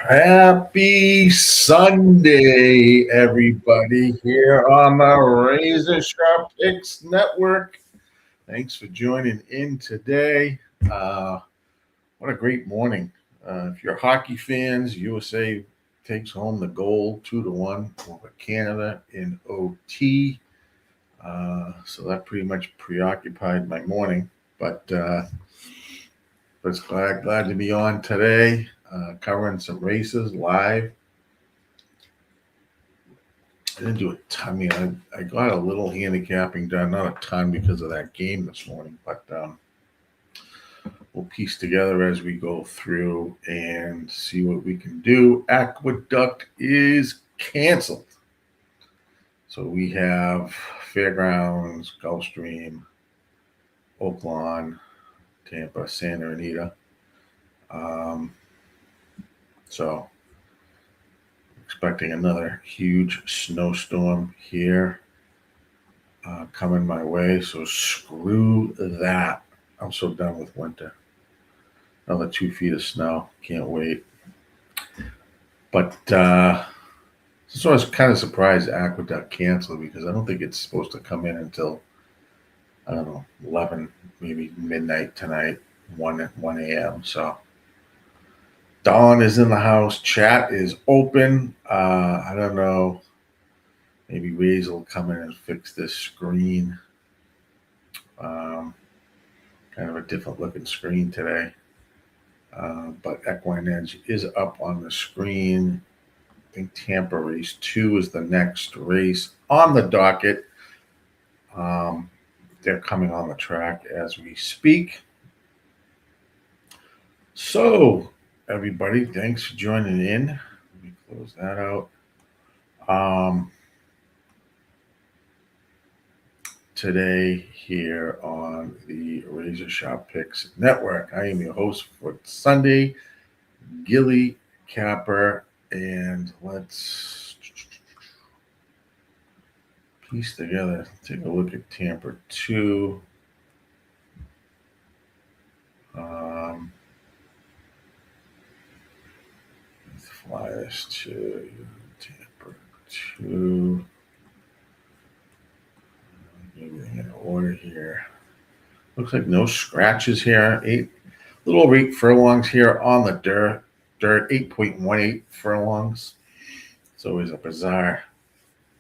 Happy Sunday, everybody, here on the Razor Sharp Picks Network. Thanks for joining in today. What a great morning. If you're hockey fans, USA takes home the gold 2-1 over Canada in OT. So that pretty much preoccupied my morning, but glad to be on today. Covering some races live. I didn't do a ton. I mean, I got a little handicapping done, not a ton because of that game this morning, but we'll piece together as we go through and see what we can do. Aqueduct is canceled. So we have Fairgrounds, Gulfstream, Oaklawn, Tampa, Santa Anita. So expecting another huge snowstorm here coming my way. So screw that. I'm so done with winter. Another 2 feet of snow. Can't wait. But so I was kind of surprised Aqueduct canceled because I don't think it's supposed to come in until, I don't know, 11, maybe midnight tonight, 1 a.m. So Dawn is in the house. Chat is open. I don't know. Maybe Razor will come in and fix this screen. Kind of a different looking screen today. But Equine Edge is up on the screen. I think Tampa Race 2 is the next race on the docket. They're coming on the track as we speak. So, everybody, thanks for joining in. Let me close that out. Today here on the RazorSharpPicks Network. I am your host for Sunday, GillyCapper, and let's piece together, take a look at Tampa 2. Let's fly this to Tampa 2. Everything in order here. Looks like no scratches here. A little over 8 furlongs here on the dirt. 8.18 furlongs. It's always a bizarre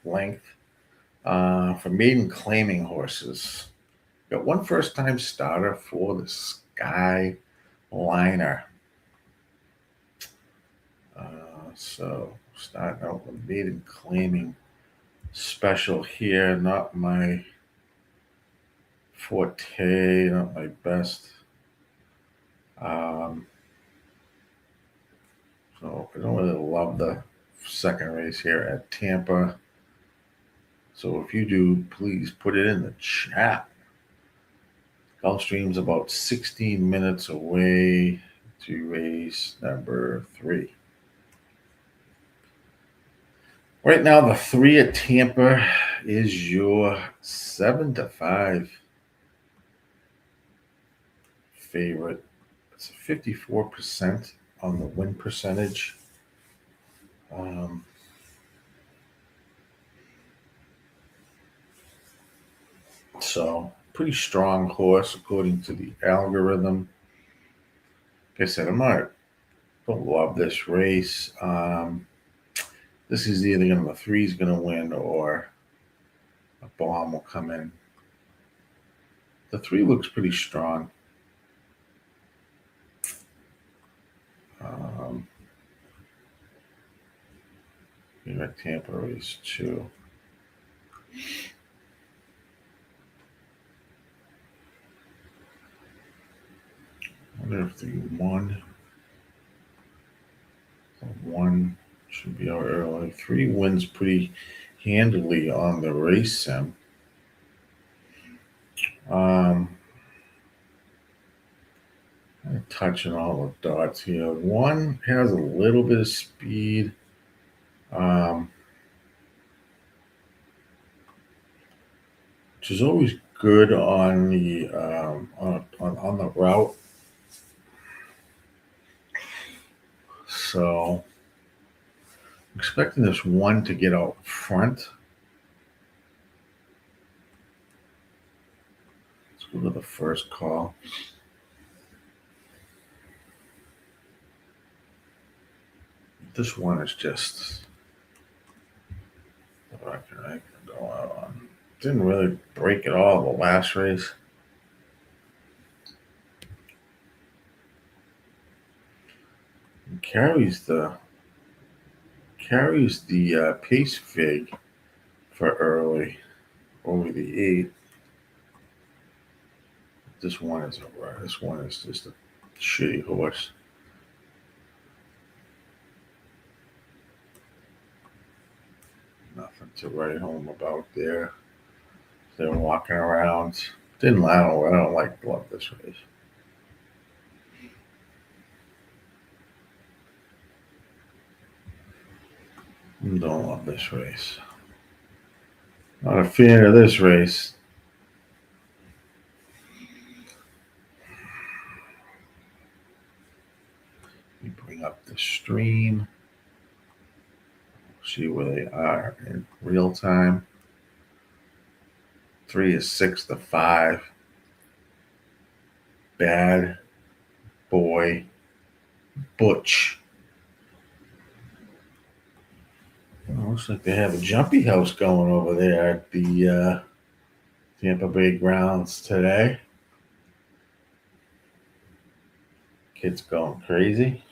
length. For maiden claiming horses, got one first-time starter for the Skyliner. So starting out with maiden claiming special here. Not my forte, not my best. So I don't really love the second race here at Tampa. So if you do, please put it in the chat. Gulfstream's about 16 minutes away to race number 3. Right now, the 3 at Tampa is your 7-5 favorite. It's 54% on the win percentage. So pretty strong horse according to the algorithm. Like I said, don't love this race. This is either the 3 is going to win or a bomb will come in. The 3 looks pretty strong. Here at Tampa race 2. I wonder if the 1 should be out early. 3 wins pretty handily on the race sim. I'm touching all the dots here. 1 has a little bit of speed. Which is always good on the on the route. So Expecting this one to get out front. Let's go to the first call. This one is just I can go out on. Didn't really break at all the last race. Carries the pace fig for early over the 8. This one is just a shitty horse. Nothing to write home about there. They're walking around. I don't love this race. Don't love this race. Not a fan of this race. We bring up the stream. See where they are in real time. 3 is 6 to 5. Bad boy Butch. Well, looks like they have a jumpy house going over there at the Tampa Bay grounds today. Kids going crazy.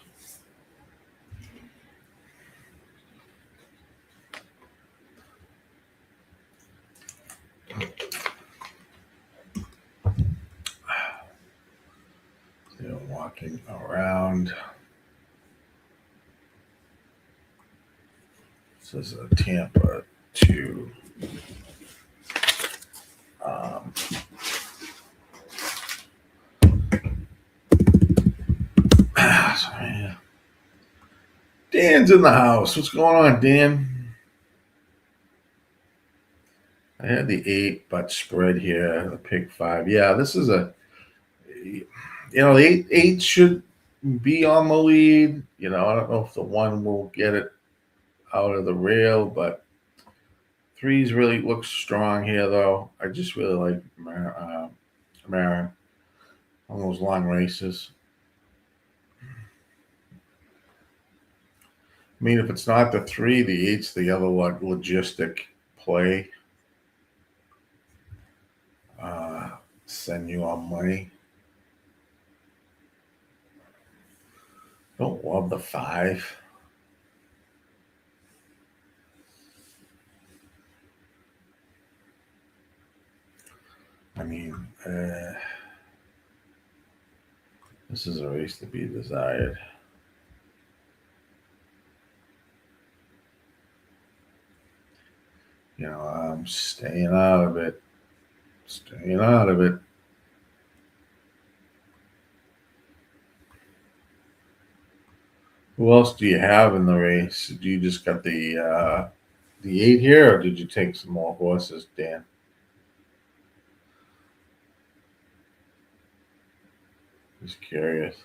They're walking around. This is a Tampa to sorry. Dan's in the house. What's going on, Dan? I had the 8, but spread here, the pick 5. Yeah, this is the 8 should be on the lead. I don't know if the 1 will get it out of the rail, but 3's really looks strong here, though. I just really like Marin on those long races. I mean, if it's not the 3, the 8's the other logistic play. Send you on money. Don't love the 5. I mean, this is a race to be desired. I'm staying out of it. Staying out of it. Who else do you have in the race? Do you just got the 8 here, or did you take some more horses, Dan? Just curious.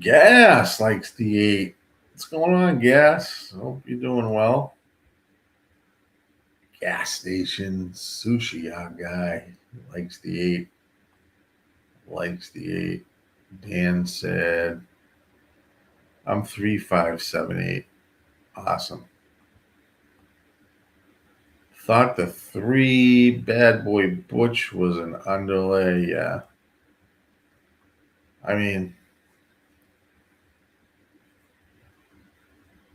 Gas likes the 8. What's going on, Gas? Hope you're doing well. Gas station sushi guy likes the 8. Likes the 8. Dan said, I'm 3, 5, 7, 8. Awesome. Thought the 3 Bad Boy Butch was an underlay. Yeah. I mean,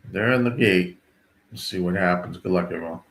they're in the gate. We'll see what happens. Good luck, everyone.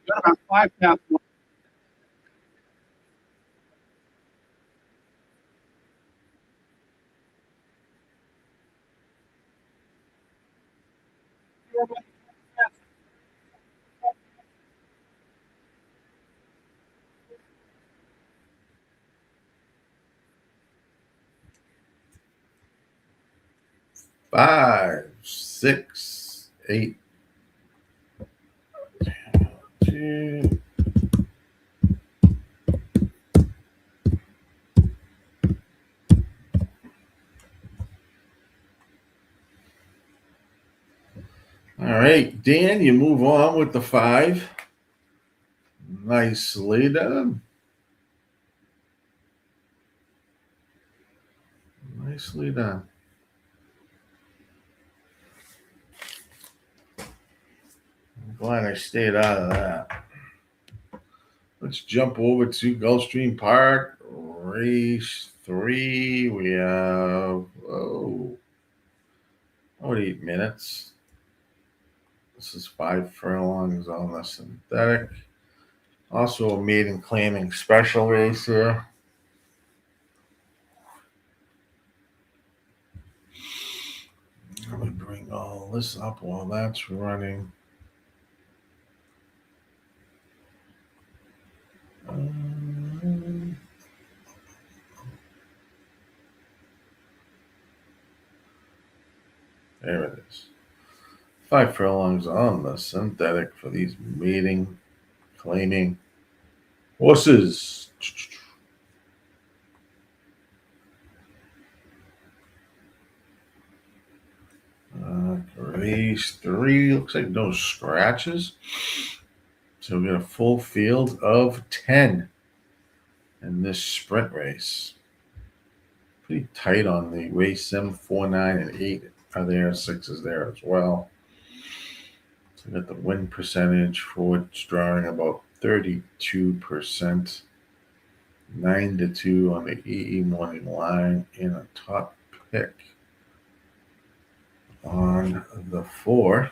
got about 5 past 1. Five, 6, 8, 2. All right, Dan, you move on with the 5. Nicely done. Nicely done. I'm glad I stayed out of that. Let's jump over to Gulfstream Park. Race 3. We have, about 8 minutes. This is 5 furlongs on the synthetic. Also a maiden claiming special race here. Let me bring all this up while that's running. There it is. 5 furlongs on the synthetic for these mating claiming horses. Race 3 looks like no scratches. So we got a full field of 10 in this sprint race. Pretty tight on the race sim. 4, 9, and 8 are there. 6 is there as well. So we got the win percentage for it's drawing about 32%. 9-2 on the EE morning line in a top pick on the 4.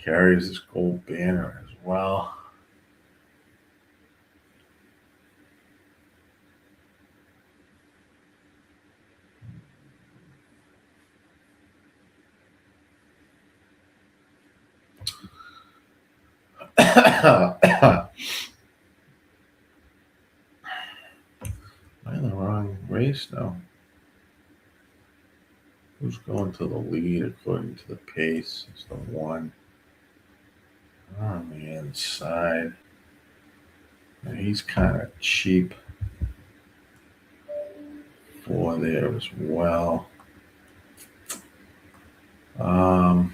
Carries this gold banner as well. Am I in the wrong race now? Who's going to the lead according to the pace? It's the 1 on the inside. And he's kind of cheap for there as well. I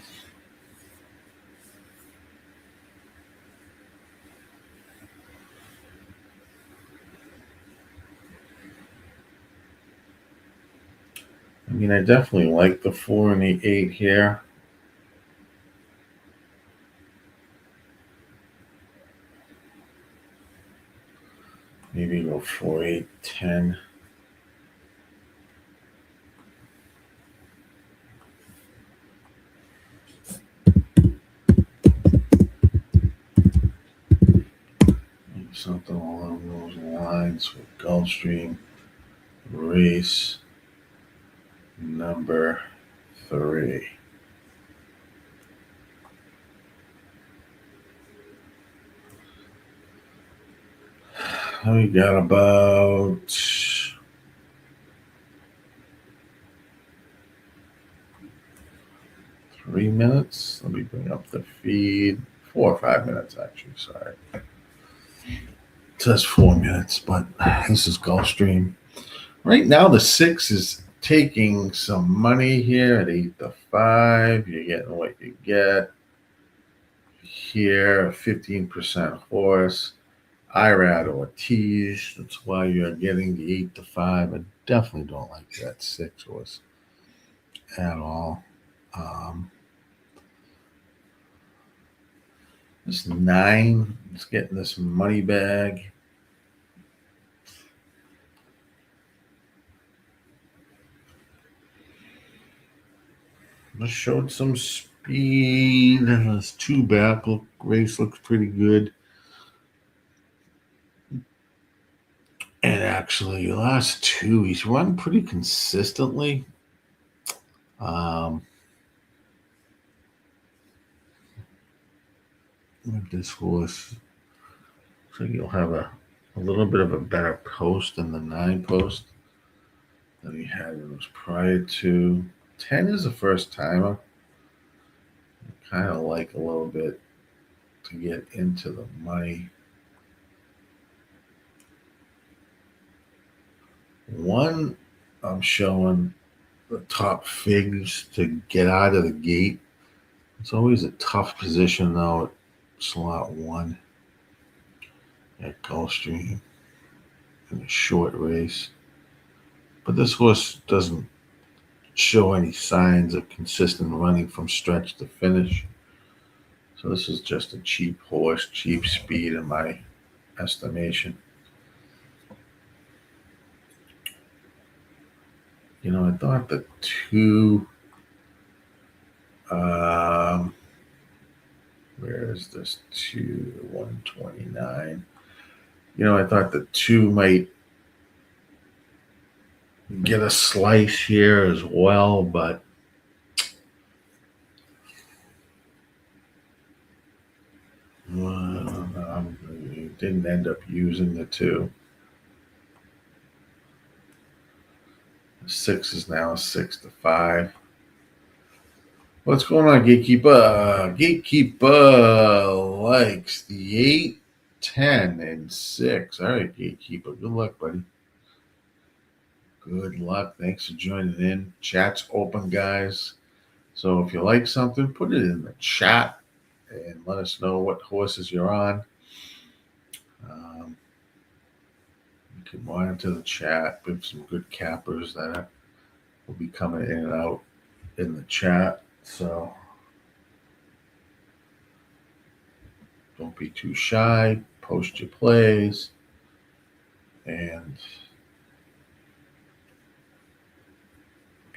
mean, I definitely like the 4 and the 8 here. Maybe go 4, 8, 10. Maybe something along those lines with Gulfstream race number 3. We got about 3 minutes. Let me bring up the feed. 4 or 5 minutes, actually. Sorry. It says 4 minutes, but this is Gulfstream. Right now, the 6 is taking some money here at 8-5. You're getting what you get. Here, 15% horse. IRAD or tease. That's why you're getting the 8-5. I definitely don't like that 6 horse at all. This 9 is getting this money bag. Just showed some speed, and this 2 back race looks pretty good. And actually, the last 2, he's run pretty consistently. Like this horse, so you'll have a little bit of a better post than the 9 post that he had in those prior to. 10 is a first timer. Kind of like a little bit to get into the money. 1, I'm showing the top figs to get out of the gate. It's always a tough position though at slot 1 at Gulfstream in a short race. But this horse doesn't show any signs of consistent running from stretch to finish. So this is just a cheap horse, cheap speed in my estimation. You know, I thought the 2, where is this 2, 129? You know, I thought the 2 might get a slice here as well, but didn't end up using the 2. The 6 is now 6-5. What's going on, Gatekeeper? Gatekeeper likes the 8, 10, and 6. All right, Gatekeeper. Good luck, buddy. Good luck. Thanks for joining in. Chat's open, guys. So if you like something, put it in the chat and let us know what horses you're on. You can monitor the chat with some good cappers that will be coming in and out in the chat. So don't be too shy. Post your plays and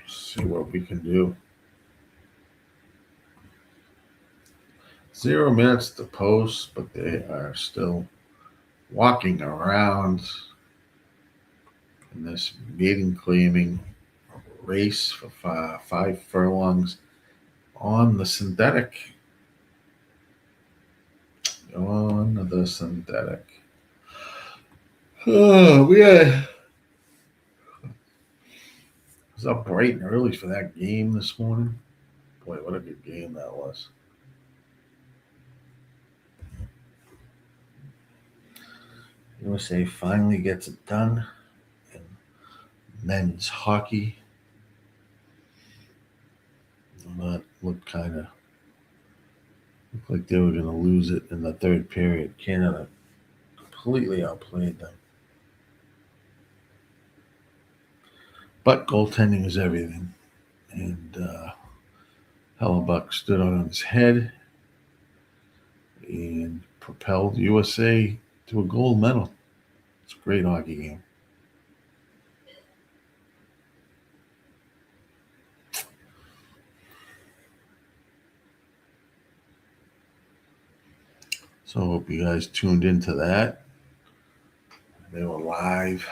see what we can do. 0 minutes to post, but they are still walking around in this maiden claiming race for 5 furlongs on the synthetic. On the synthetic. Oh, I was up bright and early for that game this morning. Boy, what a good game that was. USA finally gets it done in men's hockey. That looked like they were going to lose it in the 3rd period. Canada completely outplayed them. But goaltending is everything. And Hellebuck stood on his head and propelled USA to a gold medal. It's a great hockey game. So I hope you guys tuned into that. They were live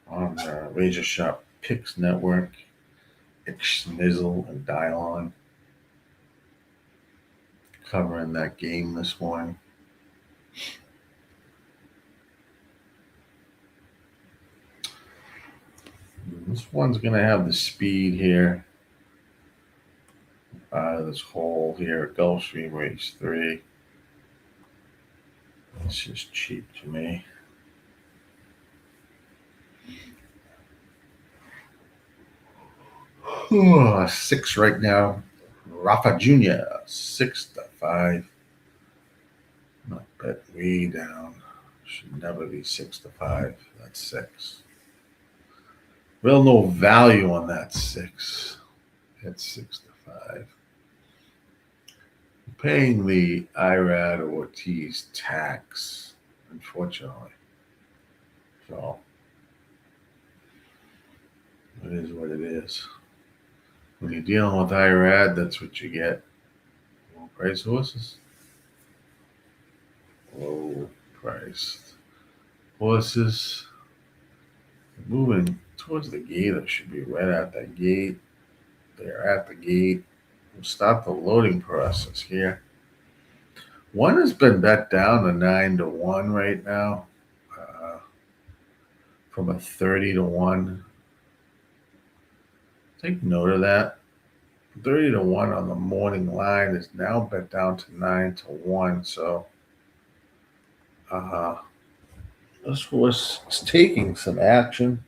on the RazorSharpPicks network. Ixnizzle and Dylon covering that game this morning. This one's going to have the speed here. This hole here at Gulfstream Race 3. It's just cheap to me. Oh, 6 right now. Rafa Jr. 6-5. Not bet way down. Should never be 6-5. That's 6. Real no value on that 6. at 6-5. Paying the IRAD Ortiz tax, unfortunately. So it is what it is. When you're dealing with IRAD, that's what you get. Low price horses. Low priced horses. Moving towards the gate. It should be right at the gate. They're at the gate. We'll start the loading process here. One has been bet down to 9-1 right now, from a 30-1. Take note of that. 30-1 on the morning line is now bet down to 9-1. So this horse is taking some action.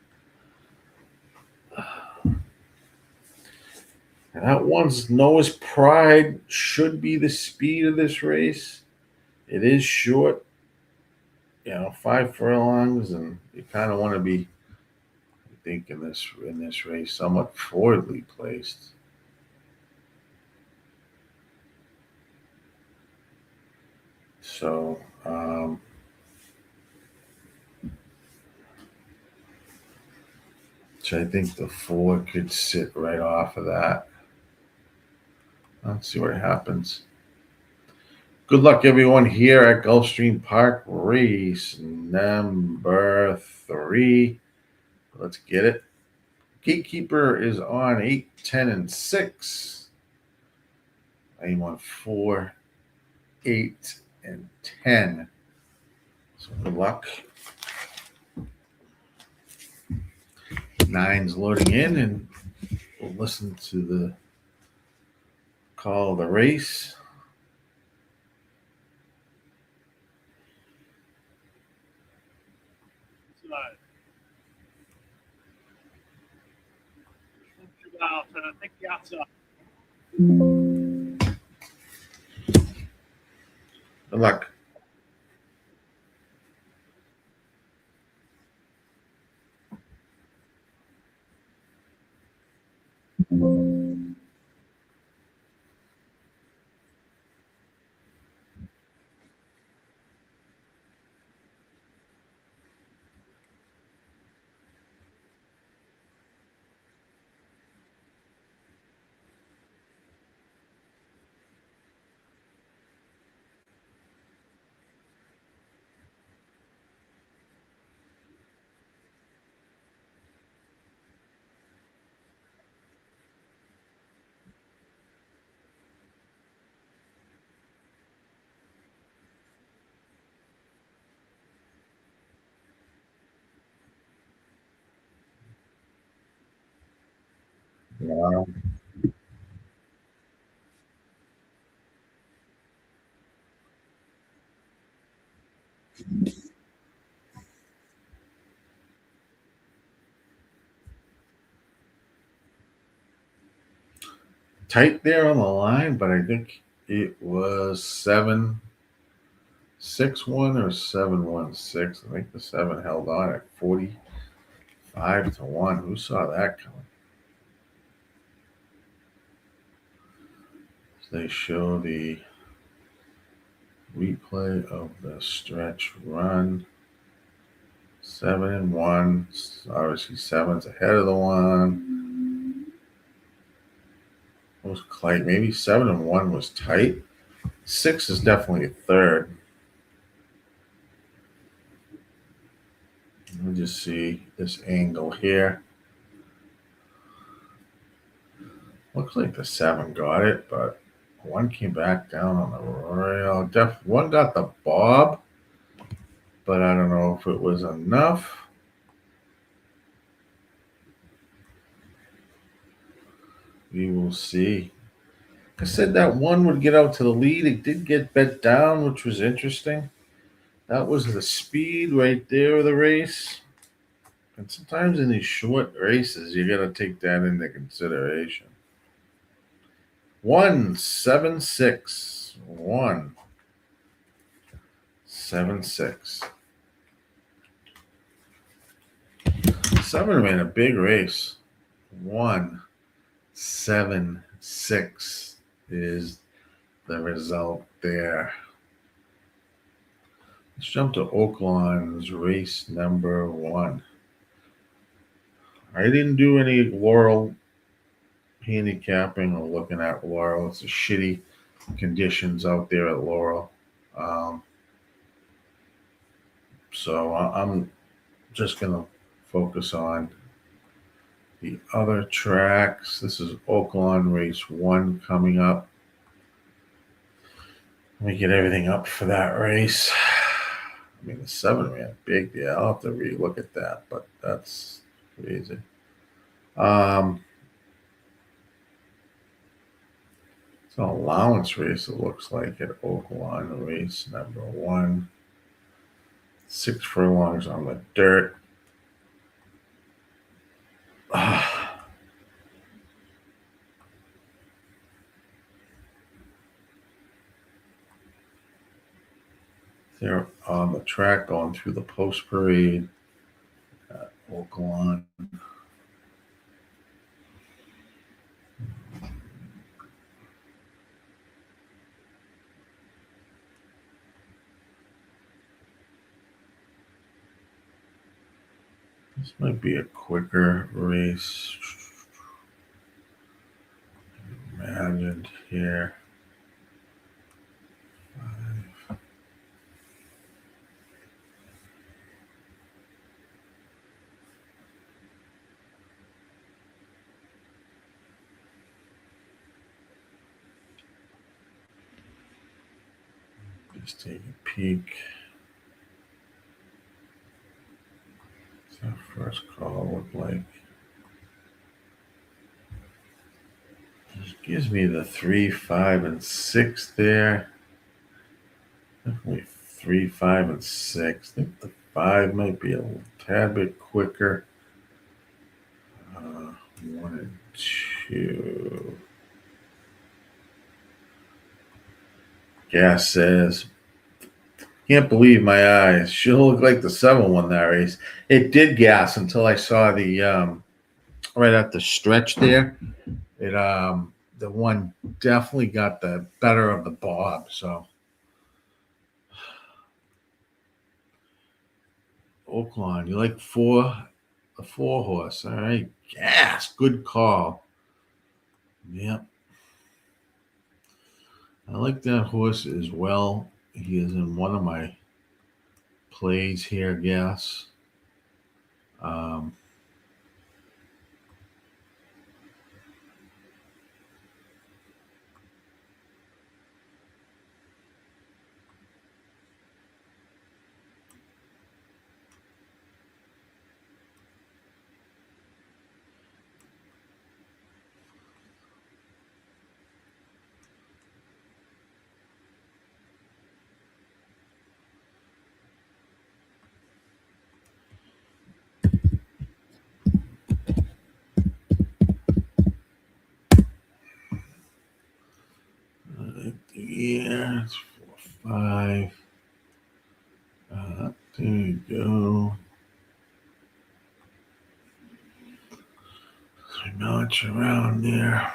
And that one's Noah's Pride should be the speed of this race. It is short, 5 furlongs, and you kind of want to be, I think, in this race, somewhat forwardly placed. So, so I think the 4 could sit right off of that. Let's see what happens. Good luck, everyone, here at Gulfstream Park, race number 3. Let's get it. Gatekeeper is on 8, 10, and 6. I'm on 4, 8, and 10. So good luck. 9's loading in, and we'll listen to the call of the race. Good luck. Wow. Tight there on the line, but I think it was 7-6-1 or 7-1-6. I think the 7 held on at 45-1. Who saw that coming? They show the replay of the stretch run. 7-1. Obviously, 7's ahead of the 1. It was tight. Maybe 7-1 was tight. 6 is definitely a third. Let me just see this angle here. Looks like the 7 got it, but 1 came back down on the rail. 1 got the bob, but I don't know if it was enough. We will see. I said that 1 would get out to the lead. It did get bet down, which was interesting. That was the speed right there of the race. And sometimes in these short races, you got to take that into consideration. 1-7-6. 1-7-6. 7 ran a big race. 1 7-6 is the result there. Let's jump to Oaklawn's race number 1. I didn't do any Laurel handicapping or looking at Laurel. It's a shitty conditions out there at Laurel. So I'm just going to focus on the other tracks. This is Oaklawn race 1 coming up. Let me get everything up for that race. I mean, the 7 ran big. Yeah, I'll have to re-look at that, but that's crazy. It's an allowance race, it looks like, at Oaklawn race number 1. 6 furlongs on the dirt. They're on the track going through the post parade at Oaklawn. This might be a quicker race. Imagined here. 5. Just take a peek. What's that first call look like? This gives me the 3, 5, and 6 there. Definitely 3, 5, and 6. I think the 5 might be a tad bit quicker. 1 and 2. Gas says, can't believe my eyes. She'll look like the 7 won that race. It did gas until I saw the right at the stretch there. It the one definitely got the better of the bob. So Oaklawn, you like the 4 horse? All right, gas. Good call. Yep. I like that horse as well. He is in one of my plays here, gas. Yeah, it's 4, 5. There you go. So notch around there.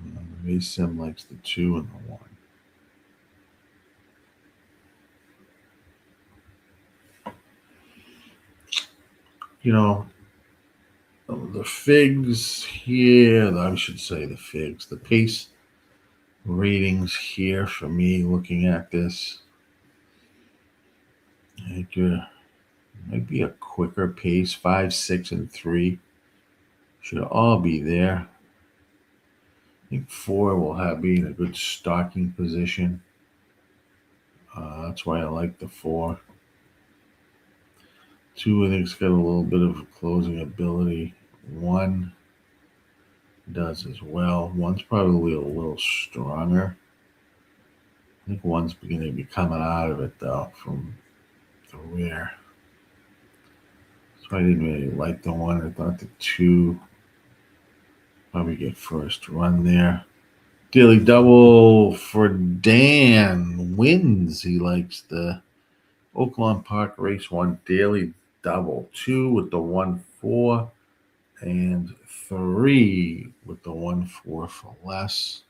The race sim likes the 2 and the 1. You know, the figs here, I should say the pace ratings here for me looking at this. I think might be a quicker pace. 5, 6, and 3 should all be there. I think 4 will be in a good stalking position. That's why I like the 4. 2, I think, it's got a little bit of closing ability. 1 does as well. 1's probably a little stronger. I think 1's going to be coming out of it, though, from the rear. So I didn't really like the 1. I thought the 2 probably get first run there. Daily double for Dan. Wins. He likes the Oaklawn Park race 1 daily double. 2 with the 1-4 and 3 with the 1-4 for less.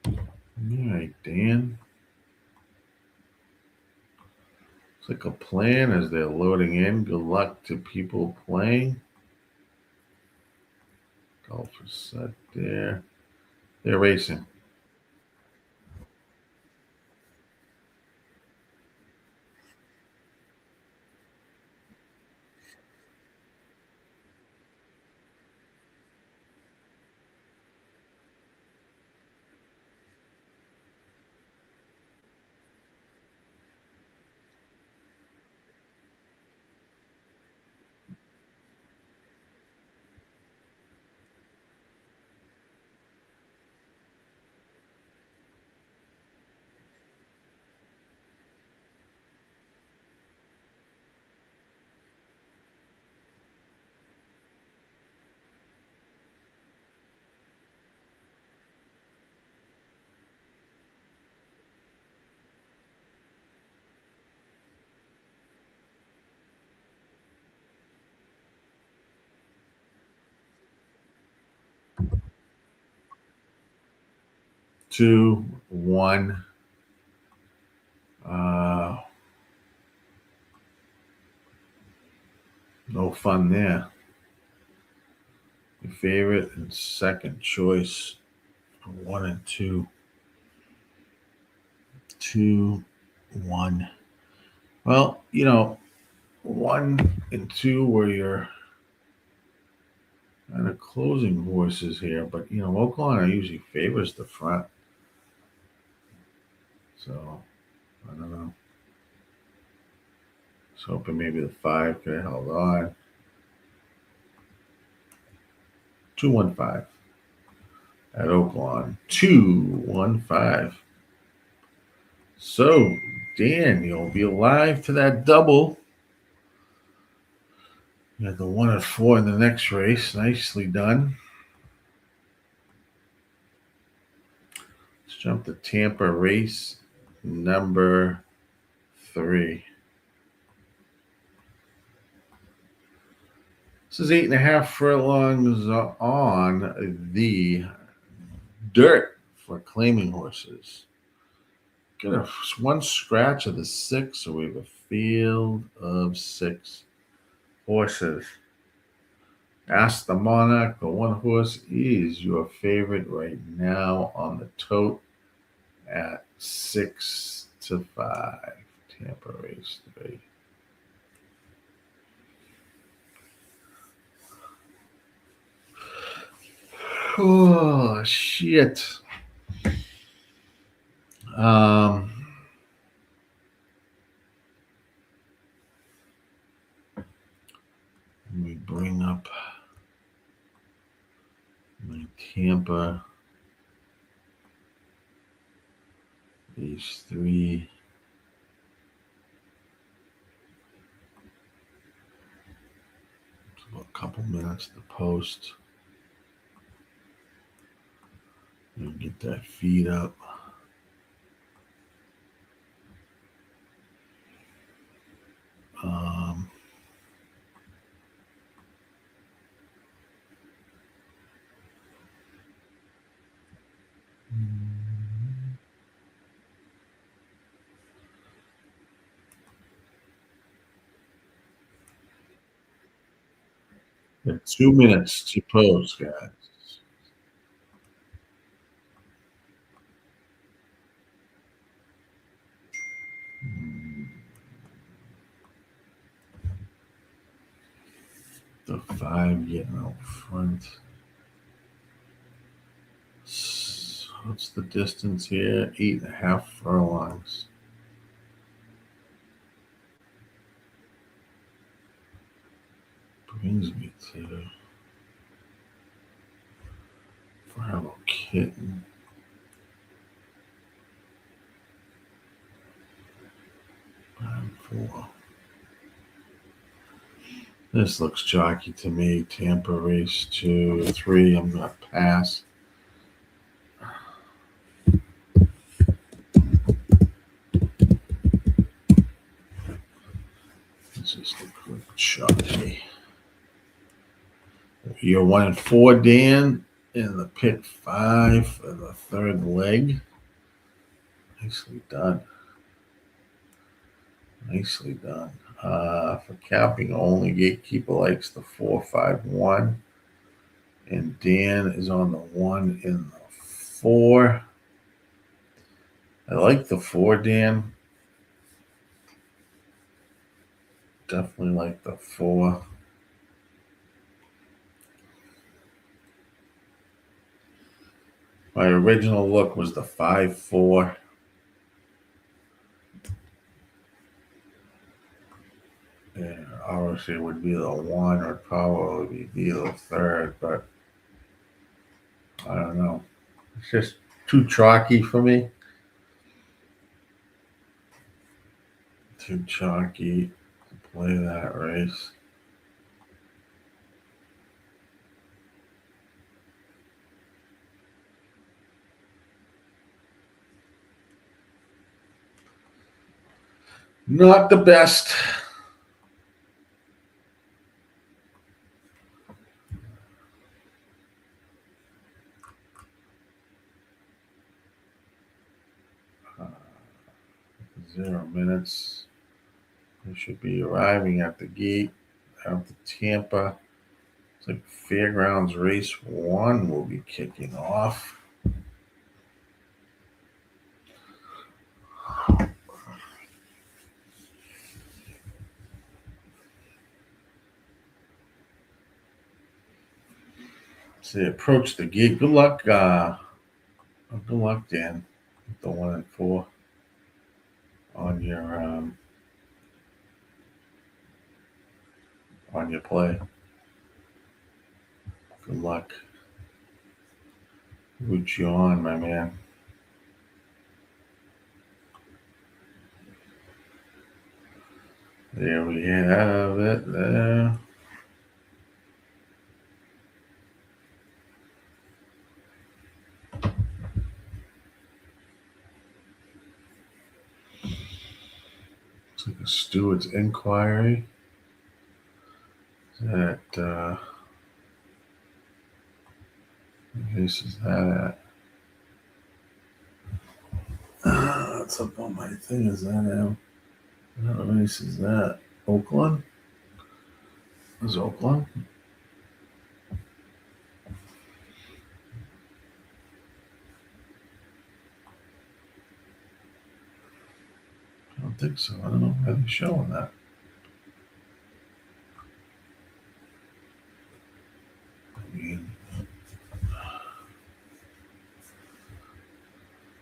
All right, Dan. Looks like a plan as they're loading in. Good luck to people playing. Golf is set there. They're racing. Two, one. No fun there. Your favorite and second choice, 1 and 2. 2, 1. Well, 1 and 2 were your kind of closing horses here, but Oaklawn usually favors the front. So I don't know. I was hoping maybe the 5 could have held on. 2-1-5 at Oaklawn. 2-1-5. So, Dan, you'll be alive to that double. You had the 1 and 4 in the next race. Nicely done. Let's jump to Tampa race number 3. This is 8.5 furlongs on the dirt for claiming horses. Get a 1 scratch of the 6, so we have a field of 6 horses. Ask the Monarch, the 1 horse is your favorite right now on the tote at 6-5. Tampa race 3. Oh shit. Let me bring up my Tampa race 3. It's about a couple minutes to post. And get that feed up. We have 2 minutes to post, guys. The 5 getting out front. What's the distance here? 8.5 furlongs. Brings me to Bravo Kitten. 5-4. This looks jockey to me. Tampa race 2, 3. I'm gonna pass. Just a quick shot. You're 1-4, Dan, in the pick 5 for the third leg. Nicely done. Nicely done. For capping only, Gatekeeper likes the 4-5-1. And Dan is on the 1 in the 4. I like the 4, Dan. Definitely like the 4. My original look was the 5-4. And obviously it would be the 1 or probably be the 3rd, but I don't know. It's just too chalky for me. Too chalky to play that race. Not the best. Uh, 0 minutes. We should be arriving at the gate out to Tampa. It's like Fairgrounds Race 1 will be kicking off. So they approach the gate. Good luck. Good luck, Dan. With the 1 and 4 on your play. Good luck. Root you on, my man. There we have it there. Looks like a steward's inquiry. That this is that at? That's up on my thing. Is that now? What race is that? Oaklawn? Is Oaklawn? I don't think so. I don't know why they're showing that. I mean, what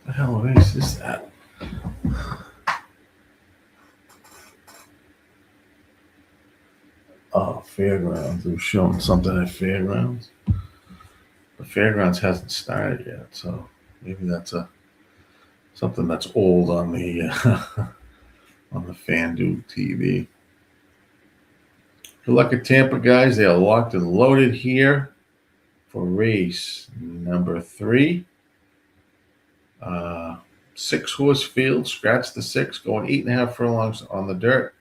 the hell race is that? Oh, Fairgrounds. They were showing something at Fairgrounds. The Fairgrounds hasn't started yet, so maybe that's something that's old on the on the FanDuel TV. Good luck at Tampa, guys. They are locked and loaded here for race number 3. 6-horse field. Scratch the 6, going 8.5 furlongs on the dirt.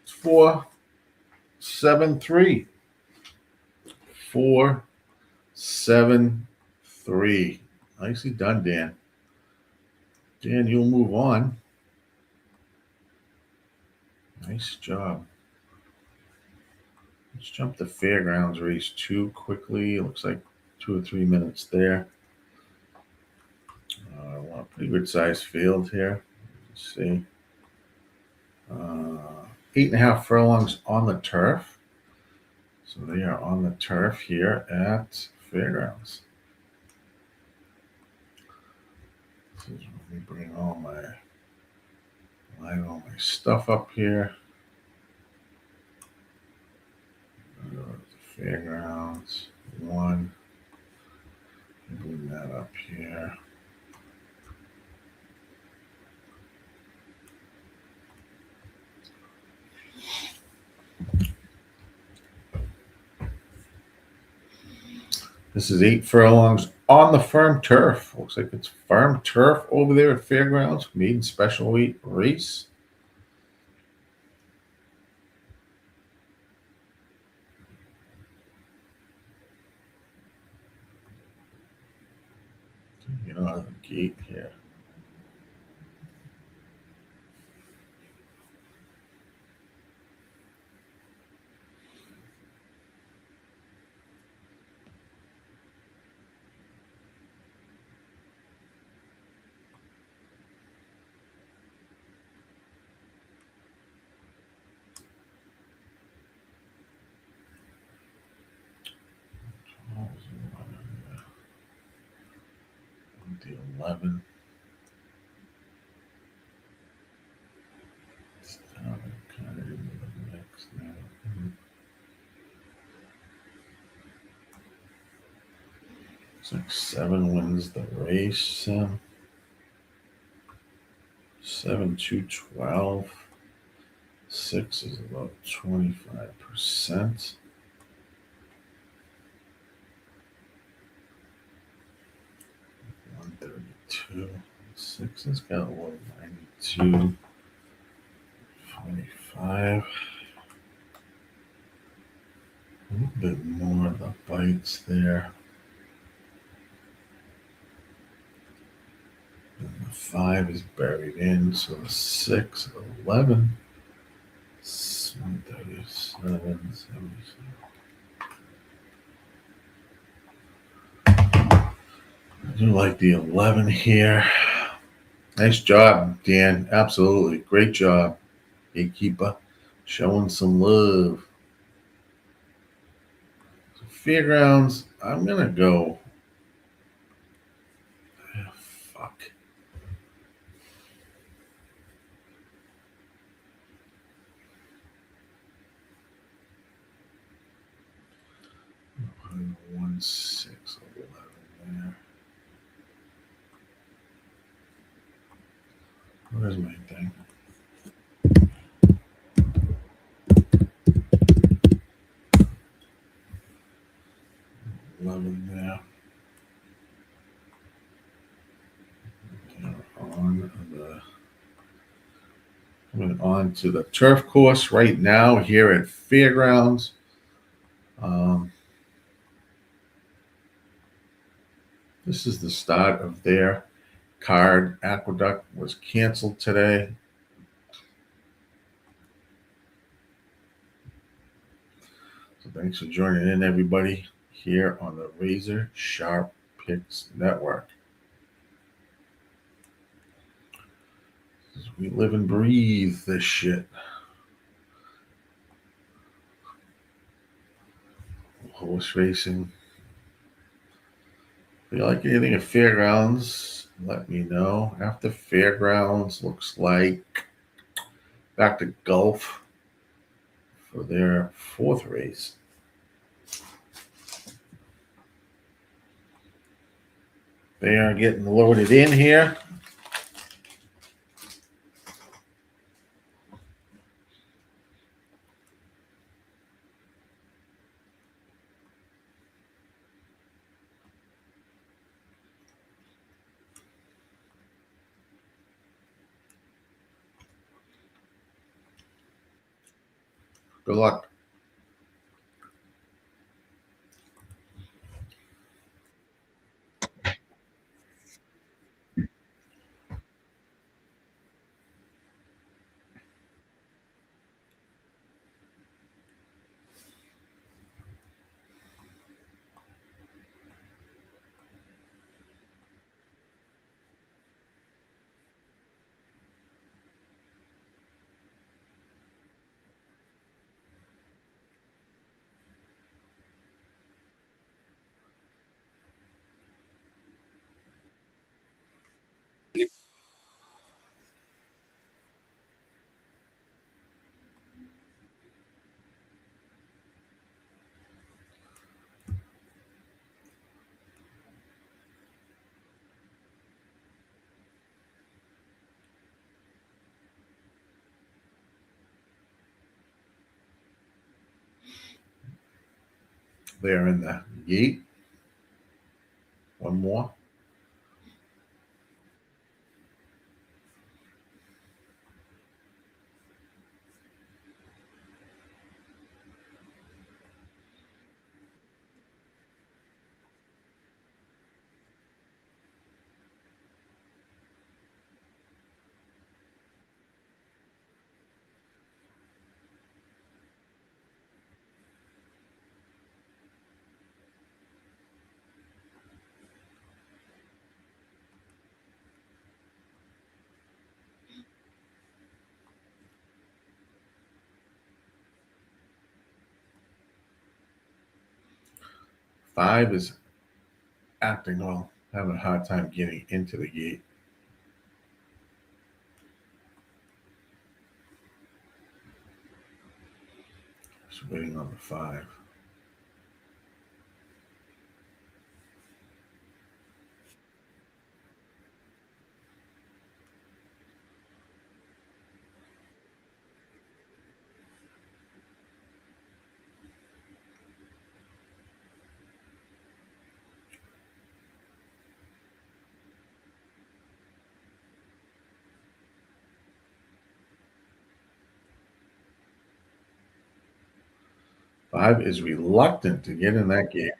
473. 473. Nicely done, Dan. Dan, you'll move on. Nice job. Let's jump the fairgrounds race 2 quickly. It looks like 2 or 3 minutes there. A pretty good sized field here. Let's see. 8.5 furlongs on the turf. So they are on the turf here at Fairgrounds. Let me bring all my stuff up here. Go to the Fairgrounds 1. Bring that up here. This is 8 furlongs on the firm turf. Looks like it's firm turf over there at Fairgrounds. Maiden special weight race. Get out of the gate here. The 11. It's kind of in the mix now. Looks like 7 wins the race. 7 to 12. 6 is about 25%. 132. 6 has got 192. 25. A little bit more of the bites there. And the 5 is buried in, so the 6, 11, 137, 77. I do like the 11 here. Nice job, Dan. Absolutely. Great job, gatekeeper. Showing some love. So Fairgrounds, I'm going to go. Oh, fuck. Oh, 1, 6, 11 there. Where's my thing? 11 there. Coming on to the turf course right now here at Fairgrounds. This is the start of their card. Aqueduct was canceled today. So thanks for joining in, everybody, here on the RazorSharpPicks Network. We live and breathe this shit. Horse racing. If you like anything at Fairgrounds, let me know. After Fairgrounds, looks like back to Gulf for their 4th race. They are getting loaded in here. Good luck. They're in the gate. One more. Five is acting well, having a hard time getting into the gate. Just waiting on the five. Five is reluctant to get in that gate.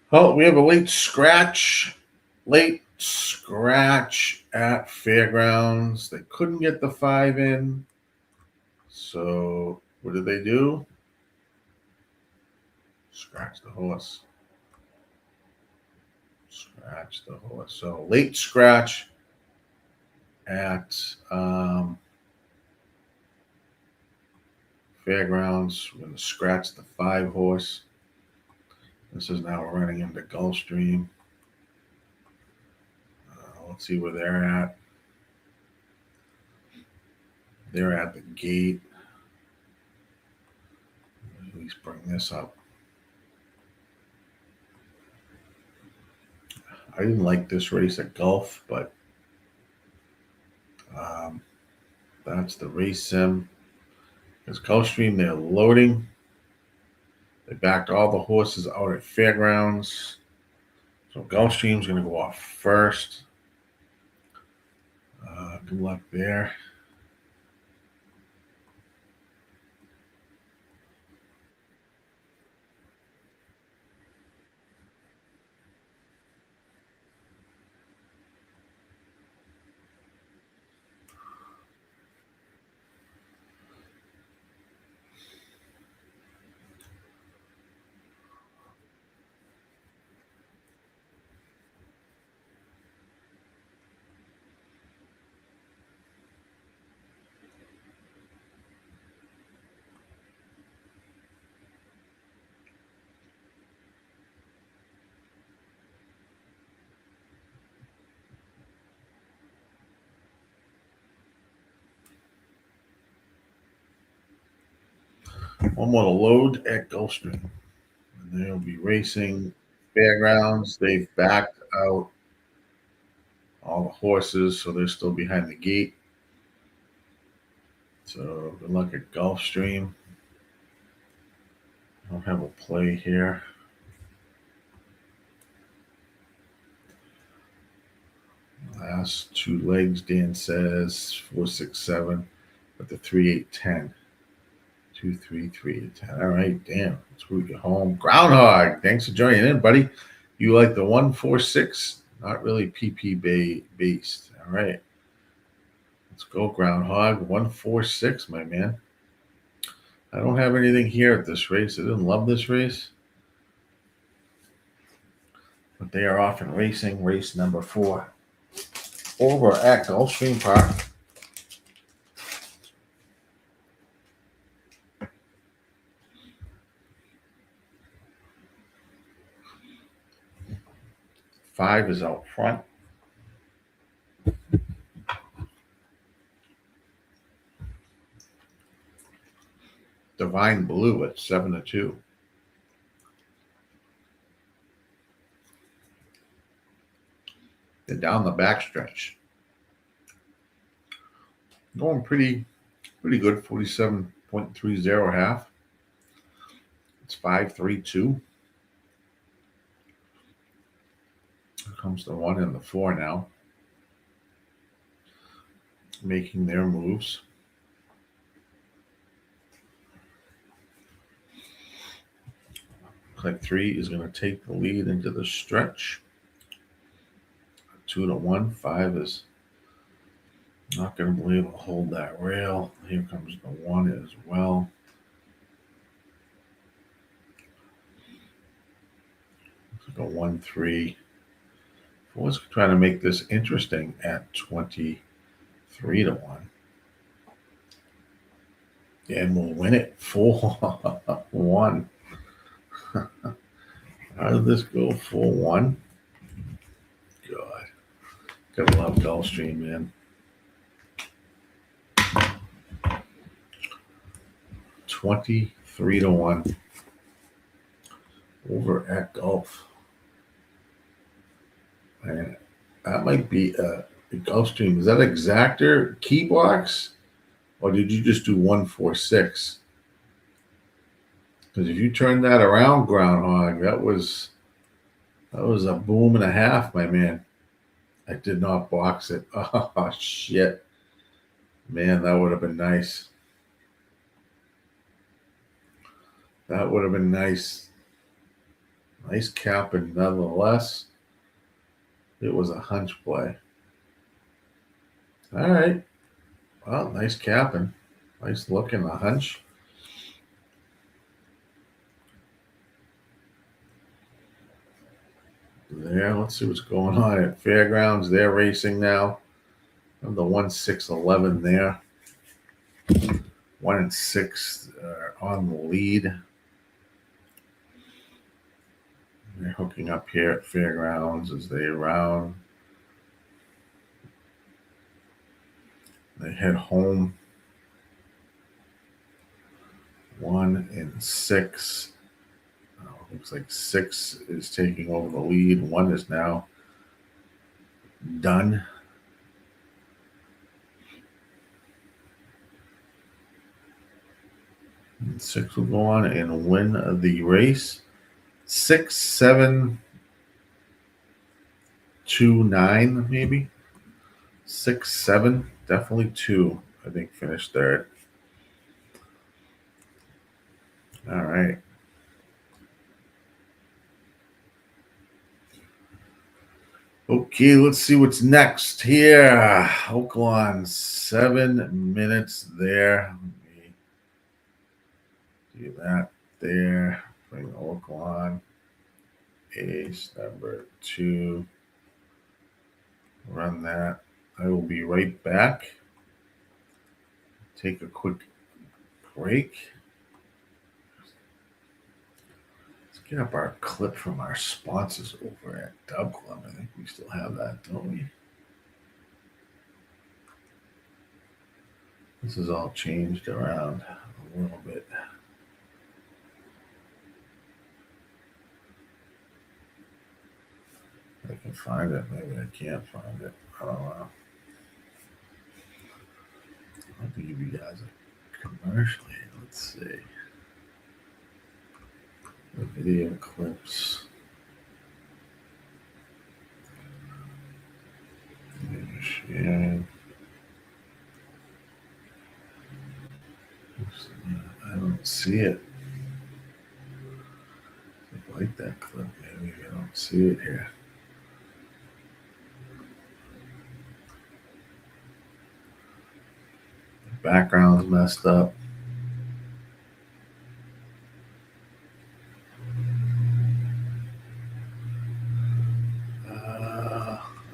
Oh, we have a late scratch. Late scratch at Fairgrounds. They couldn't get the five in. So what did they do? Scratch the horse. Scratch the horse. So late scratch at Fairgrounds. We're going to scratch the five horse. This is now running into Gulfstream. Let's see where they're at. They're at the gate. At least bring this up. I didn't like this race at Gulf, but that's the race sim. Because Gulfstream, they're loading. They backed all the horses out at Fairgrounds. So Gulfstream's going to go off first. Good luck there. One more to load at Gulfstream. And they'll be racing fairgrounds. They've backed out all the horses, so they're still behind the gate. So good luck at Gulfstream. I'll have a play here. Last two legs, Dan says 4, 6, 7, but the 3, 8, 10. 2, 3, 3, 8, 10. All right, damn. Let's root you home. Groundhog, thanks for joining in, buddy. You like the 1, 4, 6? Not really PP based. All right. Let's go, Groundhog. 1, 4, 6, my man. I don't have anything here at this race. I didn't love this race. But they are off and racing race number 4 over at Gulfstream Park. Five is out front. Divine Blue at 7-2. They're down the backstretch. Going pretty good. 47.30 half. It's 5-3-2. Here comes the 1 and the 4 now, making their moves. Looks like 3 is going to take the lead into the stretch. 2-1. 5 is not going to be able to hold that rail. Here comes the 1 as well. Looks like a 1-3. Let's try to make this interesting at 23-1. And we'll win it 4-1. How did this go? 4-1. God. Gotta love Gulfstream, man. 23-1 over at Gulf. And that might be a Gulfstream. Is that exactor key blocks? Or did you just do 1, 4, 6? Because if you turn that around, Groundhog, that was a boom and a half, my man. I did not box it. Oh, shit. Man, that would have been nice. That would have been nice. Nice capping, nonetheless. It was a hunch play. All right. Well, nice capping. Nice looking, a hunch. There, let's see what's going on at Fairgrounds. They're racing now. And the 1, 6, 11 there. 1 and 6 are on the lead. They're hooking up here at Fairgrounds as they round. They head home. 1 and 6. Looks like 6 is taking over the lead. 1 is now done. And 6 will go on and win the race. 6, 7, 2, 9, maybe. 6, 7, definitely 2. I think finished third. All right. Okay, let's see what's next here. Oaklawn, 7 minutes there. Let me do that there. Bring Oaklawn. Ace number 2. Run that. I will be right back. Take a quick break. Get up our clip from our sponsors over at Dub Club. I think we still have that, don't we? This is all changed around a little bit. can find it. Maybe I can't find it. I don't know. I'll have to give you guys a commercial here. Let's see. The video clips. Share. I don't see it. I like that clip. Maybe I don't see it here. The background's messed up.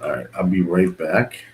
All right, I'll be right back.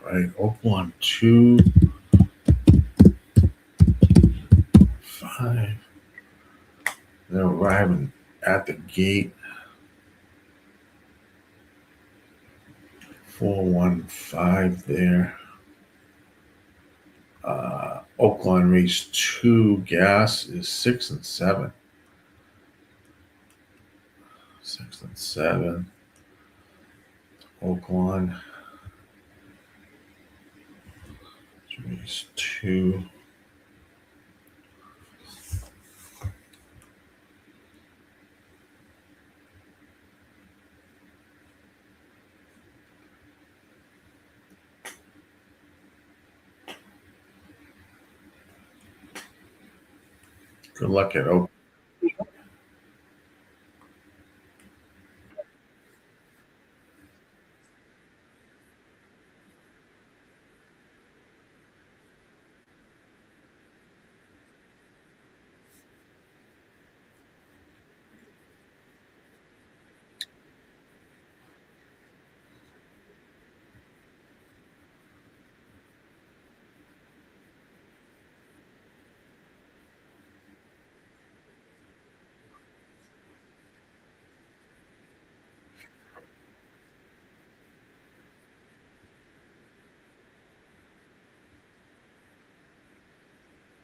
right, Oaklawn 2, 5. They're arriving at the gate. 415 there. Oaklawn race 2 gas is 6 and 7. 6 and 7. Oaklawn race 2. Good luck at Oak.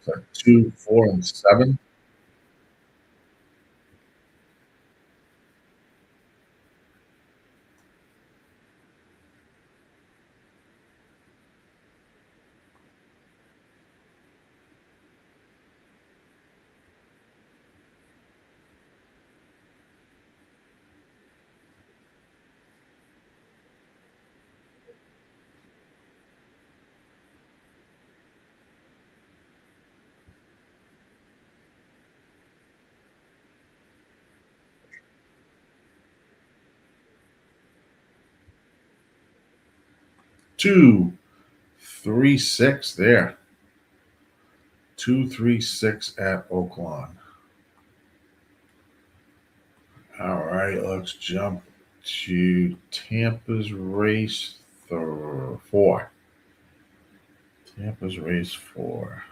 So 2, 4, and 7. Two, 3, 6 there. 2, 3, 6 at Oaklawn. All right, let's jump to Tampa's race 4. Tampa's race 4.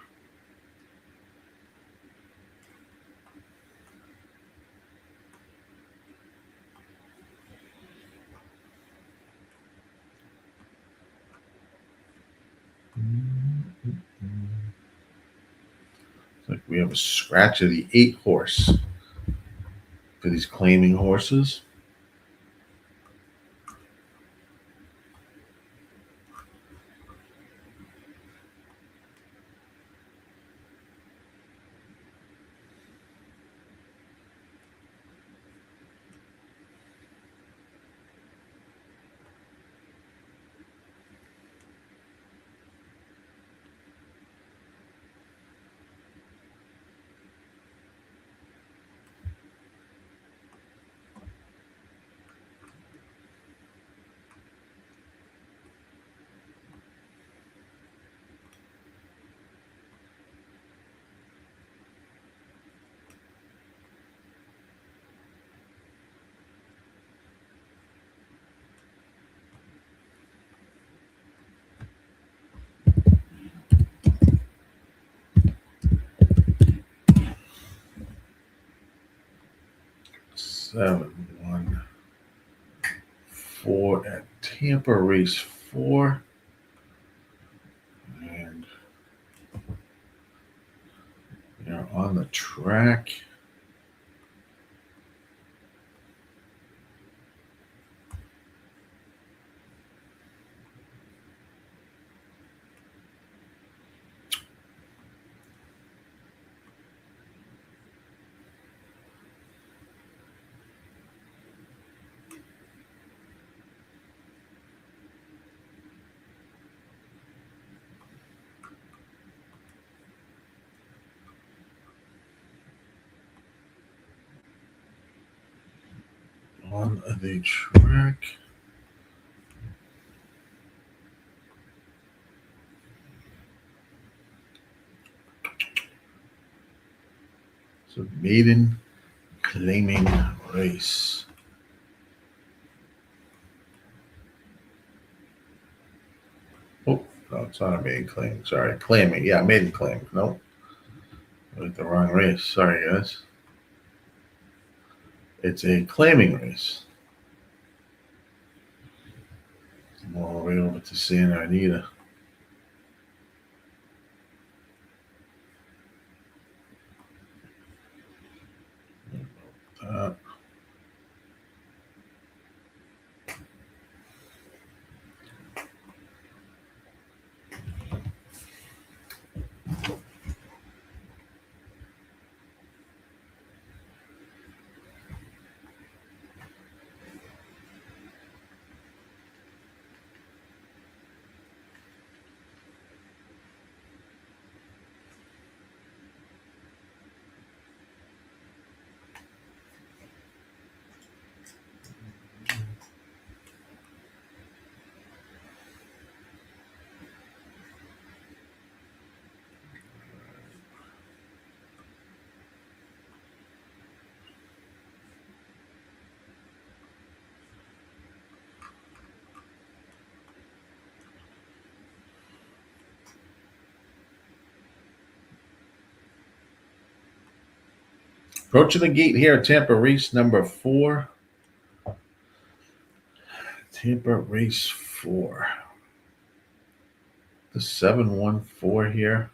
Looks like we have a scratch of the 8 horse for these claiming horses. Seven, 1, 4 at Tampa race 4. And they're on the track. On the track. So maiden claiming race. No, it's not a maiden claim. Sorry, claiming. Yeah, maiden claim. Nope. With the wrong race. Sorry, guys. It's a claiming race. I'm all the way over to Santa Anita. Approaching the gate here at Tampa race number 4. Tampa race 4. The 714 here.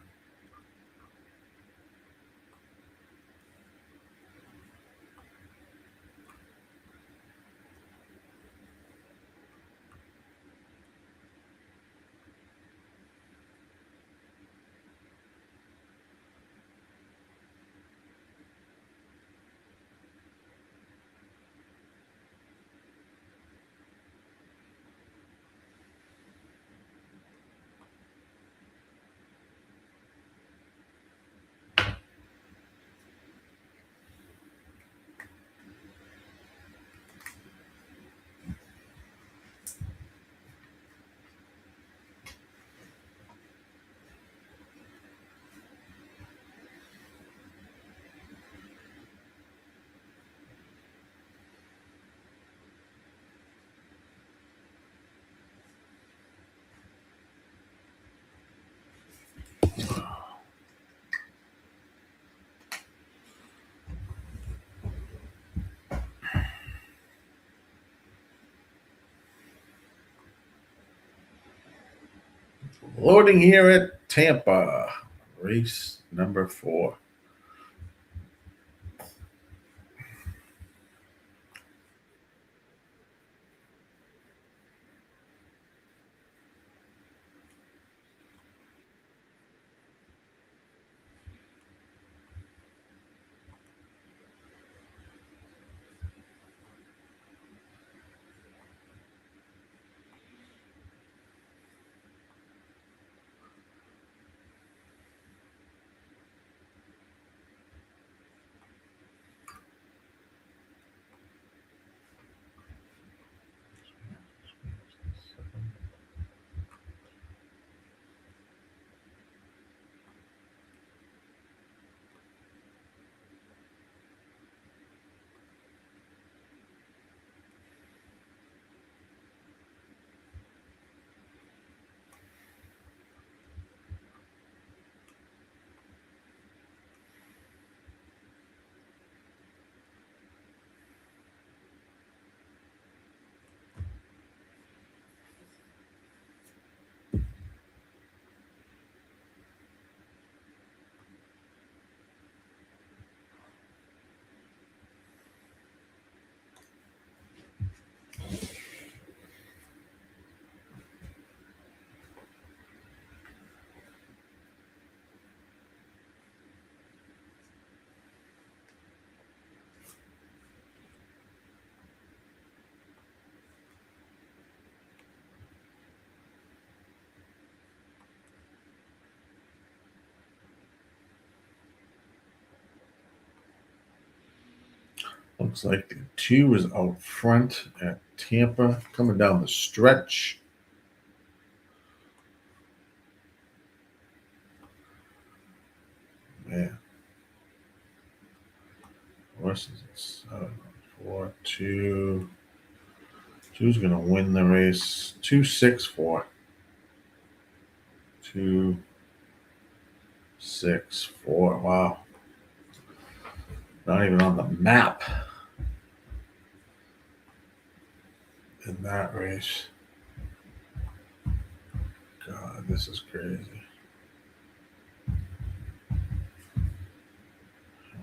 Loading here at Tampa race number 4. Looks like the 2 is out front at Tampa, coming down the stretch. Man. Horse is 7, 4, 2. 2's going to win the race. 2, 6, 4. 2, 6, 4. Wow. Not even on the map in that race. God, this is crazy.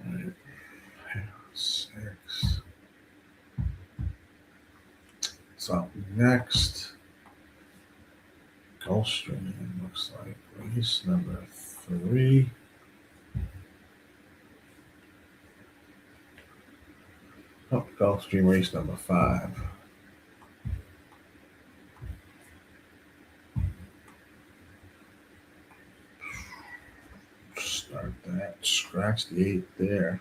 All right. 6. So up next, Gulfstream looks like race number 3. Oh, Gulfstream race number 5. Start that. Scratch the 8 there.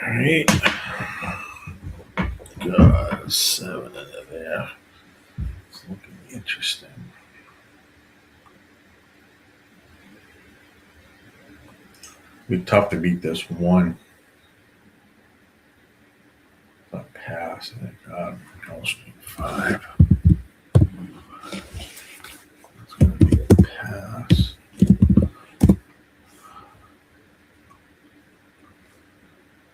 All right. God, 7 into there. It's looking interesting. It'd be tough to beat this 1. A pass. And God, Gulfstream 5. It's going to be a pass.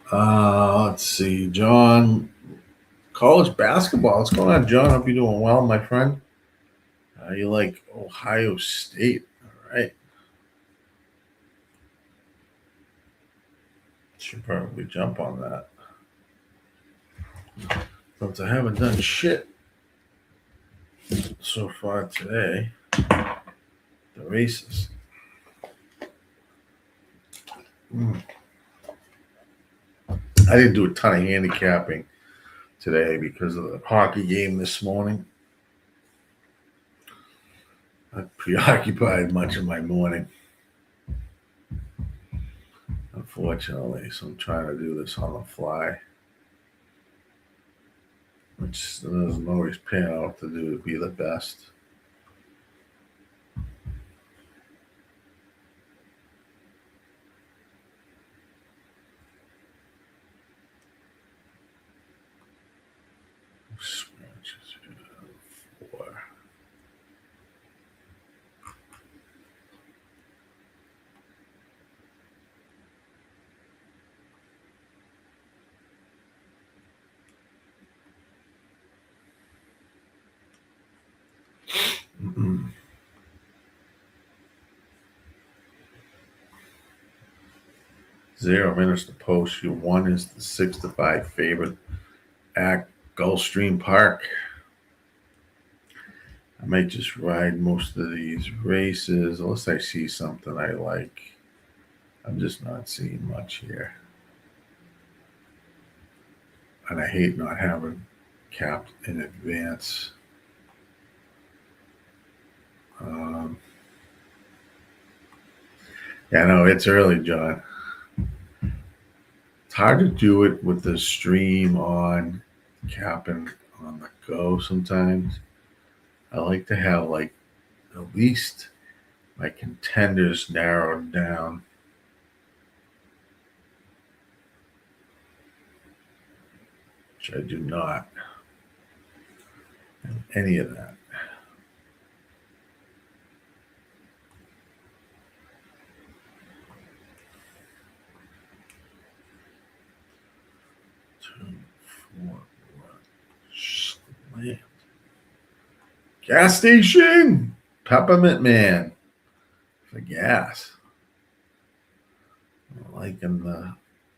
Let's see, John. College basketball. What's going on, John? Hope you're doing well, my friend. You like Ohio State? All right. Should probably jump on that. Since I haven't done shit so far today, the races. I didn't do a ton of handicapping today because of the hockey game this morning. I preoccupied much of my morning, unfortunately, so I'm trying to do this on the fly, which doesn't always pan out to do to be the best. Mm-mm. 0 minutes to post. Your 1 is the 6-5 favorite at Gulfstream Park. I might just ride most of these races unless I see something I like. I'm just not seeing much here. And I hate not having capped in advance. Yeah, no, it's early, John. It's hard to do it with the stream on, capping on the go sometimes. I like to have like at least my contenders narrowed down. Which I do not have any of that. 2, 4, 1. Slam. Gas station. Peppermint Man for gas. I'm liking the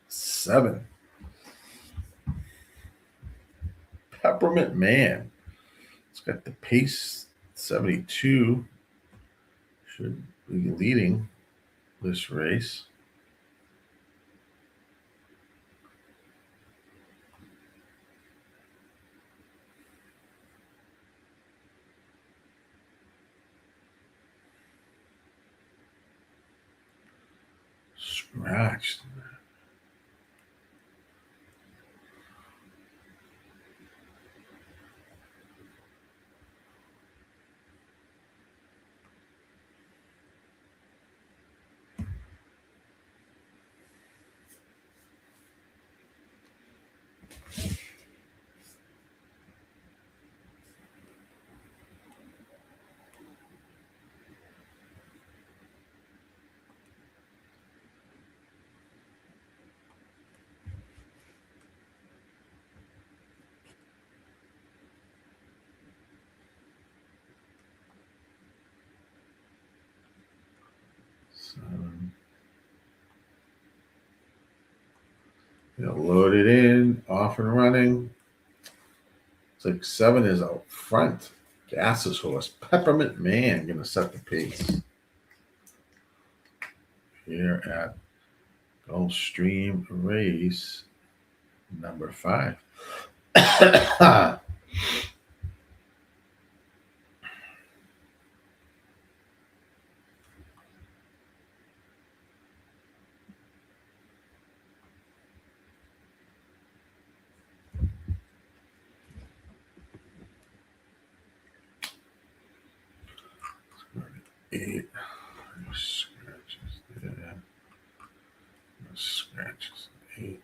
7. Peppermint Man. It's got the pace 72. Should be leading this race. Scratched. Load it in, off and running. It's like 7 is out front. Gases horse. Peppermint Man gonna set the pace. Here at Gulfstream race number 5. Eight. Scratches there. Scratches. 8.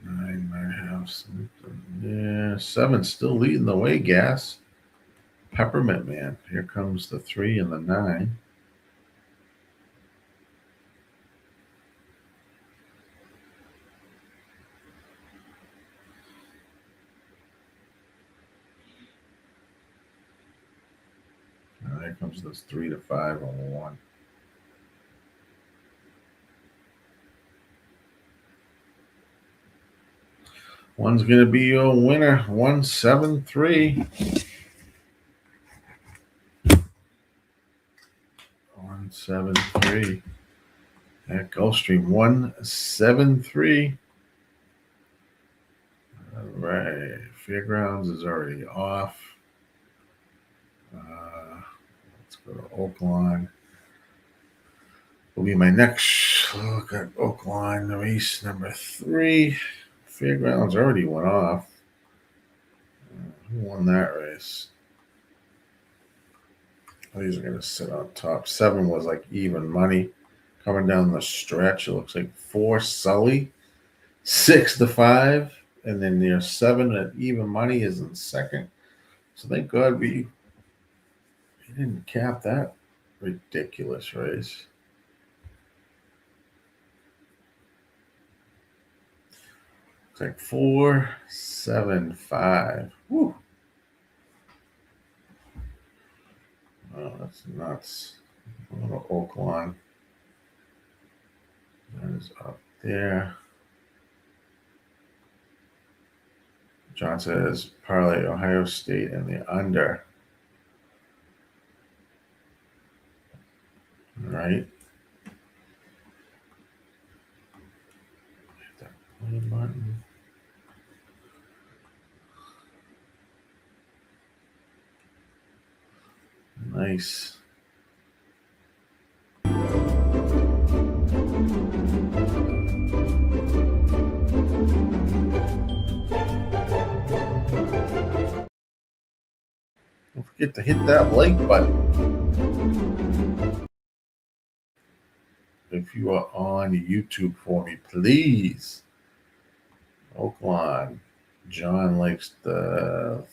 9 might have something. Yeah, 7 still leading the way, gas. Peppermint Man. Here comes the 3 and the 9. Here comes this 3 to 5 on 1. One's going to be your winner. 173. 173. At Gulfstream. 173. All right. Fairgrounds is already off. Let's go to Oaklawn. Will be my next look at Oaklawn race number 3. Fairgrounds already went off. Who won that race? These are going to sit on top. 7 was like even money. Coming down the stretch, it looks like 4 Sully, 6 to 5, and then their 7 at even money is in second. So thank God we didn't cap that ridiculous race. It's like 4, 7, 5. Woo. Oh, that's nuts. A little Oaklawn. That is up there. John says parlay Ohio State and the under. All right. Hit that play button. Nice. Don't forget to hit that like button. If you are on YouTube for me, please. Oaklawn. John likes the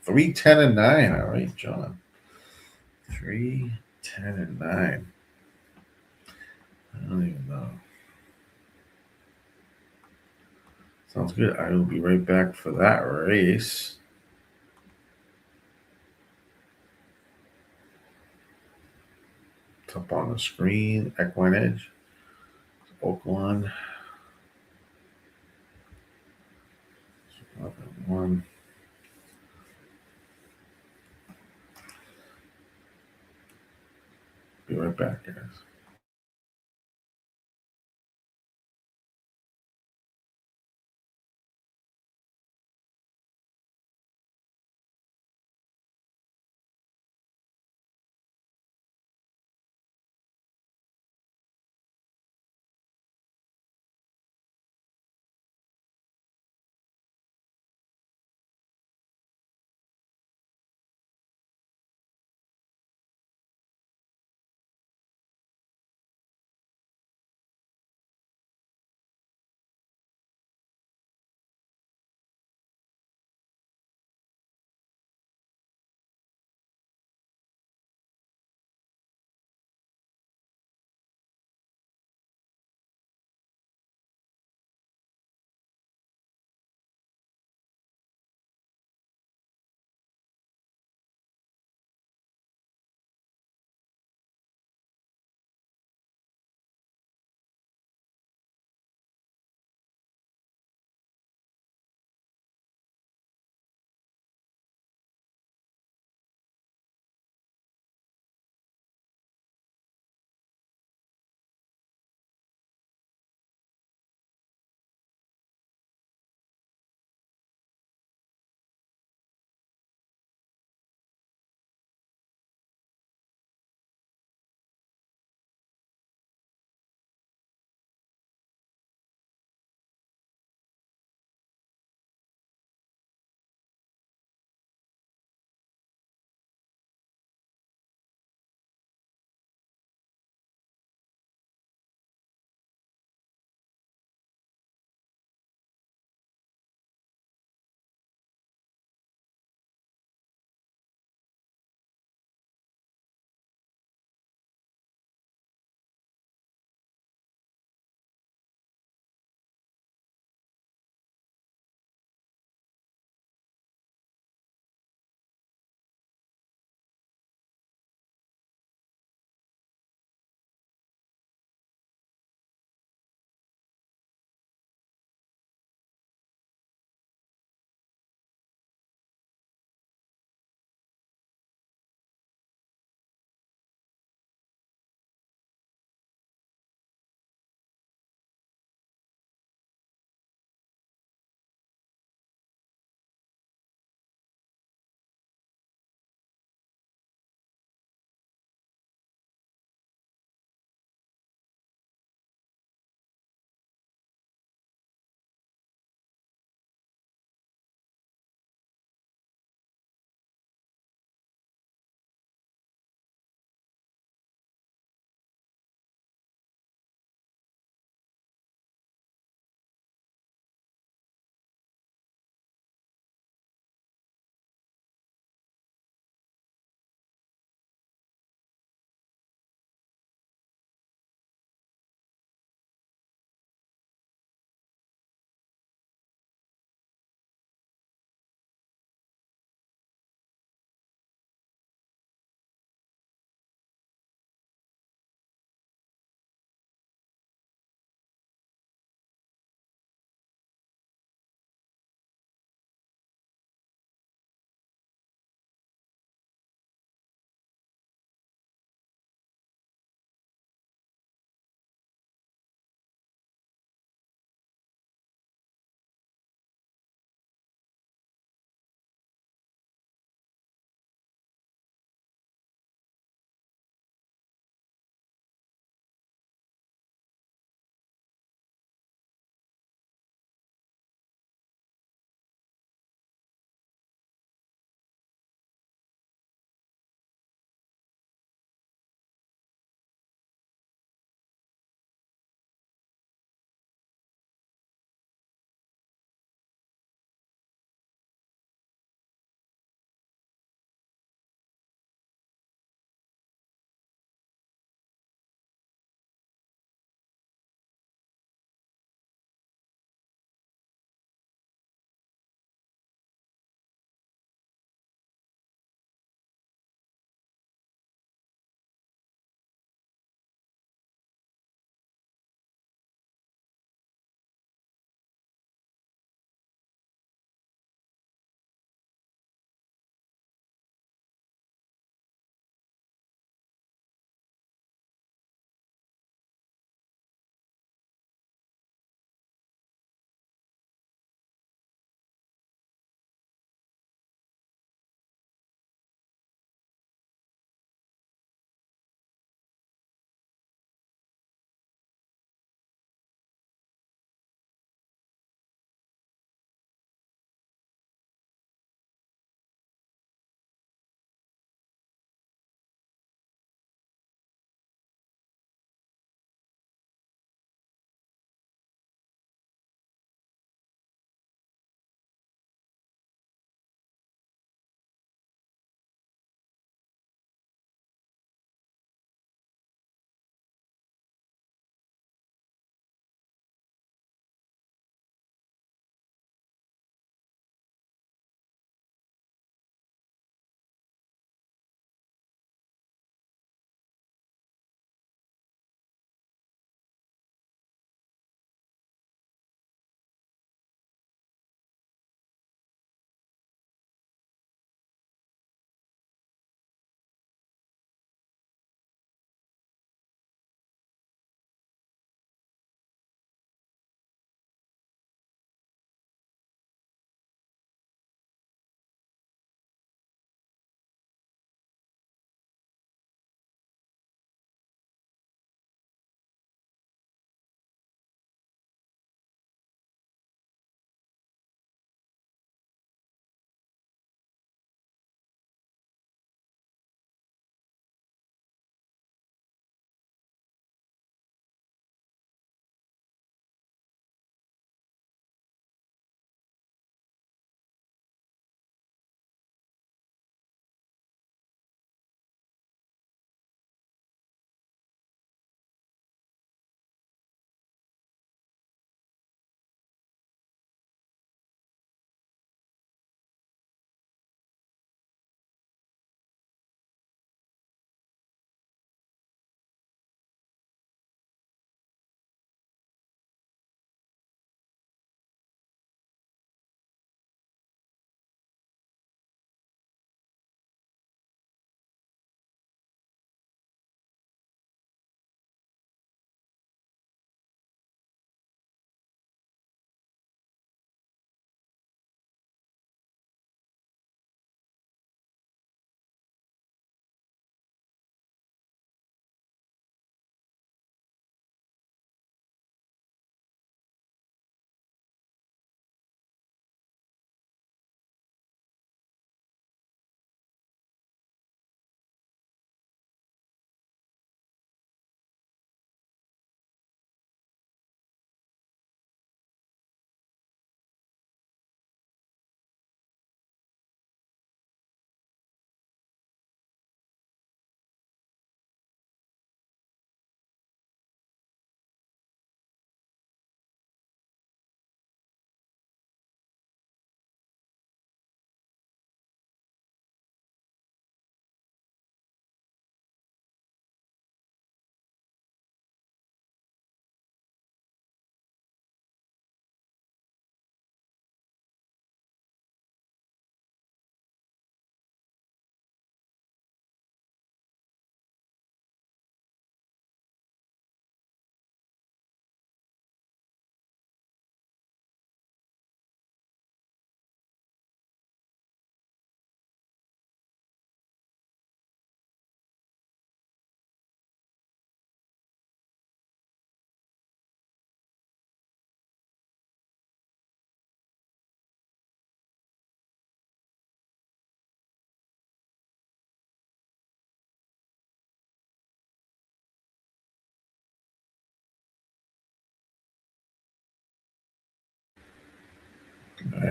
3, 10, and 9. All right, John. 3, 10, and 9. I don't even know. Sounds good. I will be right back for that race. It's up on the screen. Equine Edge. Oaklawn. 1. Be right back, guys.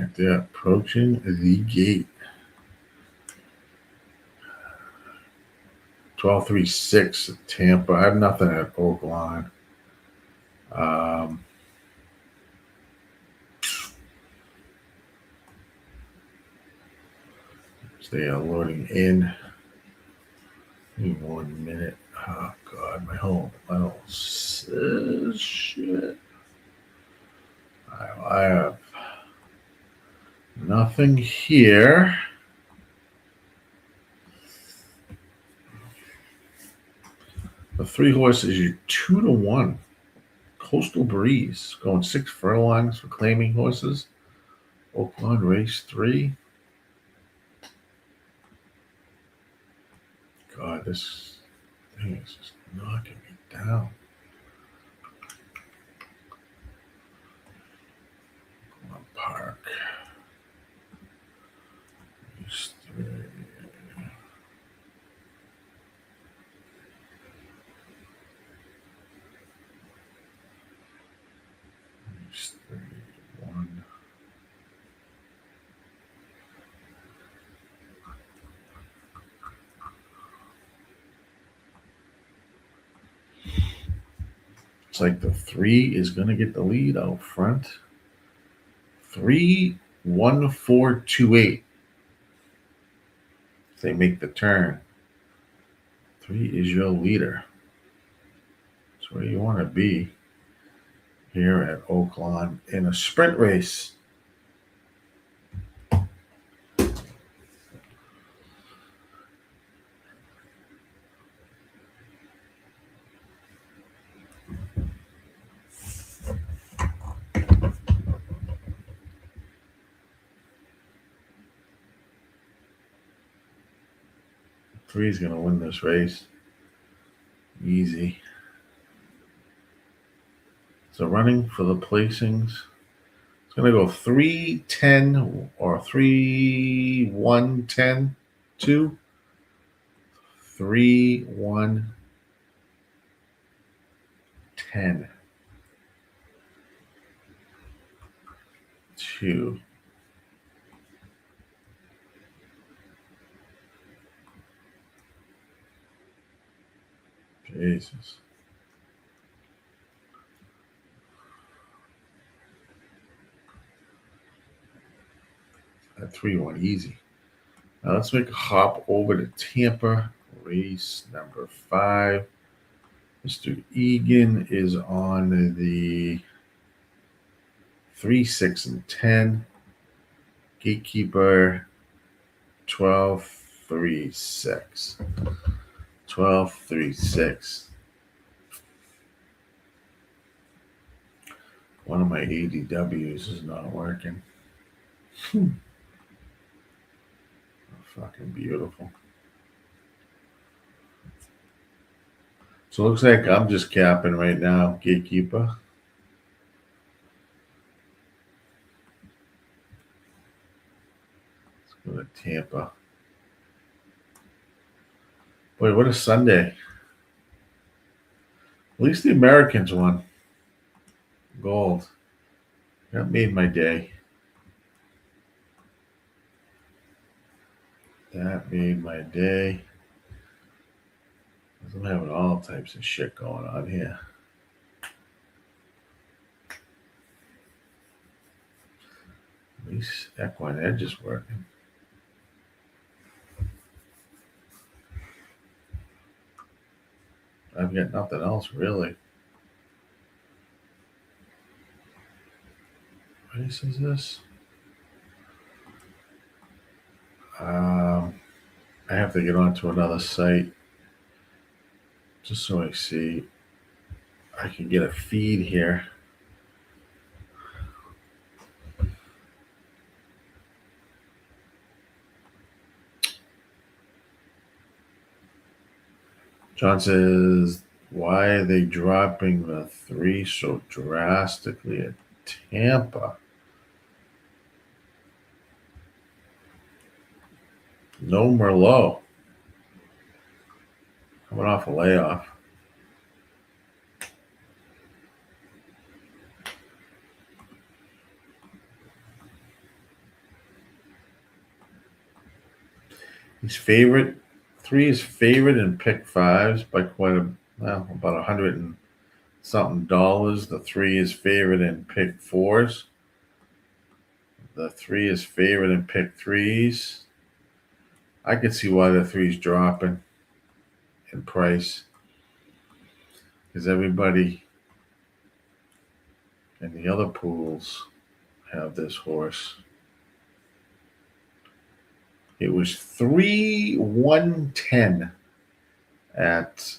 right there, approaching the gate. 12.36 Tampa. I have nothing at Oaklawn. They are loading in. Give me 1 minute. Oh God, my whole shit. I have nothing here. The 3 horses, you're 2-1. Coastal Breeze going 6 furlongs for claiming horses. Oaklawn race 3. God, this thing is just knocking me down. Oaklawn Park. Race 3. Race 3. 1. It's like the 3 is going to get the lead out front. 3, 1, 4, 2, 8. They make the turn. 3 is your leader. That's where you want to be here at Oaklawn in a sprint race. Three is going to win this race. Easy. So running for the placings. It's going to go 3, 10, or 3, 1, 10, 2. 3, 1, 10, 2. Jesus. That 3, 1 easy. Now let's make a hop over to Tampa. Race number 5. Mr. Egan is on the 3, 6, and 10. Gatekeeper 12, 3, 6. 12, 3, 6. One of my ADWs is not working. Fucking beautiful. So it looks like I'm just capping right now, Gatekeeper. Let's go to Tampa. Boy, what a Sunday. At least the Americans won. Gold. That made my day. That made my day. I'm having all types of shit going on here. At least Equine Edge is working. I've got nothing else really. What race is this? I have to get onto another site just so I see. I can get a feed here. John says, why are they dropping the 3 so drastically at Tampa? No Merlot. Coming off a layoff. He's favorite. 3 is favored in pick fives by about 100 and something dollars. The 3 is favored in pick fours. The 3 is favored in pick threes. I could see why the 3's dropping in price, because everybody in the other pools have this horse. It was 3,110 at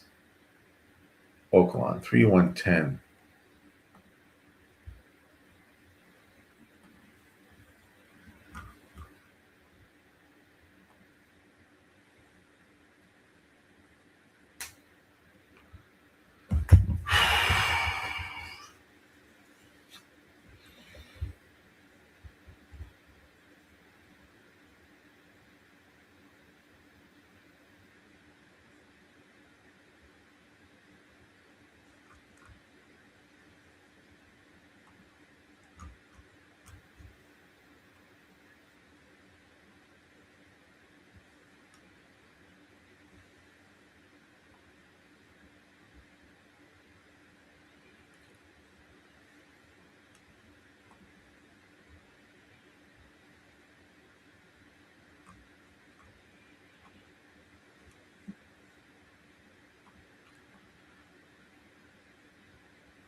Oaklawn. 3,110.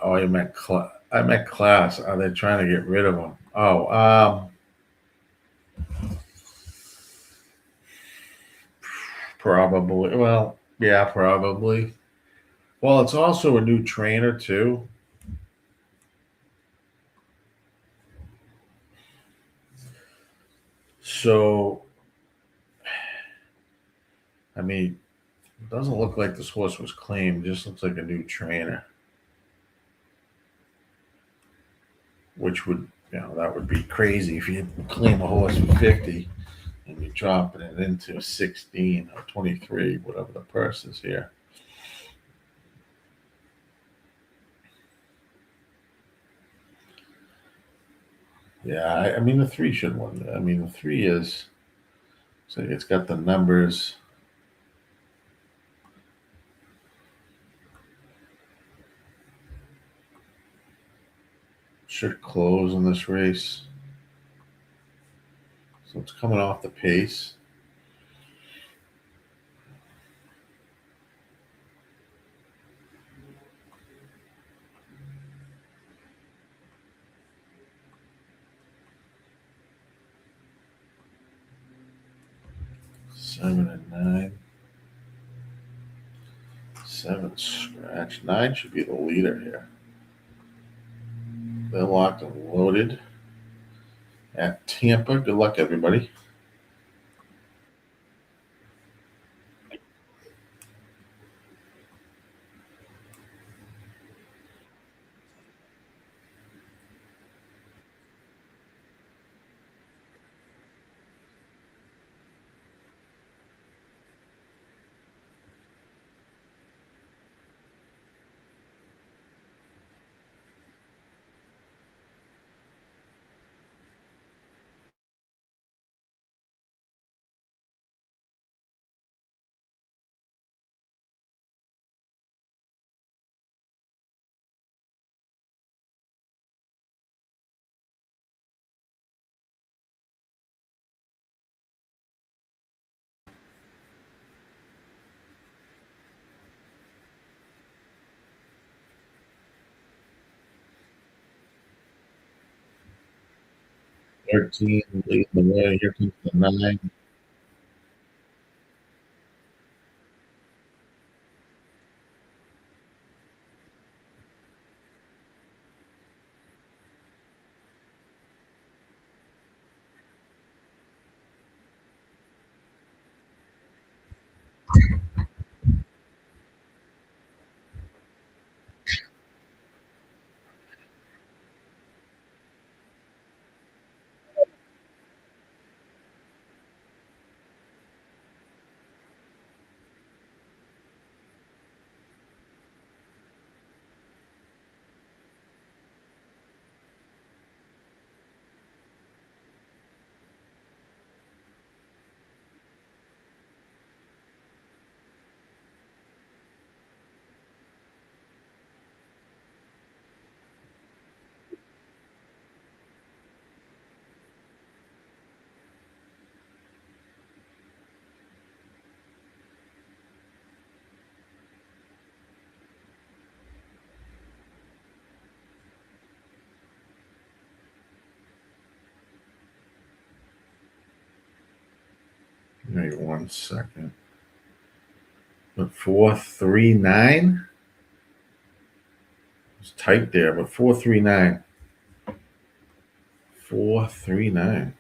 Oh, I meant class. Are they trying to get rid of him? Oh, probably. Well, yeah, probably. Well, it's also a new trainer too. So, I mean, it doesn't look like this horse was claimed. It just looks like a new trainer, which would, that would be crazy if you claim a horse for 50 and you're dropping it into 16 or 23, whatever the purse is here. Yeah, I mean, the 3 should win. I mean, the 3 is, so it's got the numbers. Should close in this race. So it's coming off the pace. Seven and 9. 7 scratch. 9 should be the leader here. They're locked and loaded at Tampa. Good luck, everybody. Thirteen leading the way. Here comes the 9. Wait 1 second. But 439? It's tight there, but 439. 439.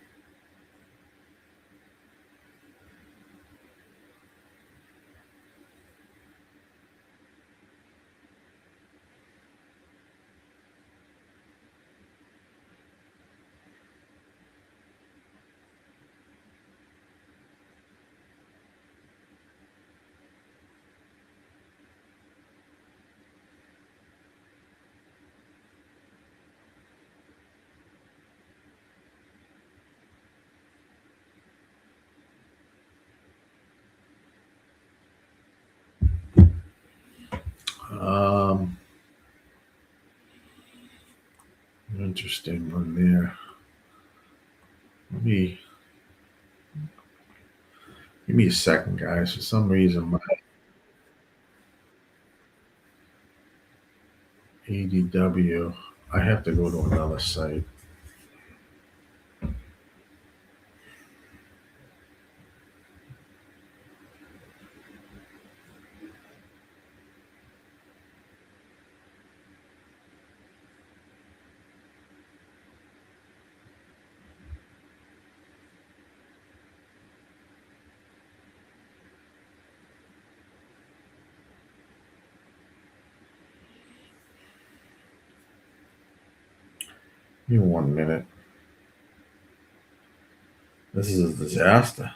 Interesting one there. Give me a second, guys. For some reason, my ADW, I have to go to another site. Give me 1 minute. This is a disaster.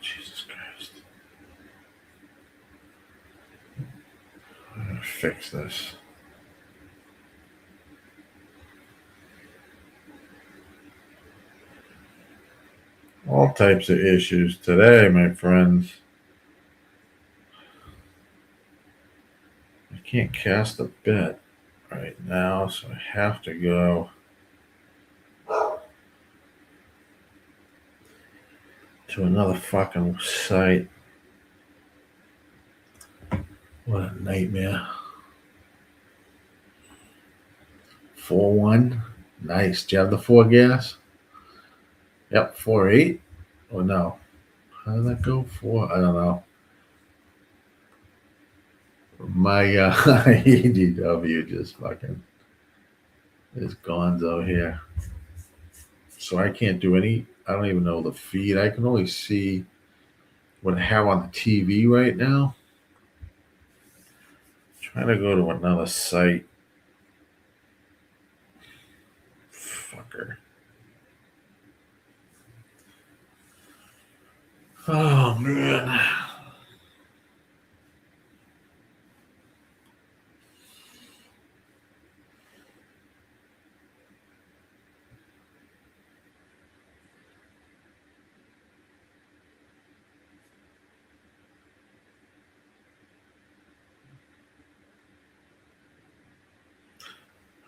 Jesus Christ. I'm gonna fix this. All types of issues today, my friends. I can't cast a bet right now, so I have to go to another fucking site. What a nightmare. 4-1. Nice. Do you have the 4 gas? Yep, 4-8. Oh no. How did that go? 4? I don't know. My ADW just fucking is gonzo here. So I can't do any, I don't even know the feed. I can only see what I have on the TV right now. Trying to go to another site. Fucker. Oh man.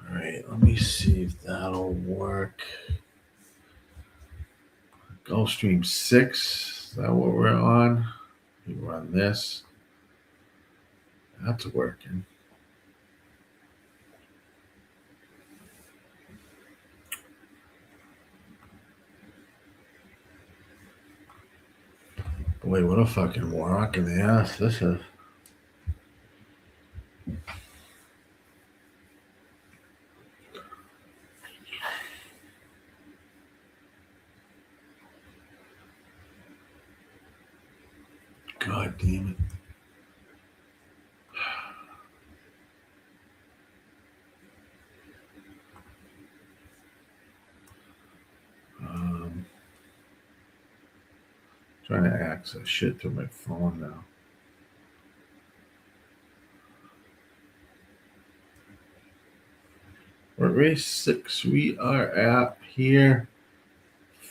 All right, let me see if that'll work. Gulfstream 6. Is that what we're on? We run this. That's working. Boy, what a fucking rock in the ass this is. God damn it. Trying to access shit to my phone now. We're at race 6. We are at here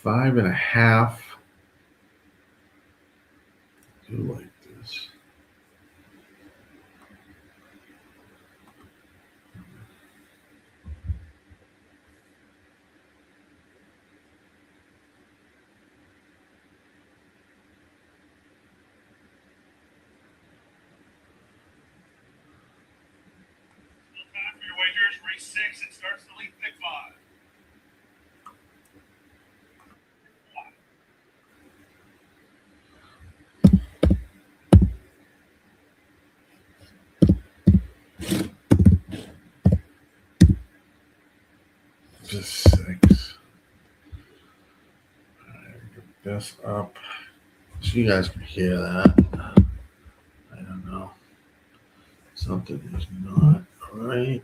5.5. Do like this. Just 6. Get this up so you guys can hear that. I don't know. Something is not right.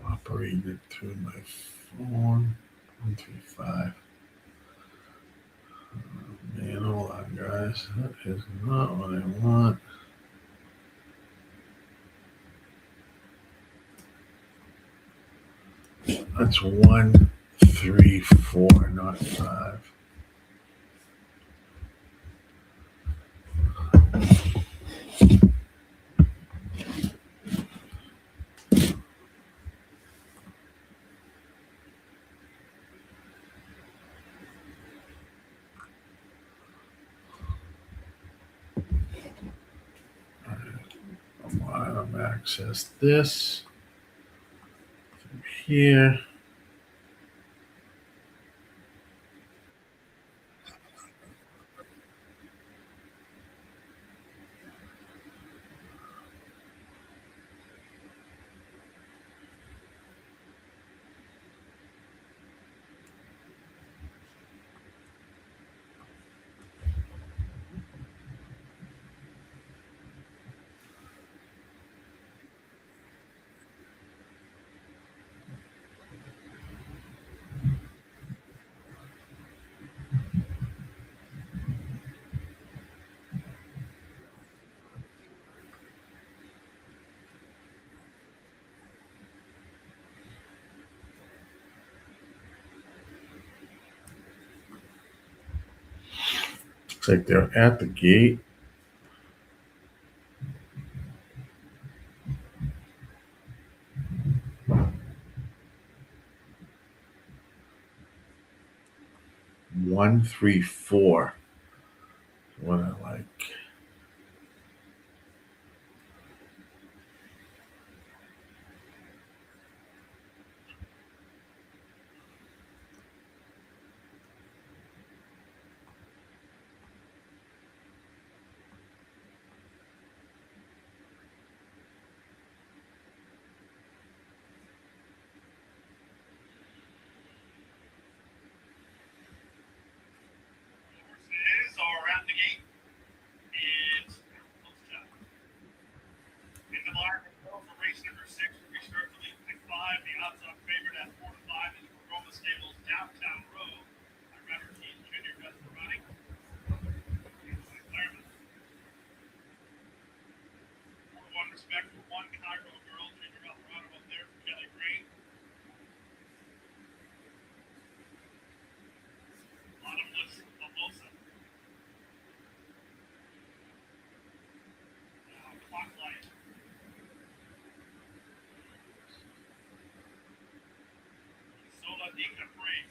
Operating it through my phone. 135. Oh, man, hold on, guys. That is not what I want. That's 1, 3, 4, not 5. I want to access this from here. Looks like they're at the gate. One, 3, 4. What I like.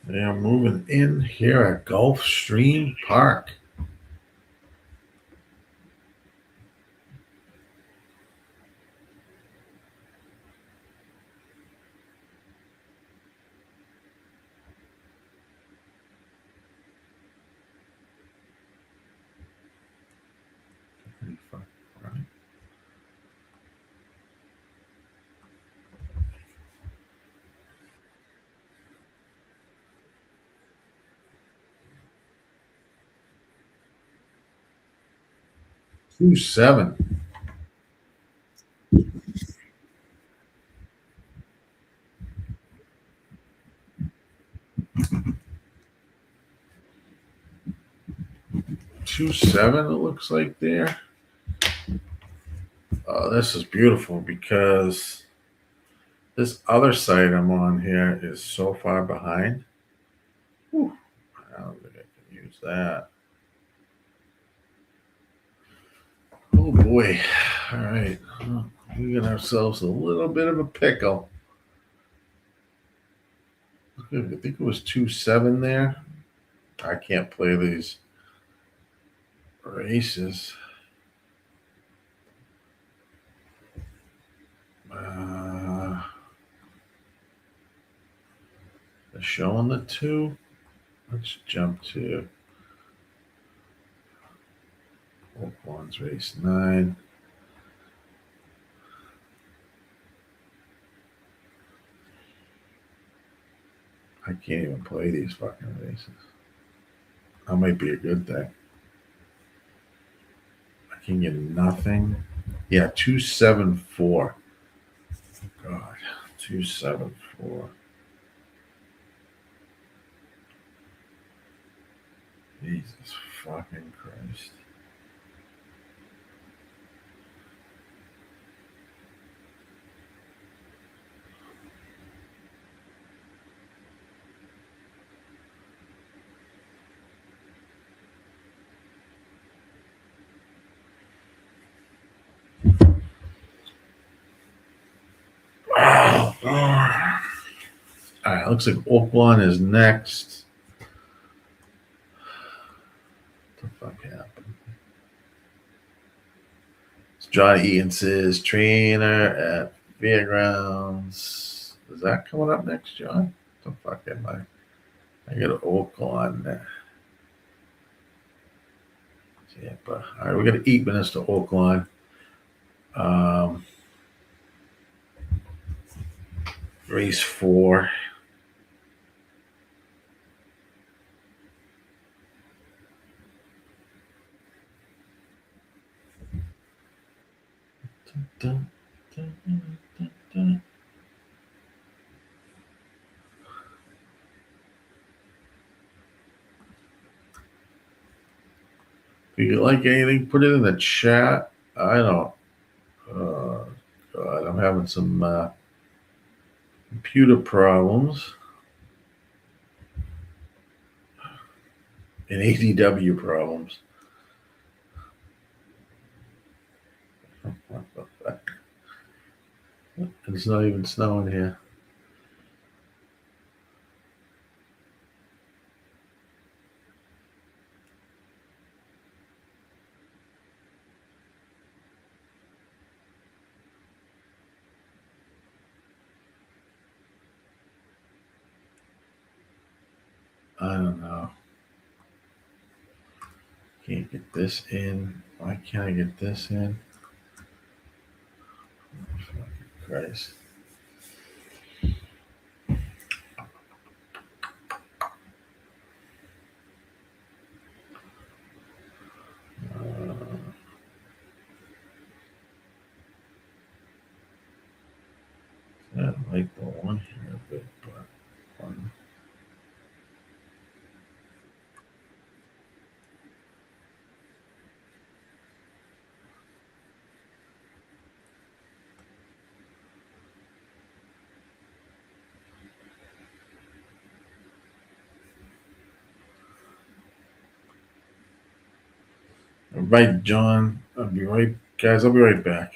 They are moving in here at Gulfstream Park. Right. 2, 7. Two, 7, it looks like there. Oh, this is beautiful because this other site I'm on here is so far behind. Whew, I don't think I can use that. Oh boy. All right. We got ourselves a little bit of a pickle. I think it was 2-7 there. I can't play these races. They're showing the 2. Let's jump to Oaklawn's race 9. I can't even play these fucking races. That might be a good thing. I can get nothing. Yeah, 274. God, 274. Jesus fucking Christ. Oh, God. All right, looks like Oaklawn is next. What the fuck happened? It's John Eaton's trainer at Fairgrounds. Is that coming up next, John? What the fuck am I got an Oaklawn there. Yeah, but all right, we got 8 minutes to Oaklawn. Race 4. Dun, dun, dun, dun. If you like anything, put it in the chat. I don't. God, I'm having some computer problems and ADW problems. It's not even snowing here. I don't know. Can't get this in. Why can't I get this in? Oh, fucking Christ. I like the one here a bit, but one. All right, John. I'll be right, guys. I'll be right back.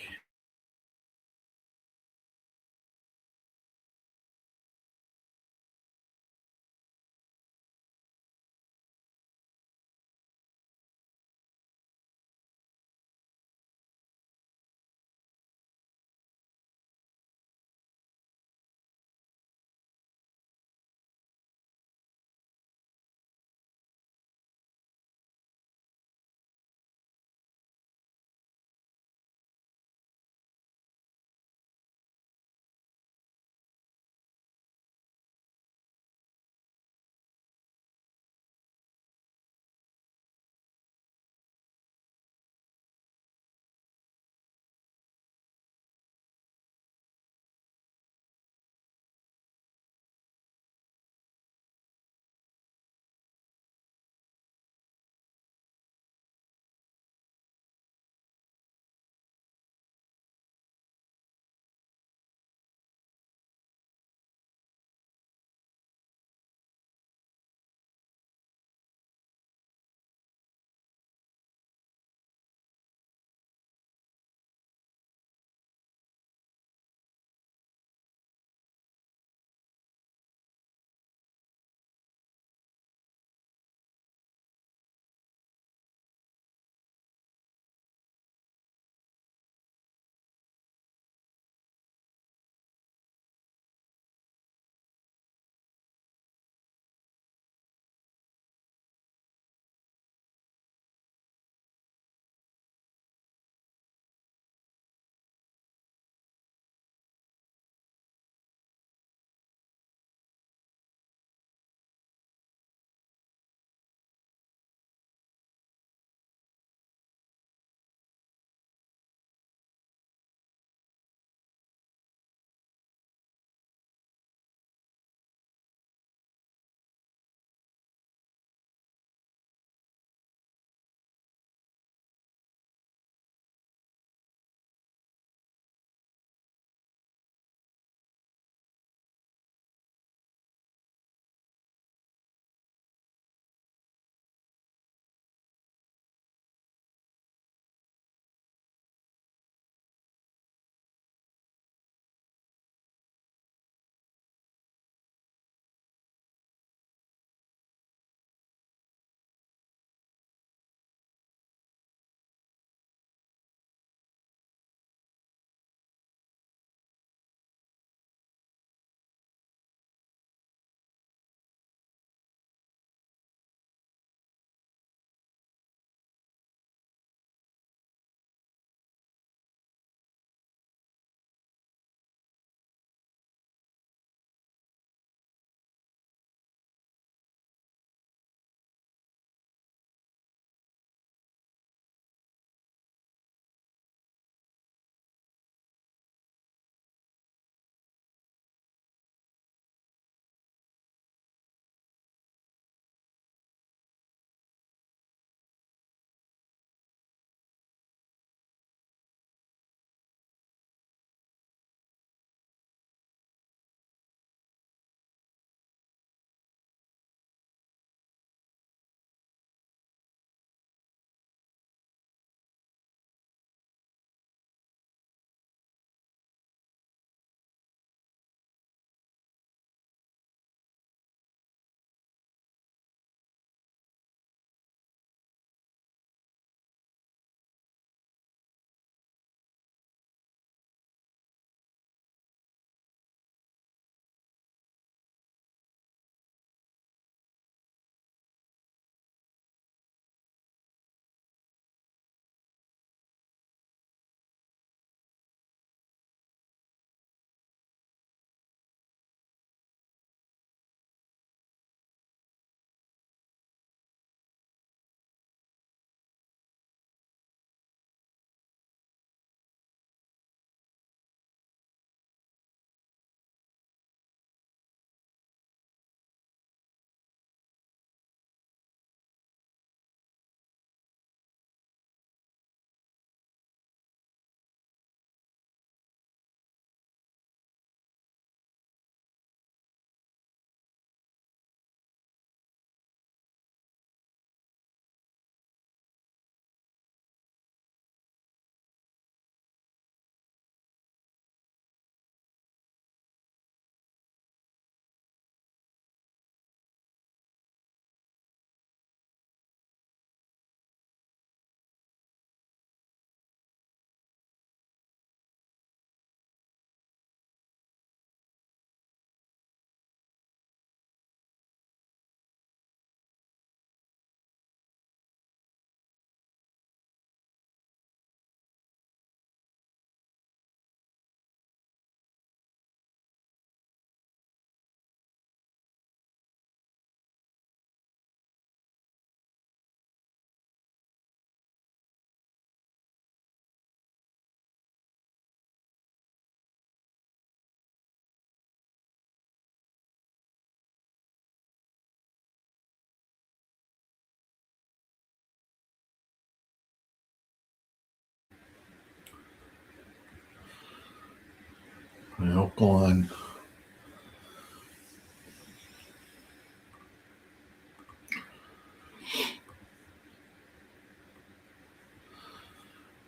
Oaklawn.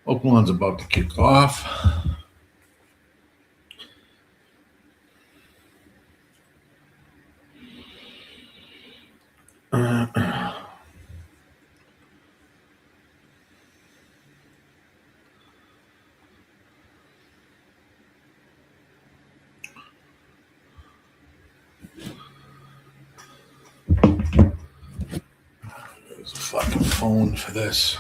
Oaklawn's about to kick off. There's a fucking phone for this.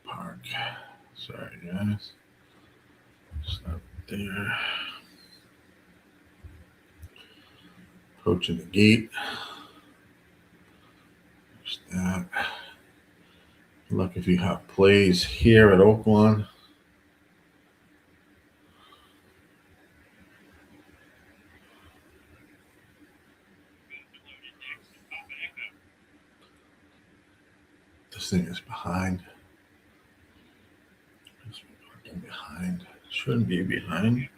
Park. Sorry, guys. It's not there. Approaching the gate. There's that. Look, if you have plays here at Oaklawn. This thing is behind. It's behind. Shouldn't be behind.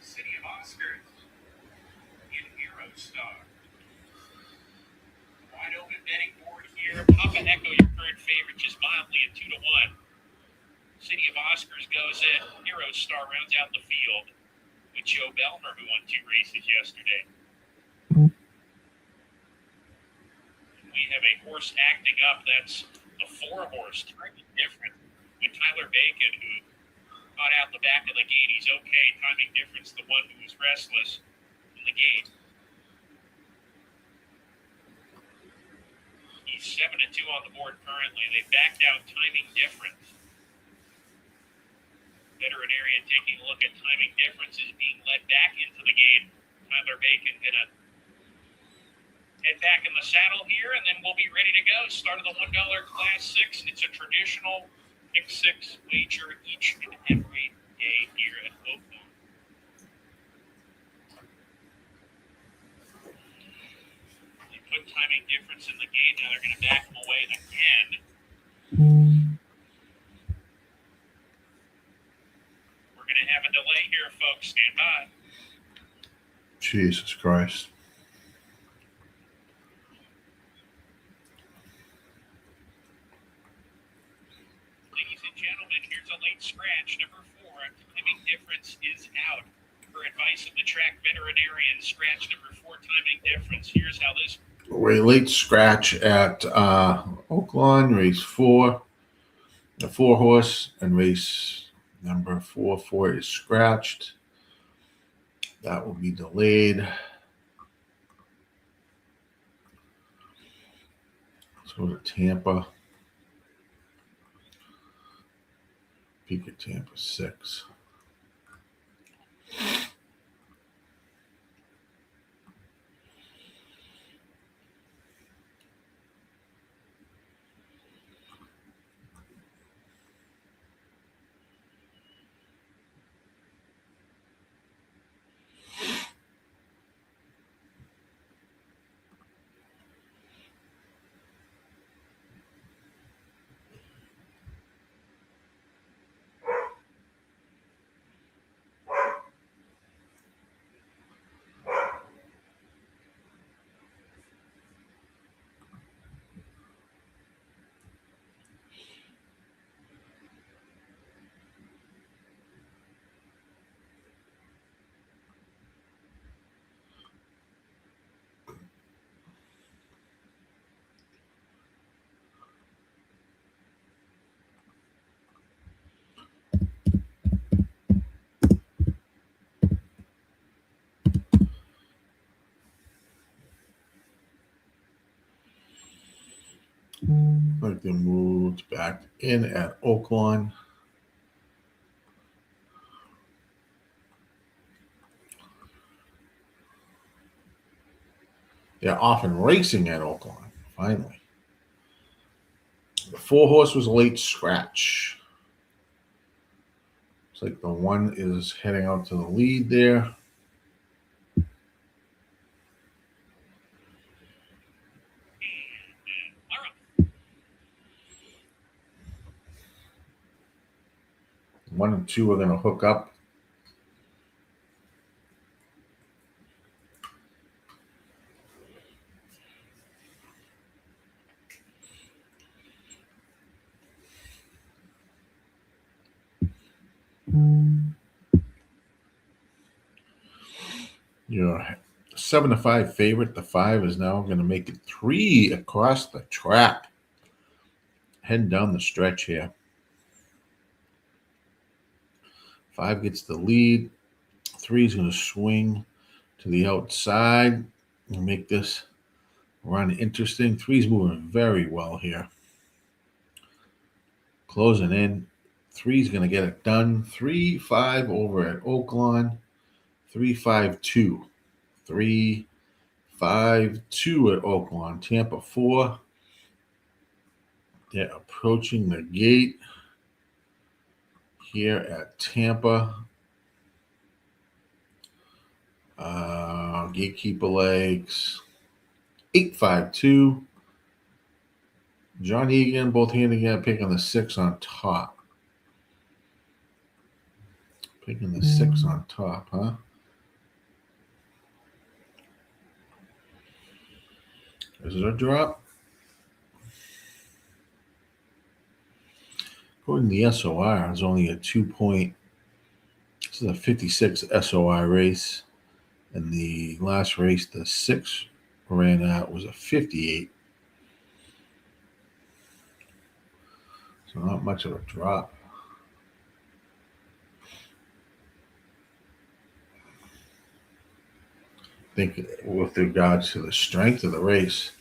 City of Oscars in Hero Star. Wide open betting board here. Papa Echo, your current favorite, just mildly at 2-1. City of Oscars goes in. Hero Star rounds out the field with Joe Belmer, who won 2 races yesterday. We have a horse acting up. That's a 4-horse, timing different, with Tyler Bacon, who caught out the back of the gate. He's okay. Timing difference, the one who was restless in the gate. He's 7-2 on the board currently. They backed out timing difference. Veterinarian taking a look at timing difference is being led back into the gate. Tyler Bacon gonna head back in the saddle here, and then we'll be ready to go. Start of the $1 Class 6. It's a traditional Pick 6 wager each and every day here at Oaklawn. They put timing difference in the gate. Now they're going to back them away again. We're going to have a delay here, folks. Stand by. Jesus Christ. Ladies and gentlemen, here's a late scratch. Number 4, timing difference is out. For advice of the track veterinarian, scratch number 4, timing difference. Here's how this. A late scratch at Oaklawn, race 4. The 4-horse, and race number 4 is scratched. That will be delayed. Let's go to Tampa. Peak at Tampa 6. Like they moved back in at Oaklawn. They're often racing at Oaklawn, finally. The 4-horse was a late scratch. Looks like the 1 is heading out to the lead there. Laurel. 1 and 2 are going to hook up. Your 7-5 favorite, the 5, is now going to make it 3 across the track. Heading down the stretch here. 5 gets the lead. 3 is going to swing to the outside and make this run interesting. 3 is moving very well here. Closing in. 3 is going to get it done. 3-5 over at Oaklawn. 3-5-2. 3-5-2 at Oaklawn. Tampa 4. They're approaching the gate here at Tampa. Gatekeeper legs. 8-5-2. John Egan, both handing out, picking the 6 on top. Picking the 6 on top, huh? Is it a drop? According to the SOR, it's only a 2-point. This is a 56 SOR race. And the last race, the 6 ran out, was a 58. So not much of a drop. I think with regards to the strength of the race,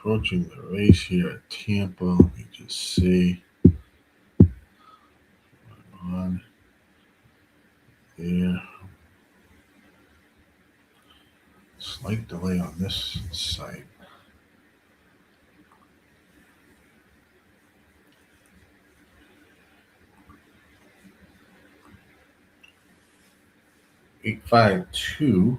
approaching the race here at Tampa. Let me just see. On there. Slight delay on this site. Eight, 5-2.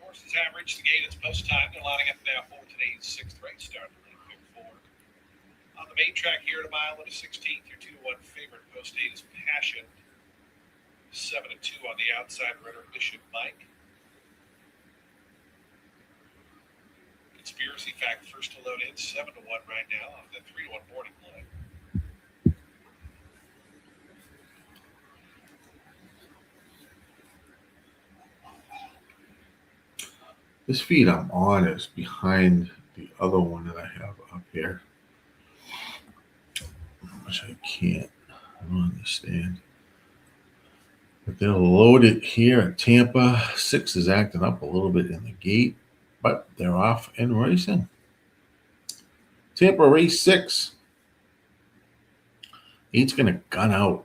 Horses have reached the gate. It's post time. They're lining up now for today's 6th race start. Pick 4. On the main track here at a mile and a 16th, your 2-1 favorite post 8 is Passion. 7-2 on the outside, runner Bishop Mike. Conspiracy Fact first to load in, 7-1 right now on the 3-1 boarding line. This feed I'm on is behind the other one that I have up here, which I can't. I don't understand. But they'll load it here at Tampa. 6 is acting up a little bit in the gate, but they're off and racing. Tampa race 6. 8's going to gun out.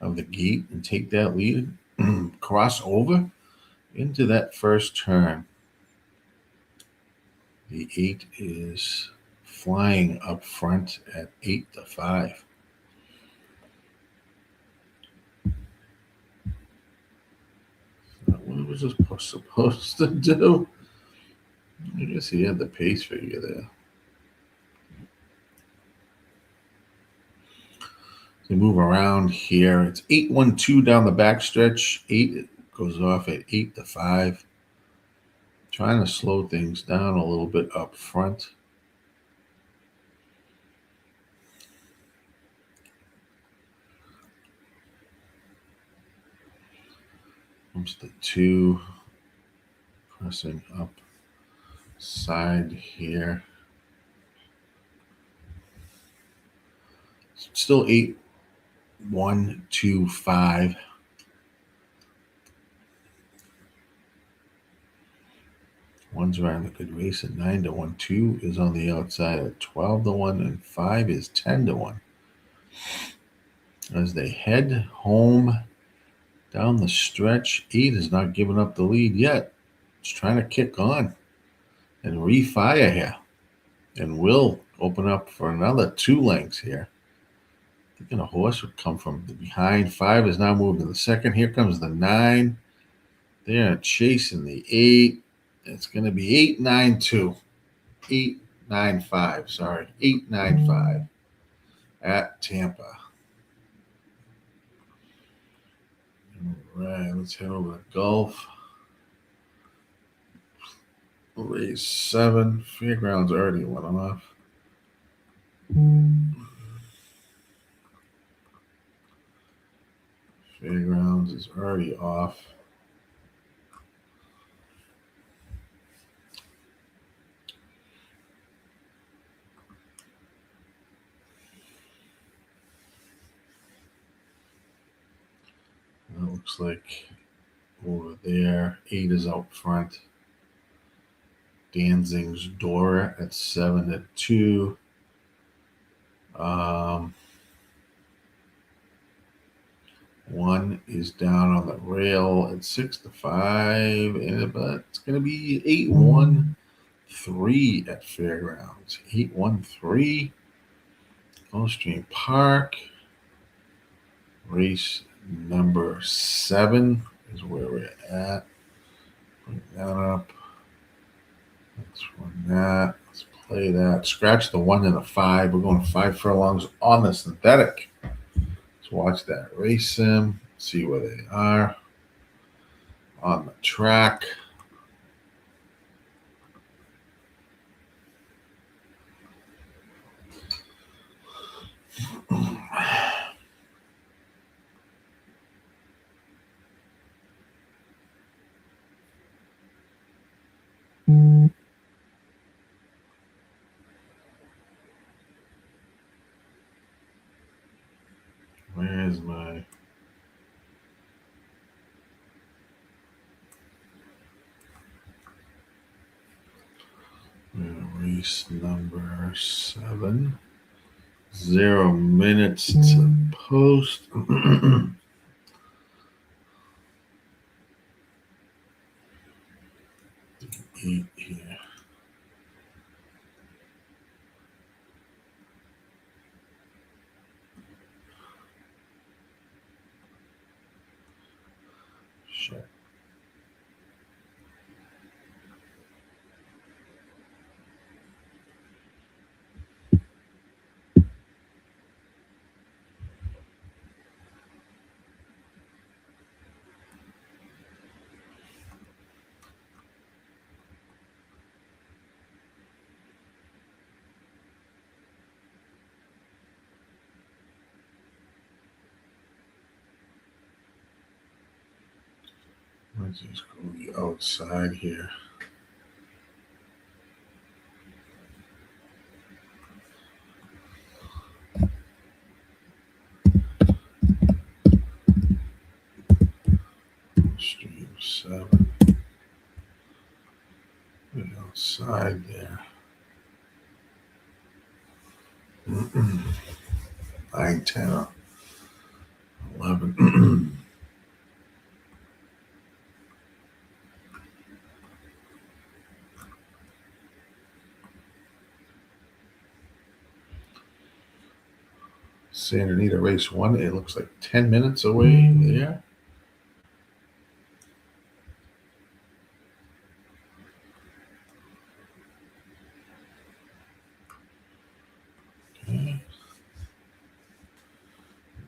of the gate and take that lead, cross over into that first turn. The 8 is flying up front at 8-5. What was this supposed to do? I guess he had the pace figure there. They move around here. It's 8-1-2 down the backstretch. 8 goes off at 8-5. Trying to slow things down a little bit up front. Comes the 2, pressing up side here. Still 8-1-2-5. One's around a good race at 9-1. 2 is on the outside at 12-1, and 5 is 10-1. As they head home down the stretch, 8 is not giving up the lead yet. It's trying to kick on and refire here, and will open up for another 2 lengths here. Thinking a horse would come from behind. 5 is now moved to the second. Here comes the 9. They're chasing the 8. It's going to be 8-9-2. 8-9-5. Sorry, 8-9-5 at Tampa. All right, let's head over to Gulf. Race 7. Fairgrounds already went off. Fairgrounds is already off. It looks like over there, 8 is out front. Danzig's Dora at 7-2. 1 is down on the rail at 6-5, but it's going to be 8-1-3 at Fairgrounds. 8-1-3. Gulfstream Park. Race number 7 is where we're at. Bring that up. Let's run that. Let's play that. Scratch the 1 and the 5. We're going 5 furlongs on the synthetic. Let's watch that race sim. See where they are on the track. Where's my race number 7? 0 minutes to post. 8 here. Sure. Let's just go the outside here. Stream 7. The outside there. 9-10. 11. Santa Anita race 1. It looks like 10 minutes away there. Okay.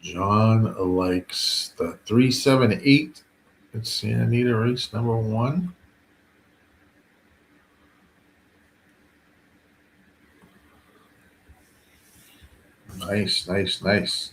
John likes the 378. It's Santa Anita race number 1. Nice, nice, nice.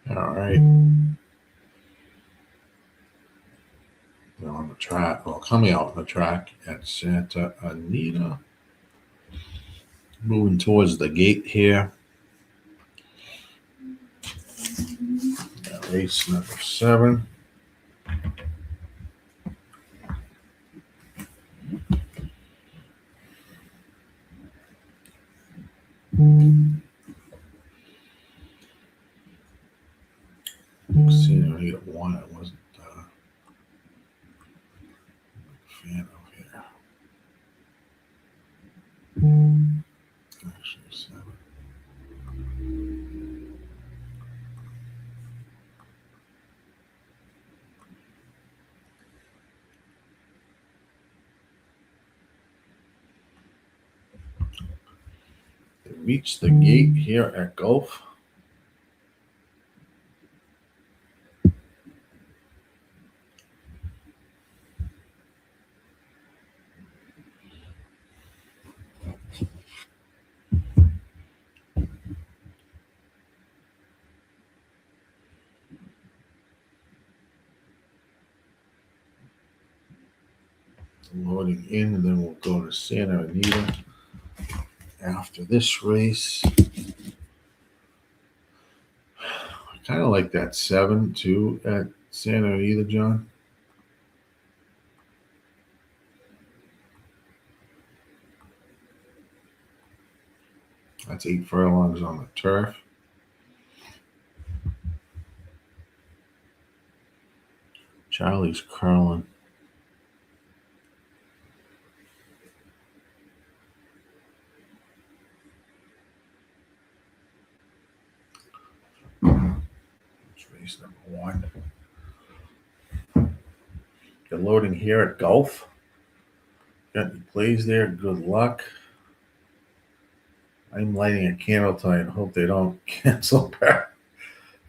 All right. They're on the track, well, coming out on the track at Santa Anita. Moving towards the gate here. Race number 7. Santa Anita 1. It wasn't a fan of here. Actually, 7. They reached the gate here at Gulf. Loading in, and then we'll go to Santa Anita after this race. I kind of like that 7 too at Santa Anita, John. That's 8 furlongs on the turf. Charlie's curling. Race number 1. They're loading here at Gulf. Got any plays there? Good luck. I'm lighting a candle tonight and hope they don't cancel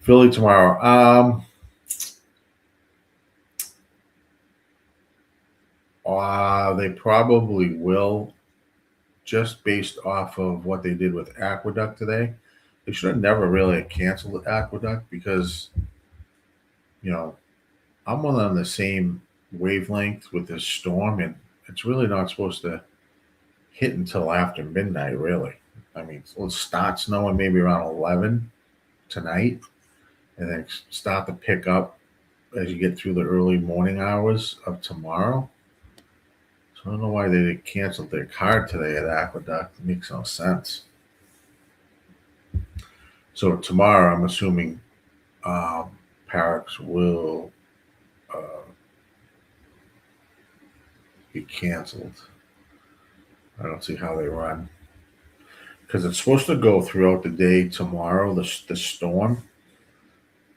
Philly tomorrow. They probably will, just based off of what they did with Aqueduct today. They should have never really canceled Aqueduct because, you know, I'm on the same wavelength with this storm, and it's really not supposed to hit until after midnight, really. I mean, it'll start snowing maybe around 11 tonight, and then start to pick up as you get through the early morning hours of tomorrow. So I don't know why they canceled their card today at Aqueduct. It makes no sense. So tomorrow, I'm assuming Parks will be canceled. I don't see how they run. Because it's supposed to go throughout the day tomorrow, the storm.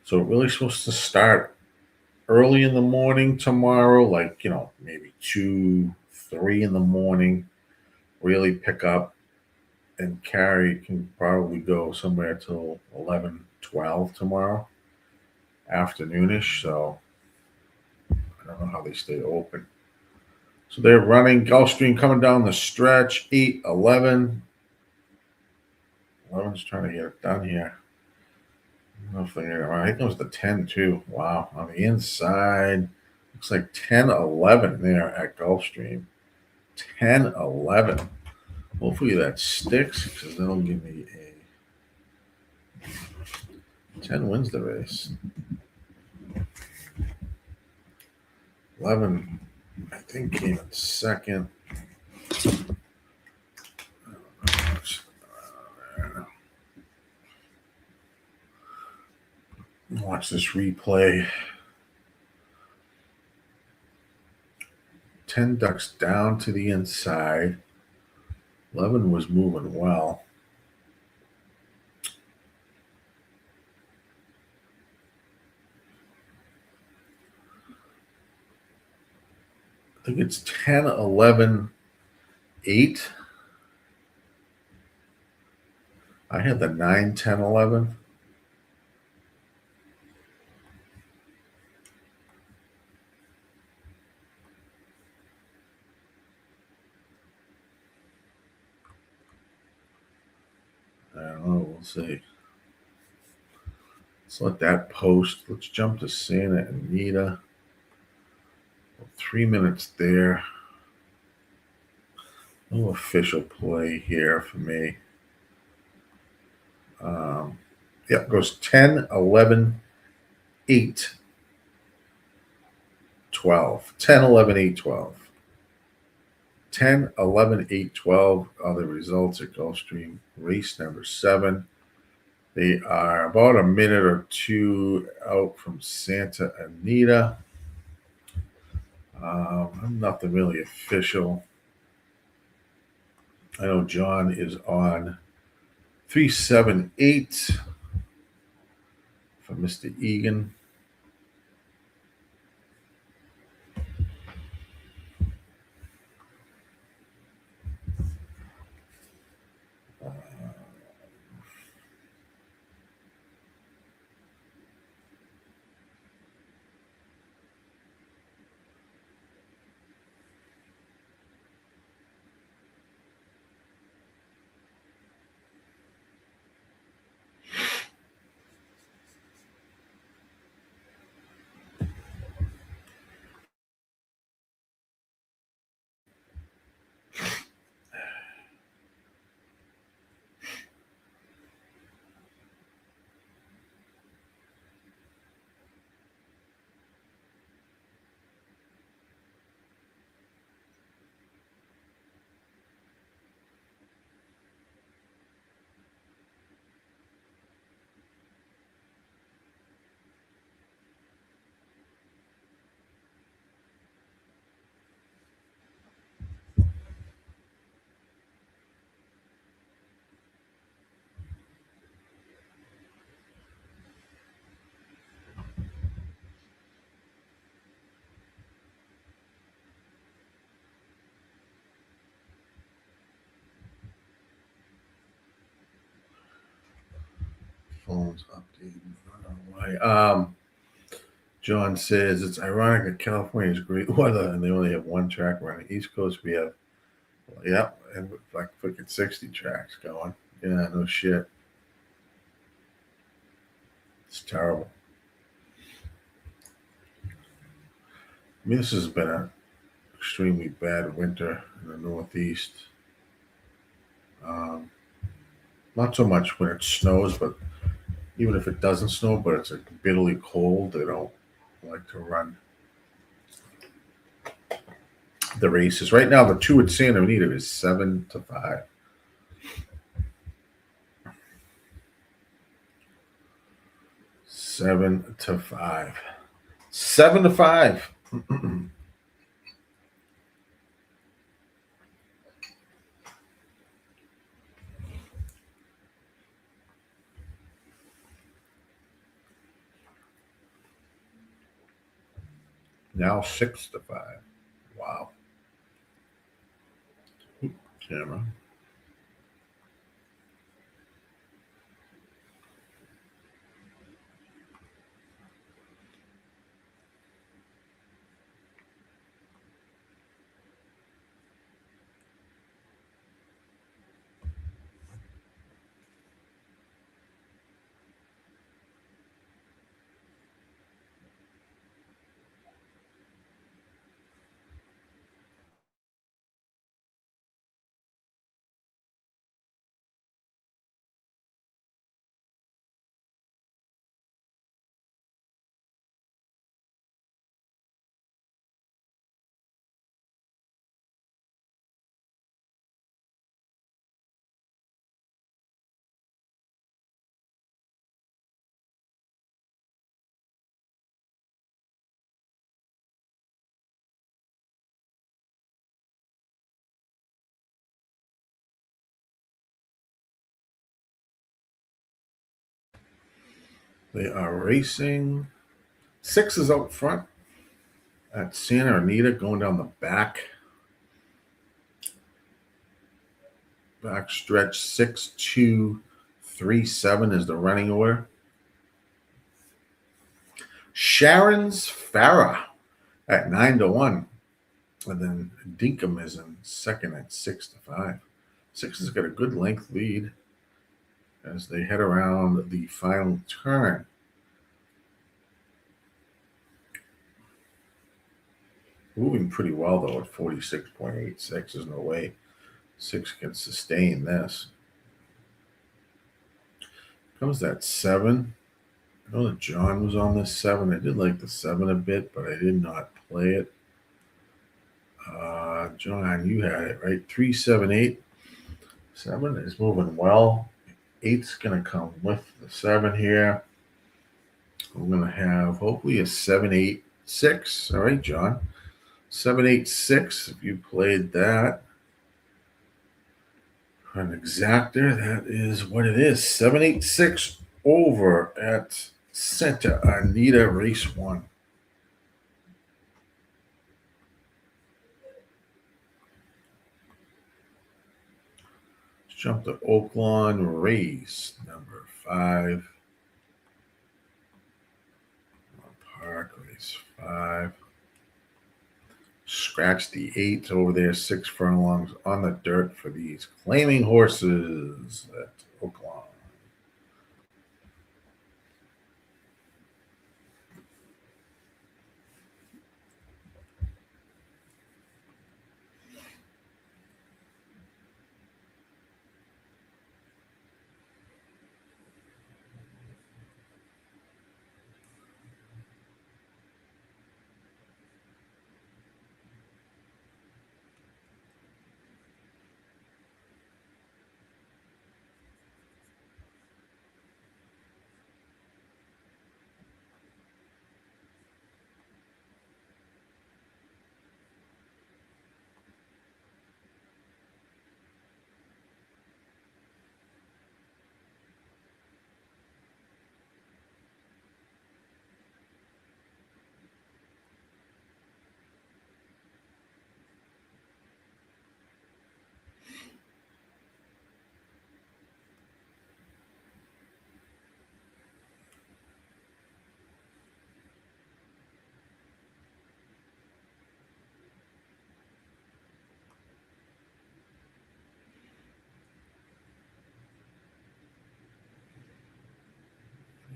So it's really supposed to start early in the morning tomorrow, like, you know, maybe 2, 3 in the morning, really pick up and carry. Can probably go somewhere till 11, 12 tomorrow, afternoonish. So I don't know how they stay open. So they're running Gulfstream coming down the stretch, 8, 11. 11's trying to get it done here. I don't know if I think it was the 10 too. Wow. On the inside, looks like 10-11 there at Gulfstream. 10-11. Hopefully that sticks because that'll give me a 10 wins the race. 11, I think, came in second. Watch this replay. 10 ducks down to the inside. 11 was moving well. I think it's 10, 11, 8. I had the 9, 10, 11. I don't know. We'll see. Let's let that post. Let's jump to Santa Anita. 3 minutes there. No official play here for me. Yep, goes 10, 11, 8, 12. 10, 11, 8, 12. 10, 11, 8, 12 are the results at Gulfstream race number 7. They are about a minute or two out from Santa Anita. Nothing really official. I know John is on 378 for Mr. Egan. Phone's updating. I don't know why. John says it's ironic that California is great weather and they only have one track around the East Coast. We have, and like fucking 60 tracks going. Yeah, no shit. It's terrible. I mean, this has been an extremely bad winter in the Northeast. Not so much when it snows, but even if it doesn't snow, but it's like bitterly cold, they don't like to run the races. Right now, the 2 at Santa Anita is 7-5. 7-5. 7-5. Now 6-5. Wow. Camera. They are racing. 6 is out front at Santa Anita, going down the back. Back stretch 6-2-3-7 is the running order. Sharon's Farah at 9-1. And then Dinkum is in second at 6-5. 6 has got a good length lead as they head around the final turn. Moving pretty well, though, at 46.86. There's no way 6 can sustain this. Comes that 7. I know that John was on this 7. I did like the 7 a bit, but I did not play it. John, you had it, right? 3-7-8. 7 is moving well. 8's going to come with the 7 here. We're going to have hopefully a 7-8-6. All right, John. 7-8-6. If you played that. An exactor, that is what it is. 7-8-6 over at Santa Anita Race 1. Let's jump to Oaklawn Race number 5. Park Race 5. Scratch the 8 over there, 6 furlongs on the dirt for these claiming horses at Oaklawn.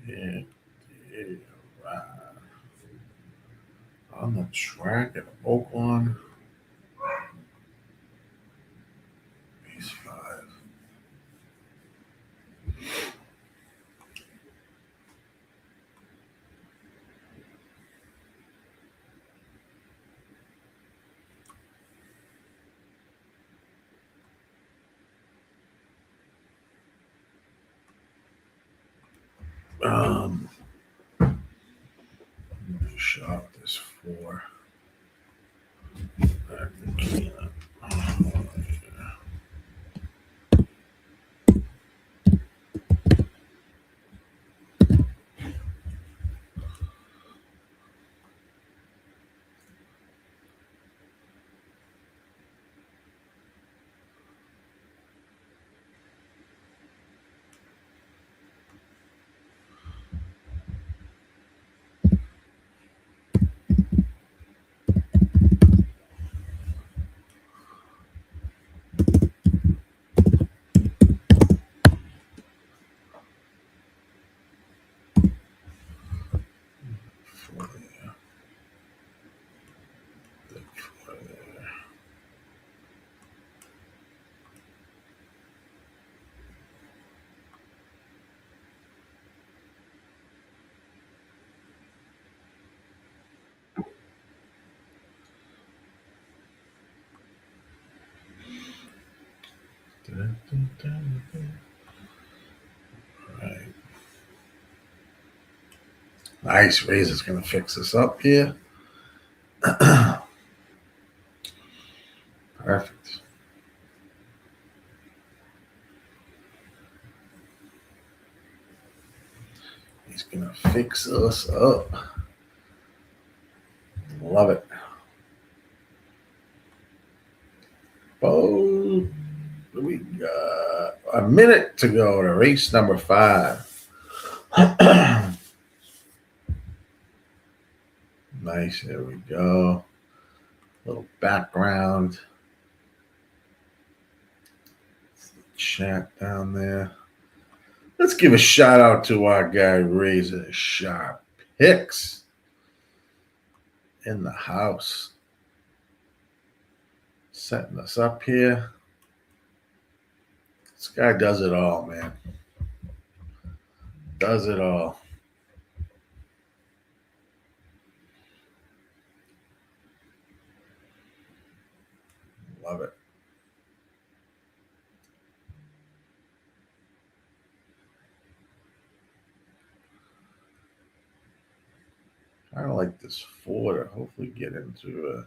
Yeah, right. On the track at Oaklawn. Race 5. Shop this for. Right. Nice. Razor's going to fix this up here. Perfect. He's going to fix us up. Love it. Oh, we got a minute to go to race number 5. Nice. There we go. Little background. Chat down there. Let's give a shout out to our guy RazorSharpPicks in the house. Setting us up here. This guy does it all, man. Does it all. Love it. I don't like this 4 to hopefully get into a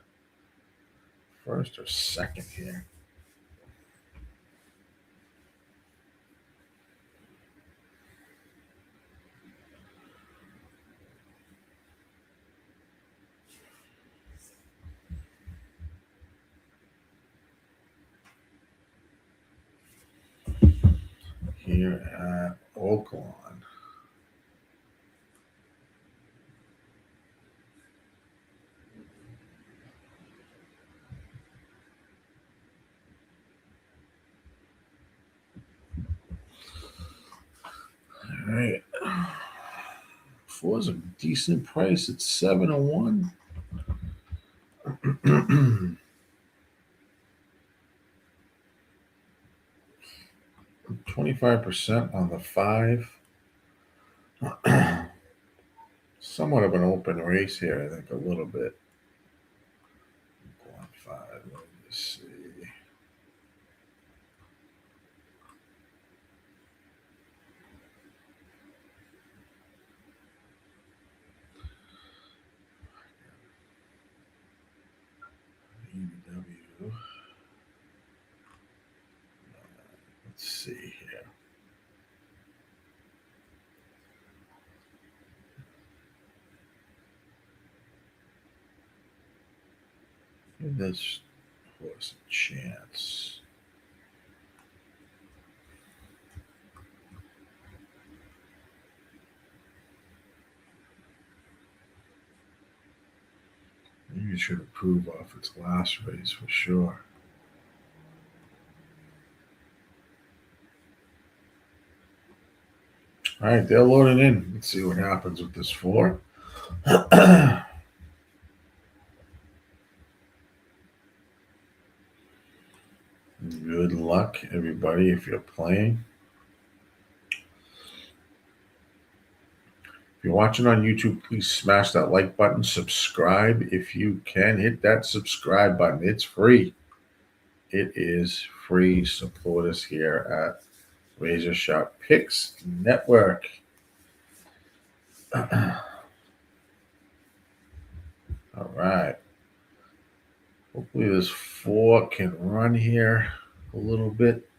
first or second here. Here at Oaklawn. All right. 4 is a decent price. It's 701. 25% on the 5. Somewhat of an open race here, I think, a little bit. 5. Let me see. EW. Let's see here. Give this horse a chance. Maybe you should improve off its last race for sure. All right, they're loading in. Let's see what happens with this 4. Good luck, everybody, if you're playing. If you're watching on YouTube, please smash that like button. Subscribe if you can. Hit that subscribe button. It's free. It is free. Support us here at RazorSharpPicks Network. All right. Hopefully this 4 can run here a little bit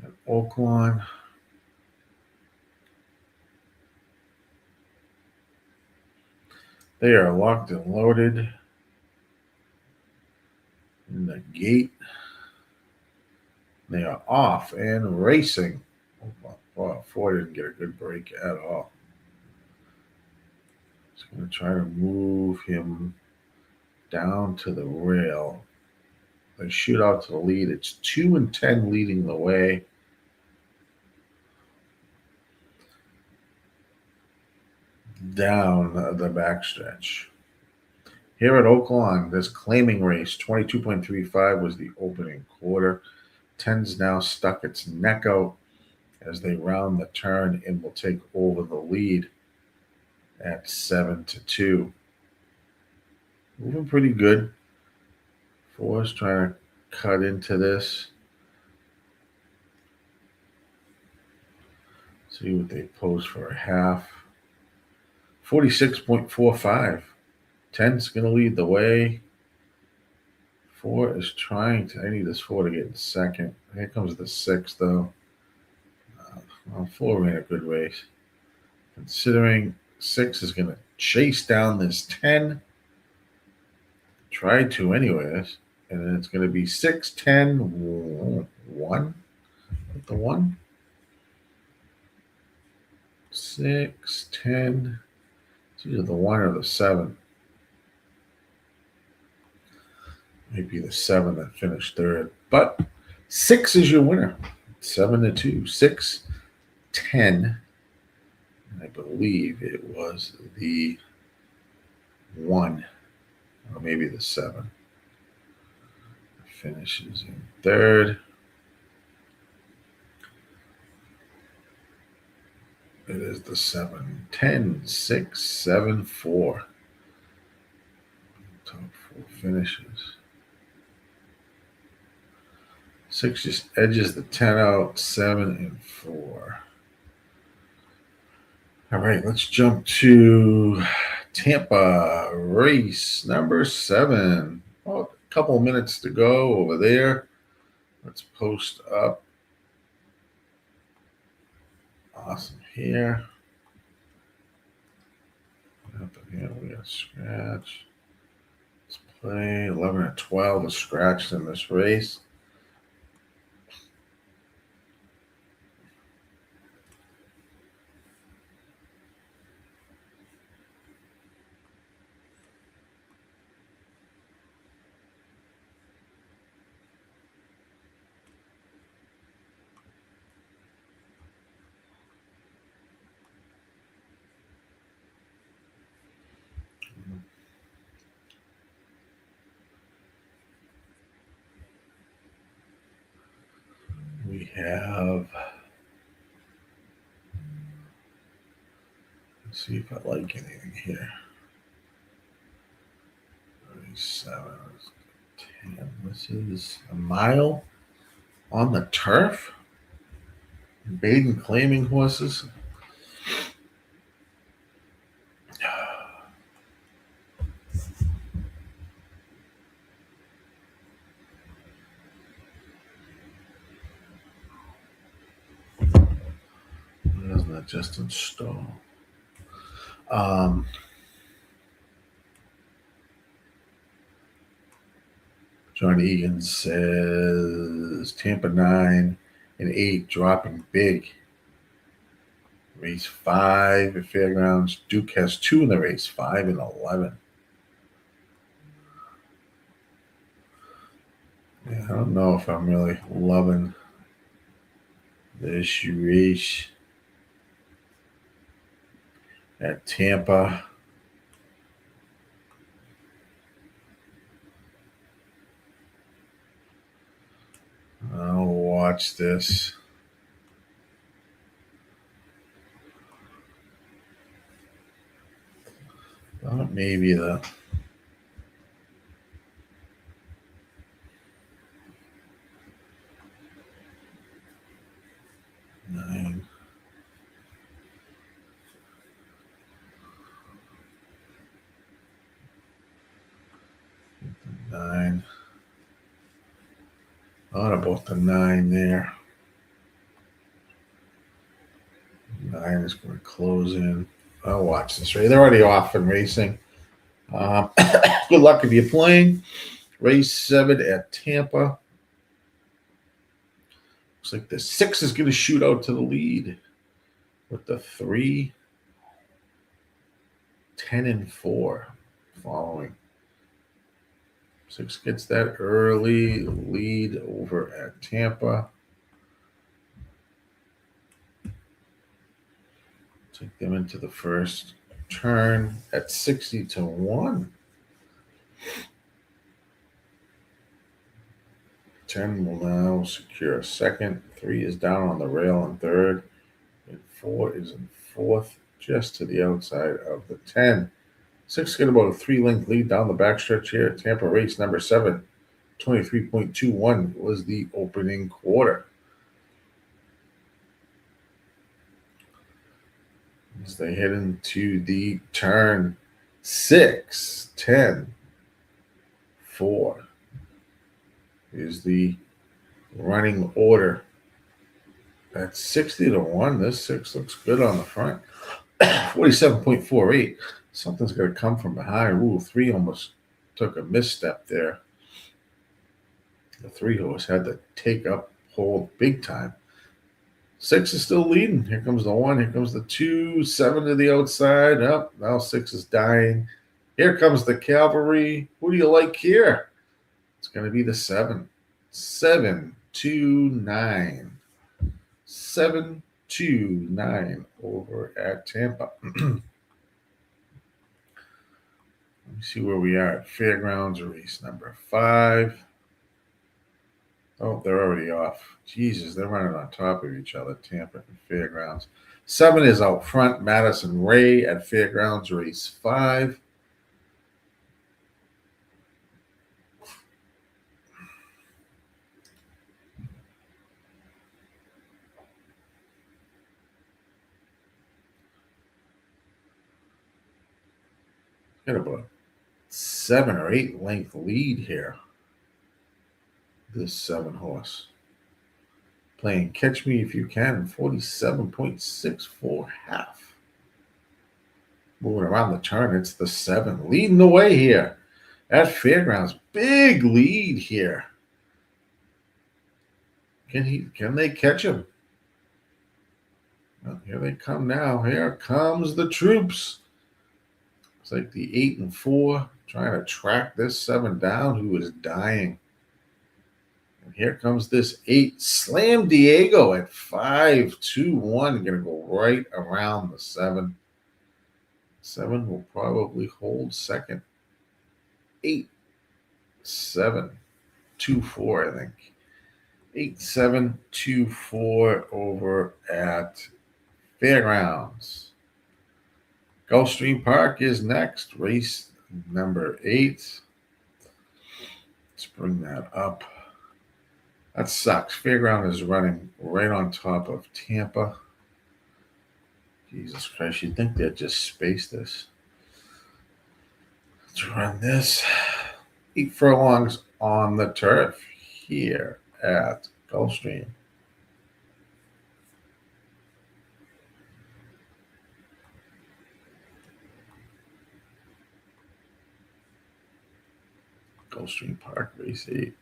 at Oaklawn. They are locked and loaded in the gate. They are off and racing. Oh, 4 didn't get a good break at all. Just going to try to move him down to the rail. They shoot out to the lead. It's 2 and 10 leading the way. Down the backstretch. Here at Oaklawn, this claiming race, 22.35 was the opening quarter. 10's now stuck its neck out as they round the turn and will take over the lead at 7-2. Moving pretty good. 4's trying to cut into this. See what they post for a half. 46.45. 10's going to lead the way. 4 is trying to. I need this 4 to get in second. Here comes the 6, though. 4 ran a good race. considering 6 is going to chase down this 10. Try to anyways. And then it's going to be 6, 10, 1. With the 1. 6, 10. It's either the 1 or the 7. Maybe the 7 that finished third. But 6 is your winner. 7-2. 6, 10. And I believe it was the 1. Or maybe the 7. Finishes in third. It is the 7, 10, 6, 7, 4. Top 4 finishes. 6 just edges the 10 out, 7 and 4. All right, let's jump to Tampa, race number 7. Oh, a couple minutes to go over there. Let's post up. Awesome here. Here we got scratch. Let's play 11 and 12 is scratched in this race. We have, let's see if I like anything here. 37, 10. This is a mile on the turf. Baden claiming horses. Isn't that just install? John Egan says Tampa 9 and 8 dropping big. Race 5 at Fairgrounds. Duke has 2 in the race, 5 and 11. Yeah, I don't know if I'm really loving this race at Tampa. I'll watch this. Thought maybe the 9. Thought about the 9 there. 9 is going to close in. I'll watch this race. They're already off and racing. Good luck if you're playing. Race 7 at Tampa. Looks like the 6 is going to shoot out to the lead with the 3, 10 and 4 following. 6 gets that early lead over at Tampa. Take them into the first turn at 60-1. 10 will now secure a second. 3 is down on the rail in third. And 4 is in fourth, just to the outside of the 10. 6 get about a 3-length lead down the backstretch here at Tampa race number 7. 23.21 was the opening quarter. As they head into the turn 6, 10, 4 is the running order. At 60-1, this 6 looks good on the front. 47.48. Something's going to come from behind. Ooh, 3 almost took a misstep there. The 3 horse had to take up hold big time. 6 is still leading. Here comes the 1. Here comes the 2. 7 to the outside. Up. Now 6 is dying. Here comes the cavalry. Who do you like here? It's going to be the 7. 7, 2, 9. 7, 2, 9 over at Tampa. Let me see where we are at Fairgrounds race number 5. Oh, they're already off. Jesus, they're running on top of each other, Tampa and Fairgrounds. 7 is out front, Madison Ray at Fairgrounds race 5. Got about 7 or 8 length lead here. This 7 horse. Playing Catch Me If You Can, 47.64 half. Moving around the turn, it's the 7. Leading the way here at Fairgrounds. Big lead here. Can they catch him? Well, here they come now. Here comes the troops. It's like the 8 and 4 trying to track this 7 down who is dying. And here comes this 8. Slam Diego at 5-2-1. Going to go right around the 7. 7 will probably hold second. 8, 7, 2, 4, I think. 8, 7, 2, 4 over at Fairgrounds. Gulfstream Park is next. Race number 8. Let's bring that up. That sucks. Fairground is running right on top of Tampa. Jesus Christ, you'd think they'd just space this. Let's run this. 8 furlongs on the turf here at Gulfstream. Gulfstream Park, race 8.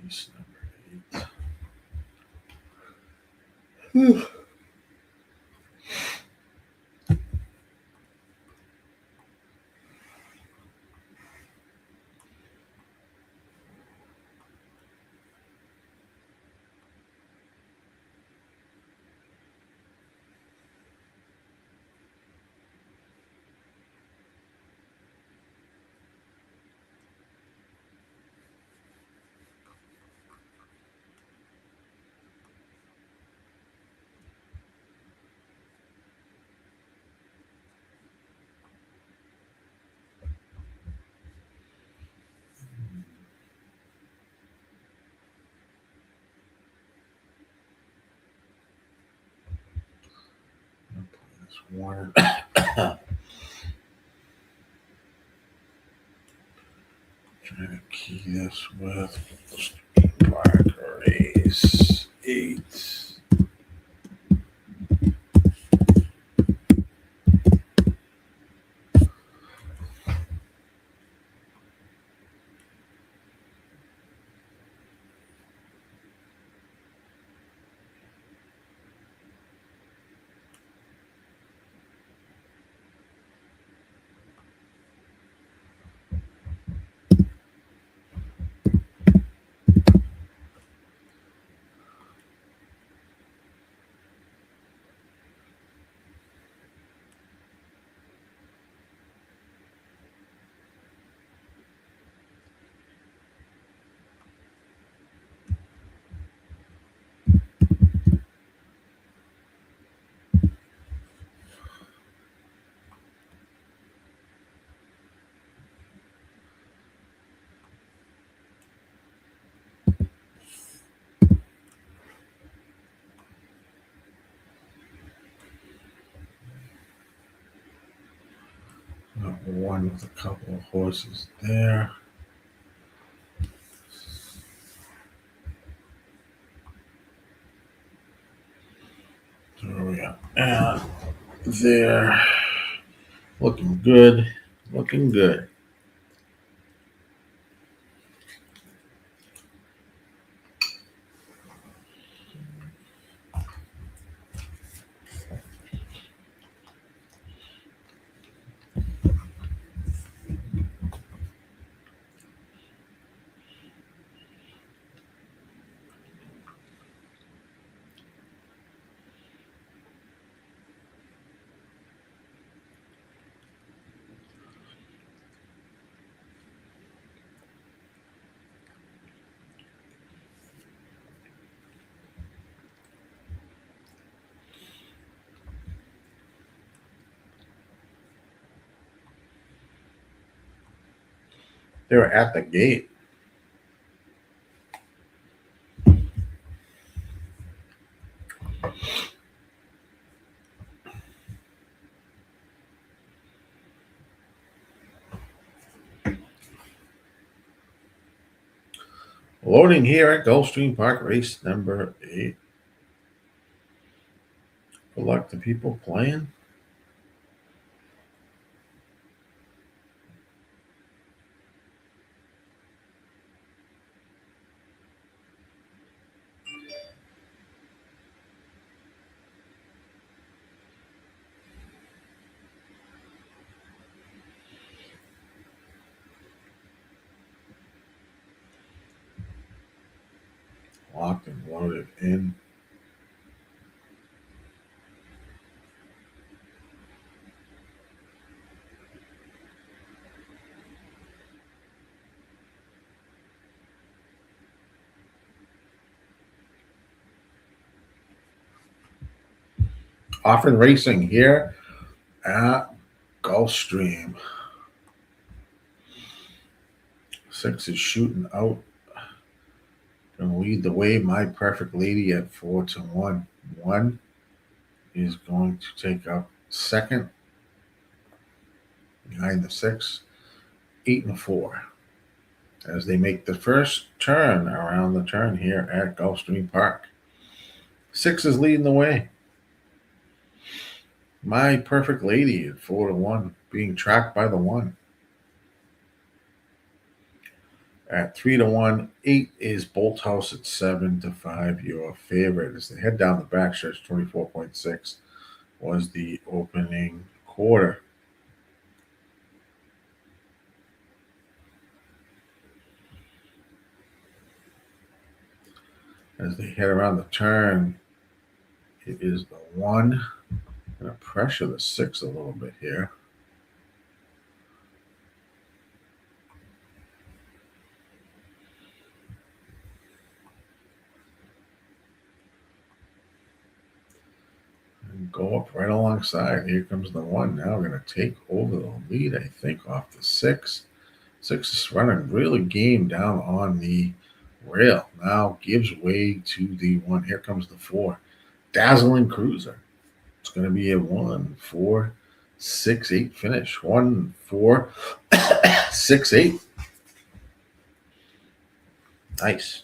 Race number 8. Whew. One. Trying to key this with Park race 8. One with a couple of horses there. there. Looking good. Looking good. They were at the gate. Loading here at Gulfstream Park, race number 8. Good luck to people playing. Locked and loaded in. Off and racing here at Gulfstream. 6 is shooting out. Going to lead the way. My Perfect Lady at 4-1. 1 is going to take up second behind the 6. 8 and 4 as they make the first turn around the turn here at Gulfstream Park. 6 is leading the way. My Perfect Lady at 4-1 being tracked by the 1. At 3-1, 8 is Bolt House at 7-5. Your favorite as they head down the backstretch. 24.6 was the opening quarter. As they head around the turn, it is the 1. Going to pressure the 6 a little bit here. And go up right alongside. Here comes the 1. Now going to take over the lead, I think, off the 6. 6 is running really game down on the rail. Now gives way to the 1. Here comes the 4. Dazzling Cruiser. It's going to be a 1-4-6-8 finish. 1-4-6-8. Nice.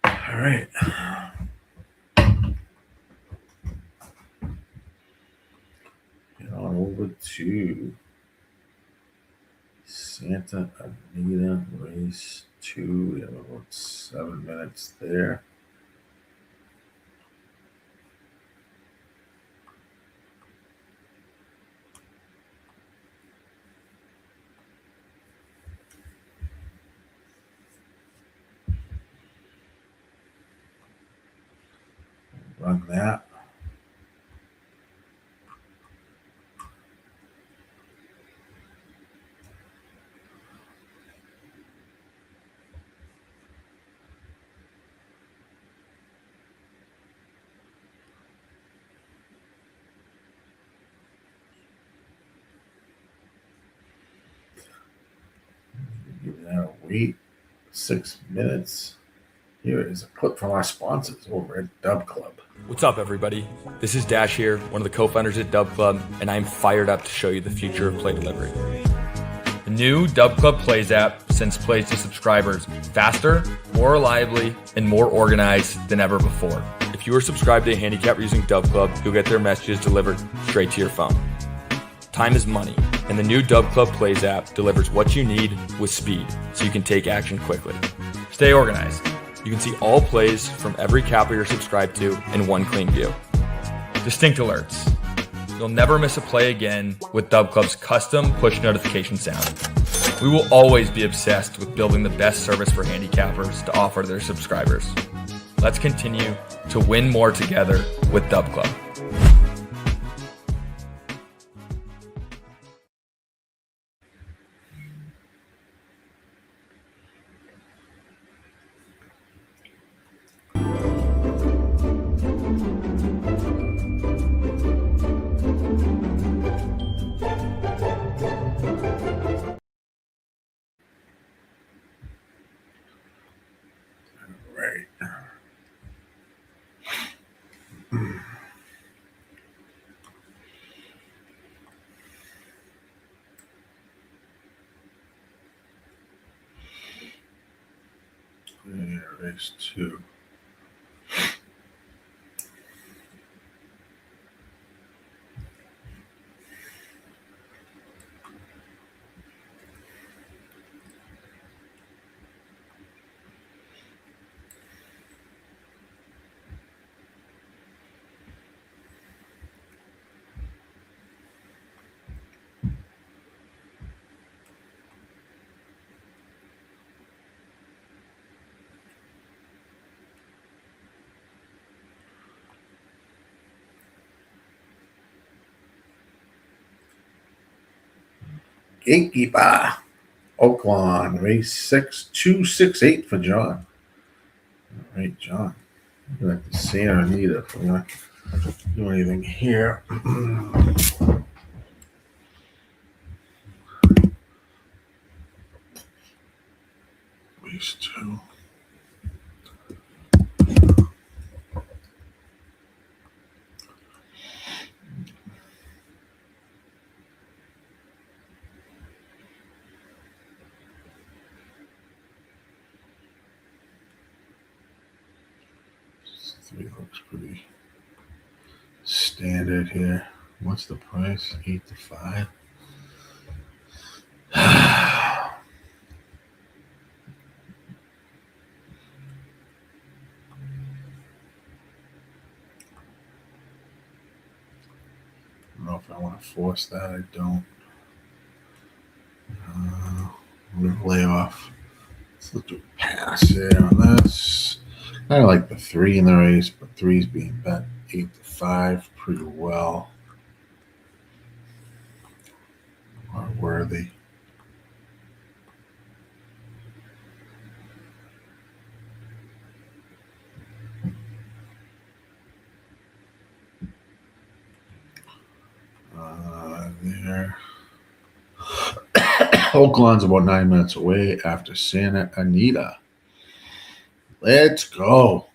All right. Get on over to Santa Anita race 2. We have about 7 minutes there. Run that. Give that a wait. 6 minutes. Here is a clip from our sponsors over at Dub Club. What's up, everybody? This is Dash here, one of the co-founders at Dub Club, and I'm fired up to show you the future of play delivery. The new Dub Club Plays app sends plays to subscribers faster, more reliably, and more organized than ever before. If you are subscribed to a handicapper using Dub Club, you'll get their messages delivered straight to your phone. Time is money, and the new Dub Club Plays app delivers what you need with speed, so you can take action quickly. Stay organized. You can see all plays from every capper you're subscribed to in one clean view. Distinct alerts. You'll never miss a play again with Dub Club's custom push notification sound. We will always be obsessed with building the best service for handicappers to offer to their subscribers. Let's continue to win more together with Dub Club. Right. Yeah, race 2. Gatekeeper. Oaklawn, race 6, 268 for John. All right, John. We're going to see Anita if we're going to do anything here. Race 2. Three looks pretty standard here. What's the price? 8 to 5. I don't know if I want to force that. I don't. I'm going to lay off. Let's do a pass here on this. I like the 3 in the race, but 3's being bet 8 to 5 pretty well. Are worthy. There. Oaklawn's about 9 minutes away after Santa Anita. Let's go.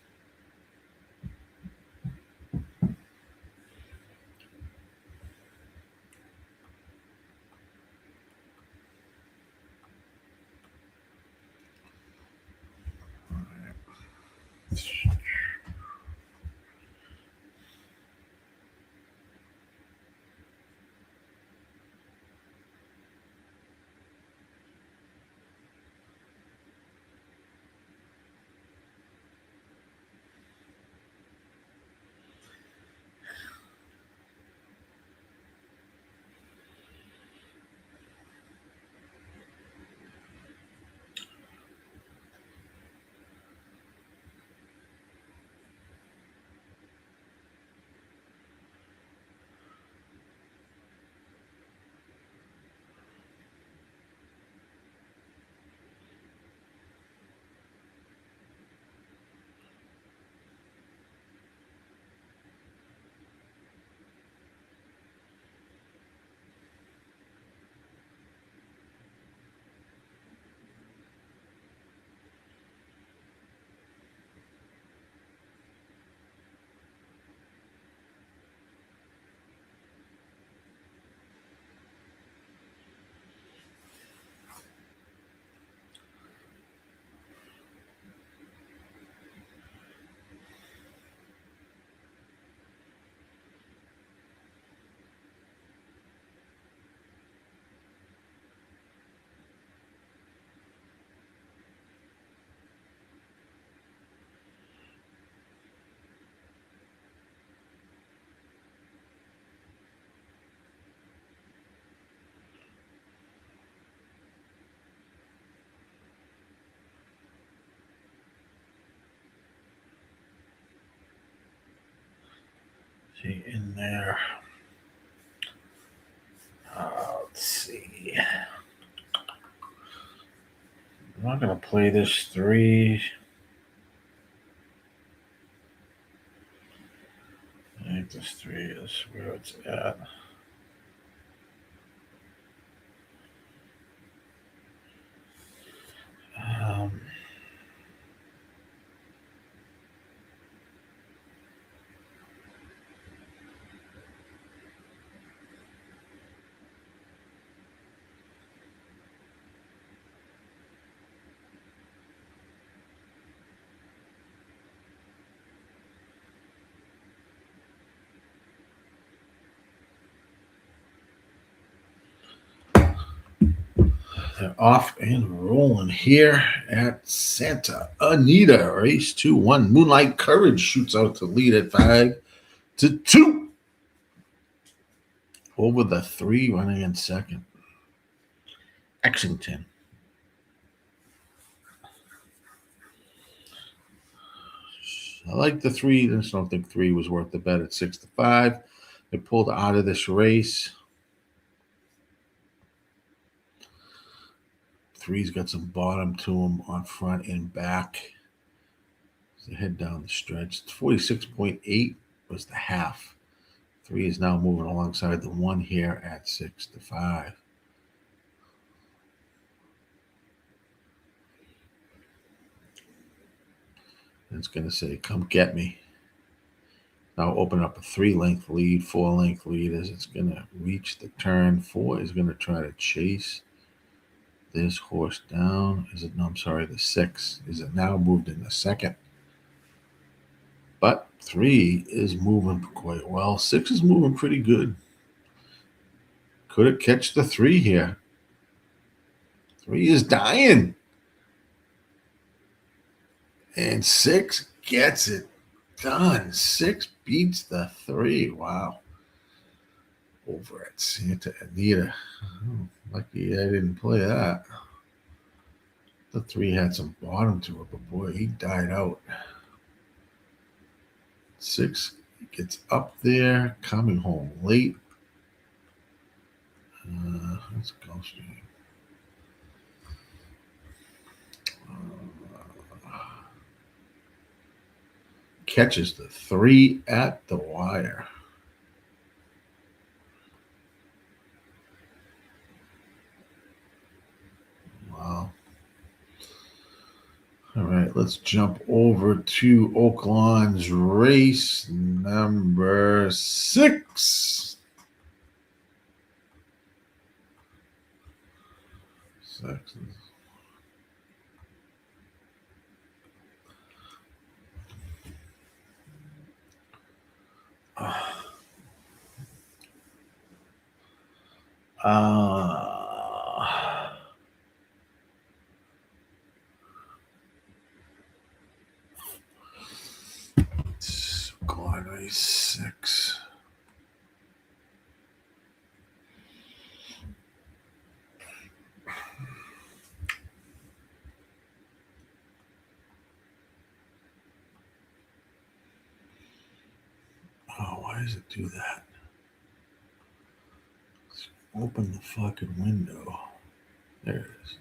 Stay in there. Let's see. I'm not going to play this 3. I think this 3 is where it's at. They're off and rolling here at Santa Anita. Race 2-1. Moonlight Courage shoots out to lead at 5-2. Over the 3, running in second. Exington. I like the 3. I just don't think 3 was worth the bet at 6-5. They pulled out of this race. 3's got some bottom to him on front and back. As they head down the stretch, 46.8 was the half. 3 is now moving alongside the 1 here at 6-5. And it's going to say, come get me. Now open up a 3-length lead, 4-length lead as it's going to reach the turn. 4 is going to try to chase this horse down. Is it? No, I'm sorry, the 6. Is it now moved in the second? But 3 is moving quite well. 6 is moving pretty good. Could it catch the 3 here? 3 is dying. And 6 gets it done. 6 beats the 3. Wow. Over at Santa Anita. Oh, lucky I didn't play that. The 3 had some bottom to it, but boy, he died out. 6 gets up there, coming home late. Let's Gulfstream. Catches the 3 at the wire. Wow. All right, let's jump over to Oaklawn's race number 6. 6. Oaklawn race 6. Oh, why does it do that? Let's open the fucking window. There it is.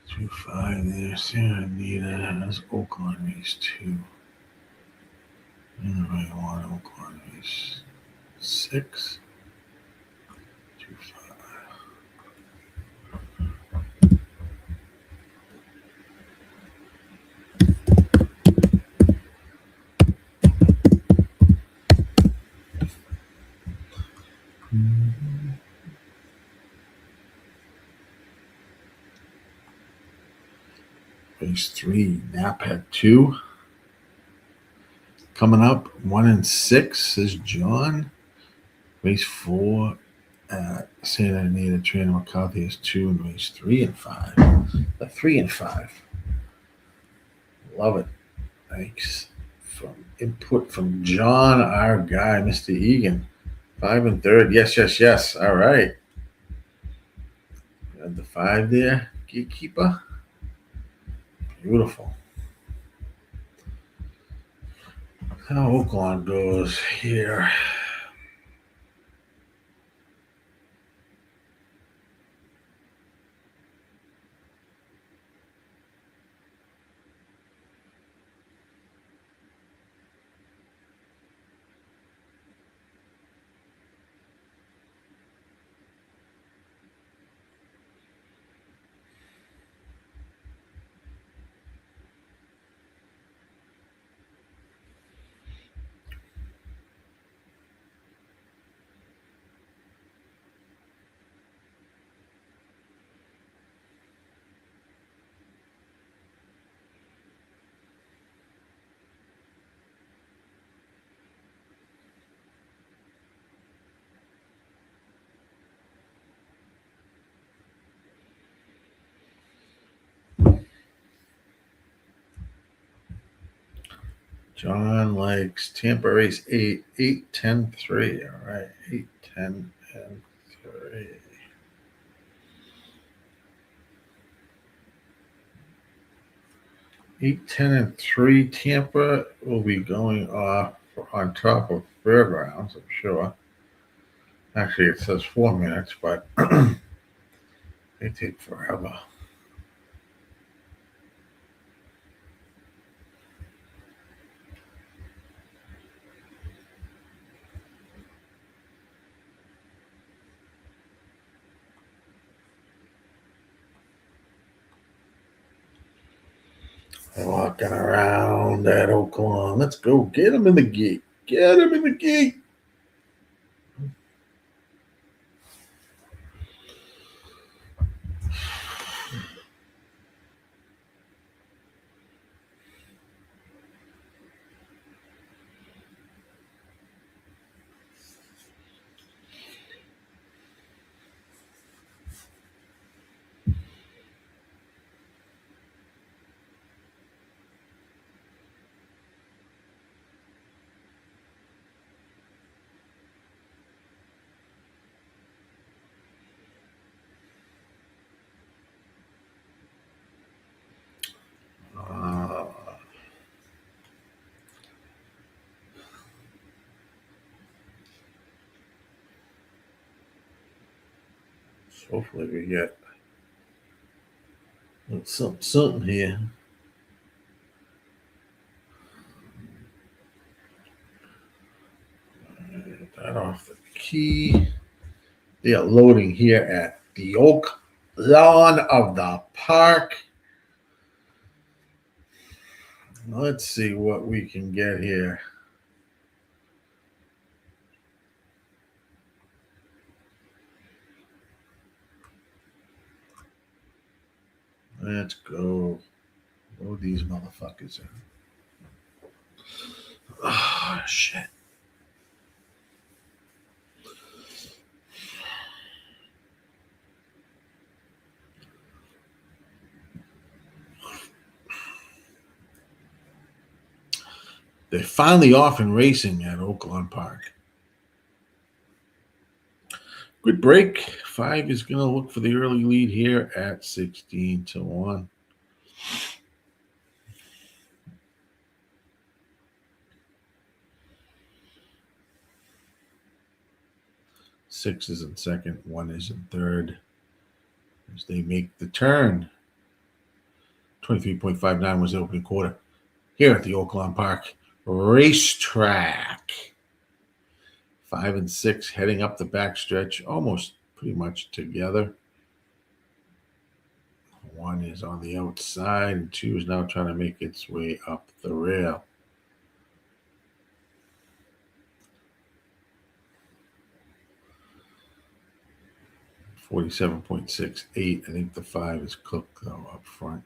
Two 5 there. Santa Anita has Oaklawn race 2. And the right one, Oaklawn race 6. 2 5. Race 3, Nap had 2. Coming up, 1 and 6 is John. Race 4 at Santa Anita. Trainer McCarthy is 2, and race 3 and 5. The 3 and 5. Love it. Thanks for input from John, our guy, Mr. Egan. 5 and 3rd. Yes. All right. Got the 5 there. GillyCapper. Beautiful. How Oaklawn goes here. John likes Tampa race 8, 8, 10, 3. All right, 8, 10, and 3. Eight, 10, and 3. Tampa will be going off on top of Fairgrounds, I'm sure. Actually, it says 4 minutes, but they take forever. Walking around that Oaklawn. Let's go. Get him in the gate. Get him in the gate. Hopefully we get something here. Get that off the key. They are loading here at the Oaklawn of the Park. Let's see what we can get here. Let's go. Load these motherfuckers in. Oh, shit. They're finally off and racing at Oaklawn Park. Good break. 5 is going to look for the early lead here at 16-1. Six is in second. 1 is in third. As they make the turn. 23.59 was the opening quarter here at the Oaklawn Park racetrack. 5 and 6 heading up the backstretch, almost pretty much together. 1 is on the outside, and 2 is now trying to make its way up the rail. .68. I think the 5 is cooked though up front.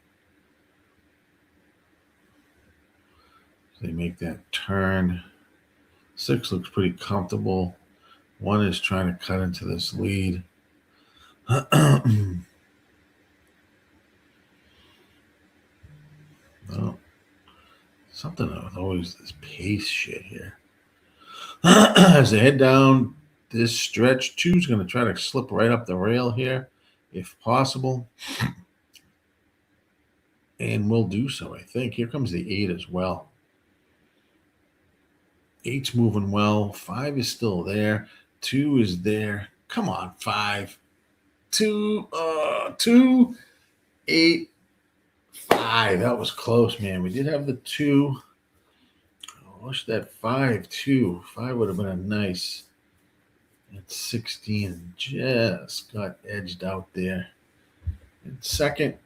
They make that turn. 6 looks pretty comfortable. 1 is trying to cut into this lead. Well, something with always this pace shit here. As they head down this stretch, 2 is going to try to slip right up the rail here, if possible. And will do so, I think. Here comes the 8 as well. 8's moving well. 5 is still there. 2 is there. Come on, 5. 2, 8, 5. That was close, man. We did have the 2. I wish that 5, too. 5 would have been a nice. At 16, just got edged out there. In second.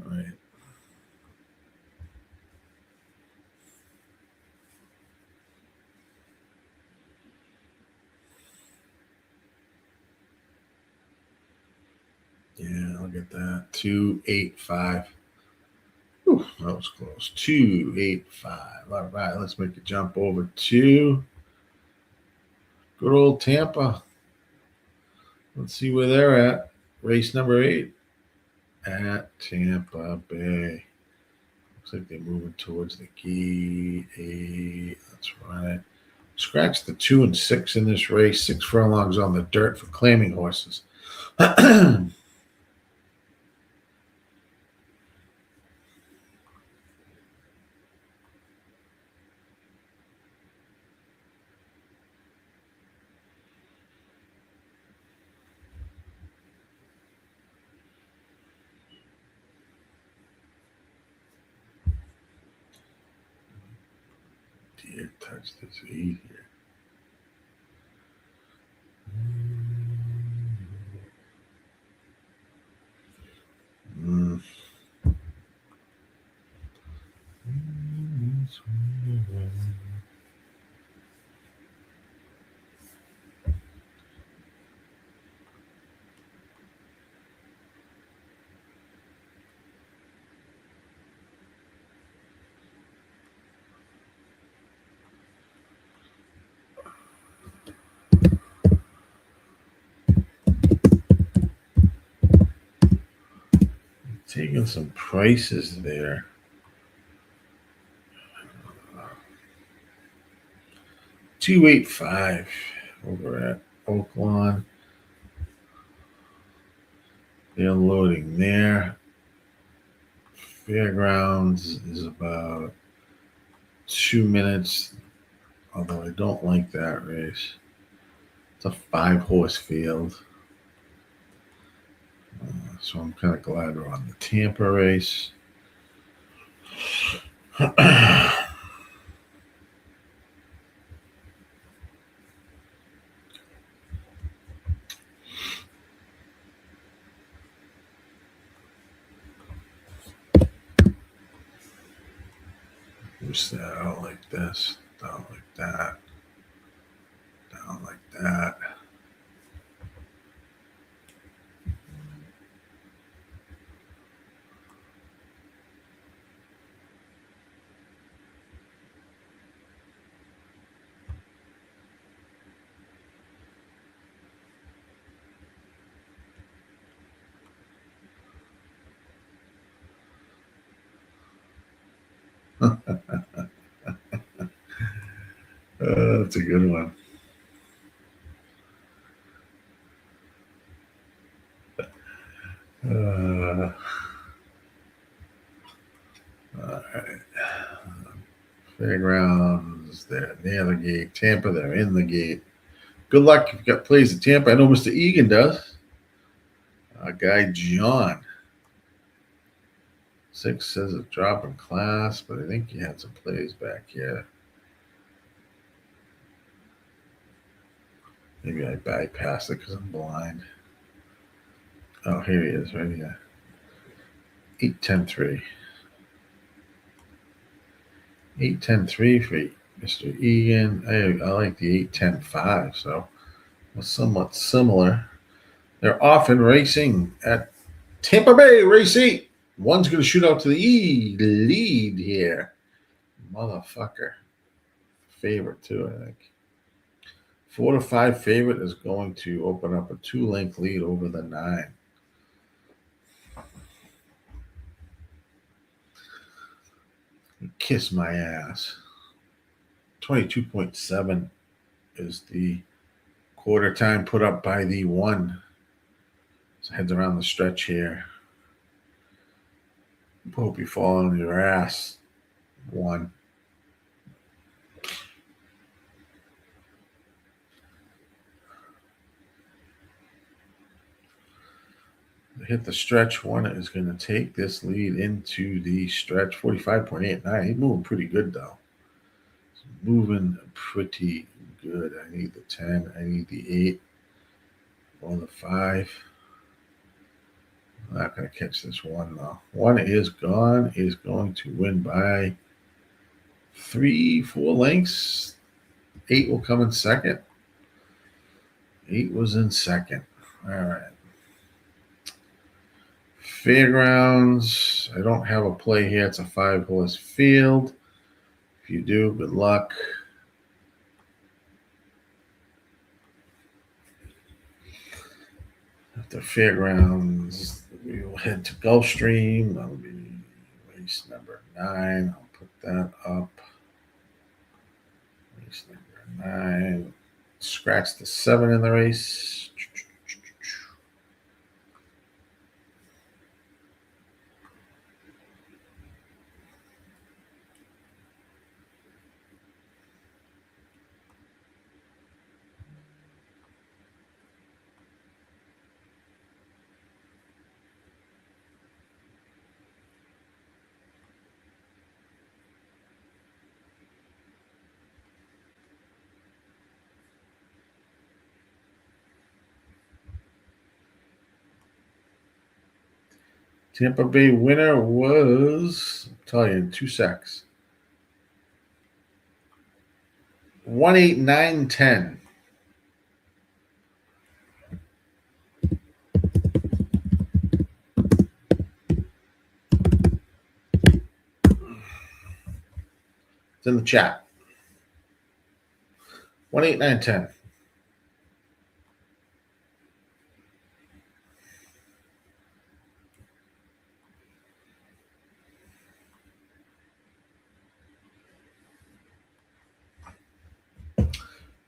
All right. Yeah, I'll get that. 2, 8, 5. Whew, that was close. 2, 8, 5. All right, let's make a jump over to good old Tampa. Let's see where they're at. Race number 8 at Tampa Bay. Looks like they're moving towards the gate. 8. Let's run it. Scratch the 2 and 6 in this race. 6 furlongs on the dirt for claiming horses. Dear, touch this 8 here. Taking some prices there. $285 over at Oaklawn. They're loading there. Fairgrounds is about 2 minutes, although I don't like that race. It's a 5-horse field. So I'm kind of glad we're on the Tampa race. Who's that? Out like this, down like that, down like that. That's a good one. All right. Fairgrounds, they're near the gate. Tampa, they're in the gate. Good luck if you got plays at Tampa. I know Mr. Egan does. Our guy John. 6 says a drop in class, but I think he had some plays back here. Maybe I bypassed it because I'm blind. Oh, here he is, right here. 8-10-3. 8-10-3 for Mr. Egan. I like the 8-10-5, so was somewhat similar. They're often racing at Tampa Bay Race 8. One's going to shoot out to the lead here. Motherfucker. Favorite, too, I think. 4-5 favorite is going to open up a 2-length lead over the 9. Kiss my ass. 22.7 is the quarter time put up by the 1. So heads around the stretch here. Hope you fall on your ass. 1. Hit the stretch. 1 is going to take this lead into the stretch. 45.89. He's moving pretty good, though. He's moving pretty good. I need the 10. I need the 8. Or the 5. I'm not going to catch this 1, though. 1 is gone. Is going to win by 3-4 lengths. 8 will come in second. 8 was in second. All right. Fairgrounds. I don't have a play here. It's a 5-horse field. If you do, good luck. After Fairgrounds, we will head to Gulfstream. That'll be race number 9. I'll put that up. Race number 9. Scratch the 7 in the race. Tampa Bay winner was, I'll tell you in 2 secs. 18910. It's in the chat. 18910.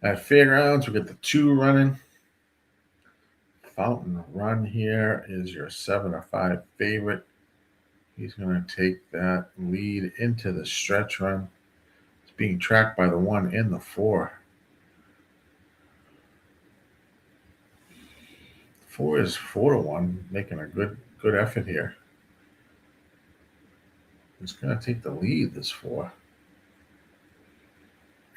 At Fairgrounds, we got the 2 running. Fountain Run here is your 7-5 favorite. He's going to take that lead into the stretch run. It's being tracked by the 1 and the 4. 4 is 4-1, making a good effort here. He's going to take the lead, this 4.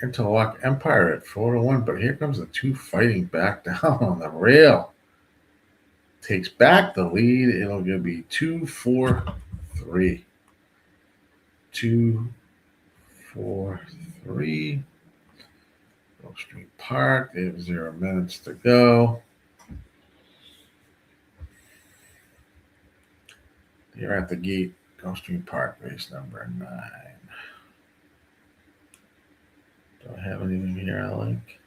Interlock Empire at 4-1, but here comes the 2 fighting back down on the rail. Takes back the lead. It'll going to be 2-4-3. 2-4-3. Gulfstream Park. They have 0 minutes to go. You're at the gate. Gulfstream Park, race number 9. Do I have anything here I like?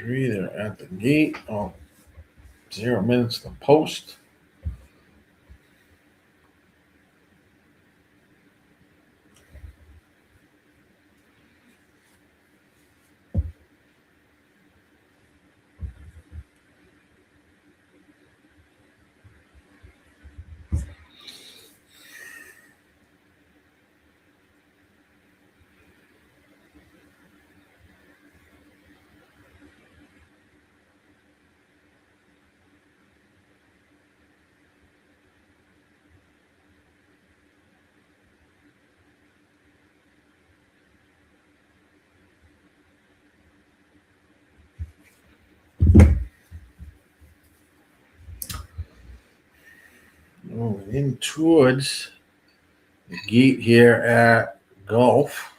They're at the gate. 0 minutes to post. in towards the gate here at Gulf.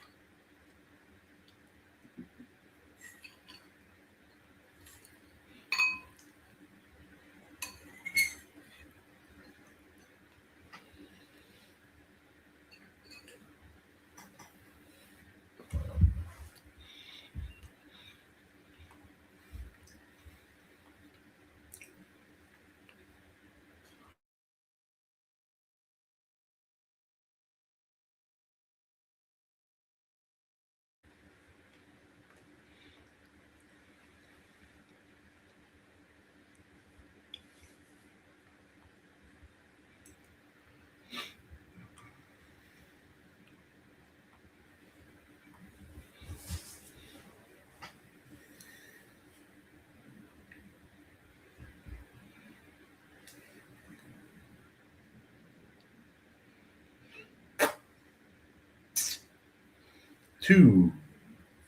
Two,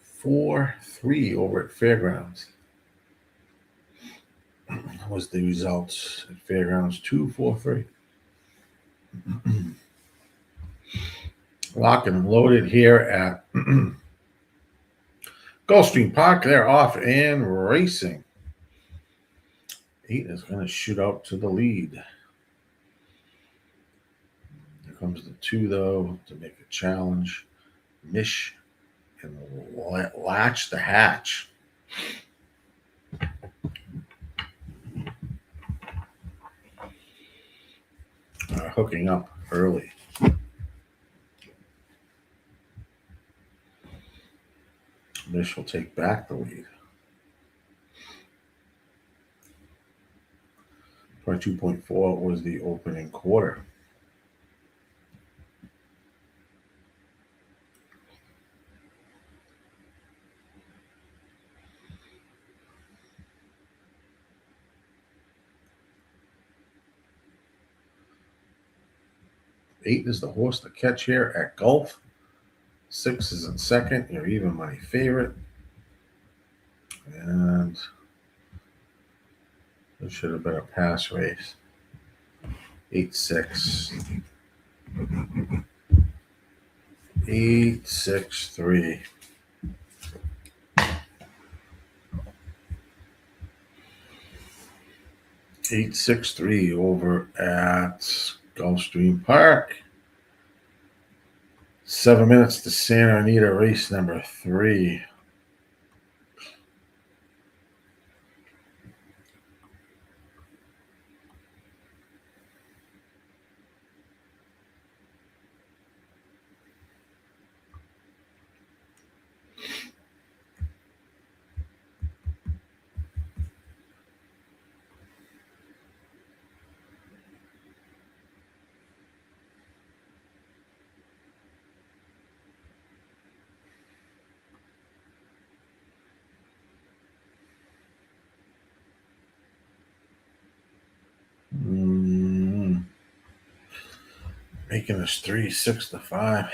4, 3 over at Fairgrounds. That was the results at Fairgrounds. 2, 4, 3. Lock and loaded here at Gulfstream Park. They're off and racing. 8 is going to shoot out to the lead. Here comes the 2, though, to make a challenge. Mish and latch the hatch. Hooking up early. Mish will take back the lead. 22.4 was the opening quarter. Eight is the horse to catch here at Gulf. 6 is in second. Your even money favorite. And it should have been a pass race. 8-6. 8-6-3. Eight, 6-3 over at Gulfstream Park. 7 minutes to Santa Anita, race number 3. Making us 3, 6-5.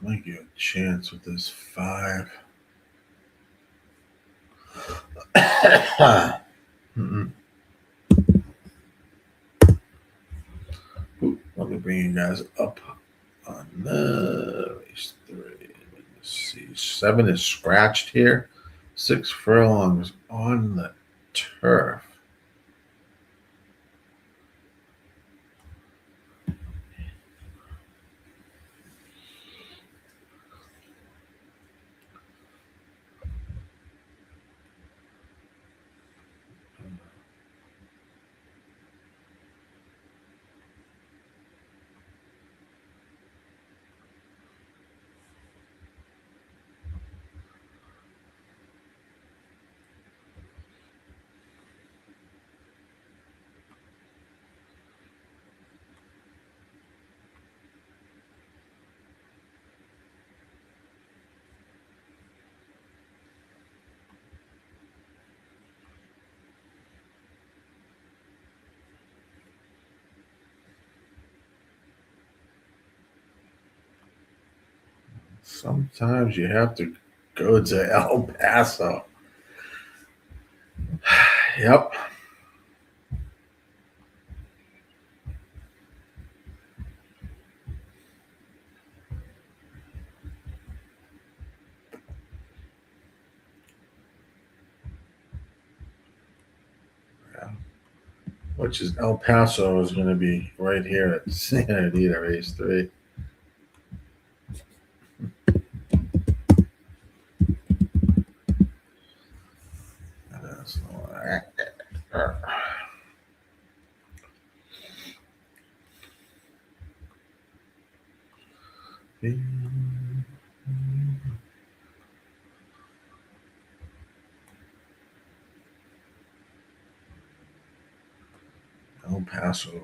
Might get a chance with this 5. Ooh, let me bring you guys up on the race 3. Let's see. 7 is scratched here. 6 furlongs on the turf. Sometimes you have to go to El Paso. Yep. Which is El Paso is going to be right here at Santa Anita race 3. El Paso.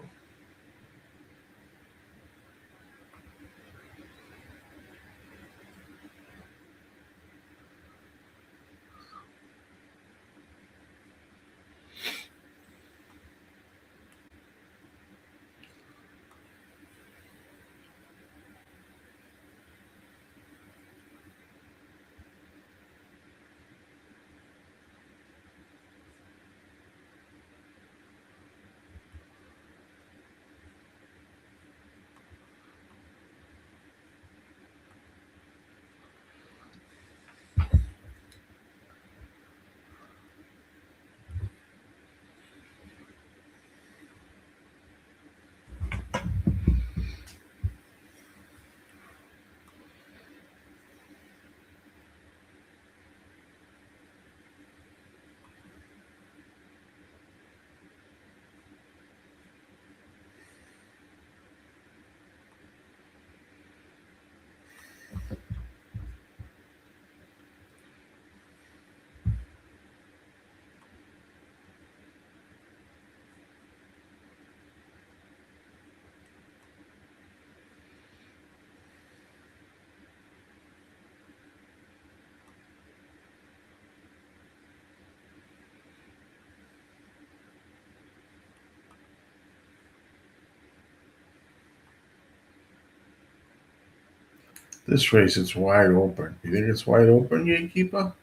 This race, it's wide open. You think it's wide open, Gatekeeper?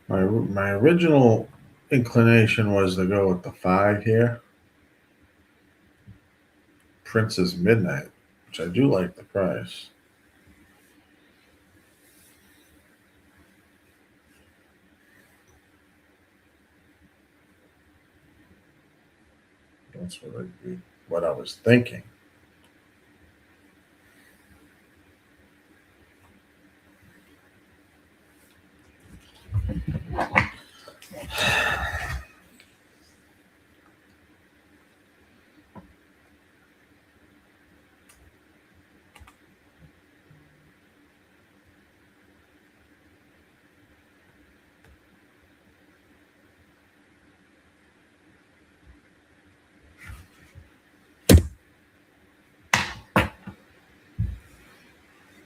My original inclination was to go with the 5 here. Princess Midnight, which I do like the price. That's what I was thinking.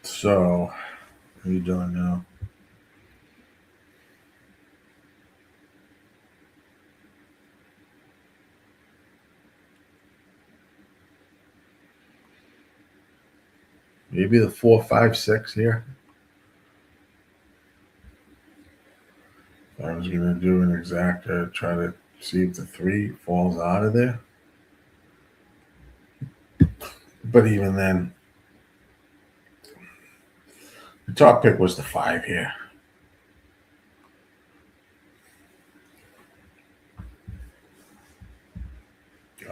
So, what are you doing now? Maybe the 4, 5, 6 here. was going to do an exacta, try to see if the 3 falls out of there. But even then, the top pick was the 5 here.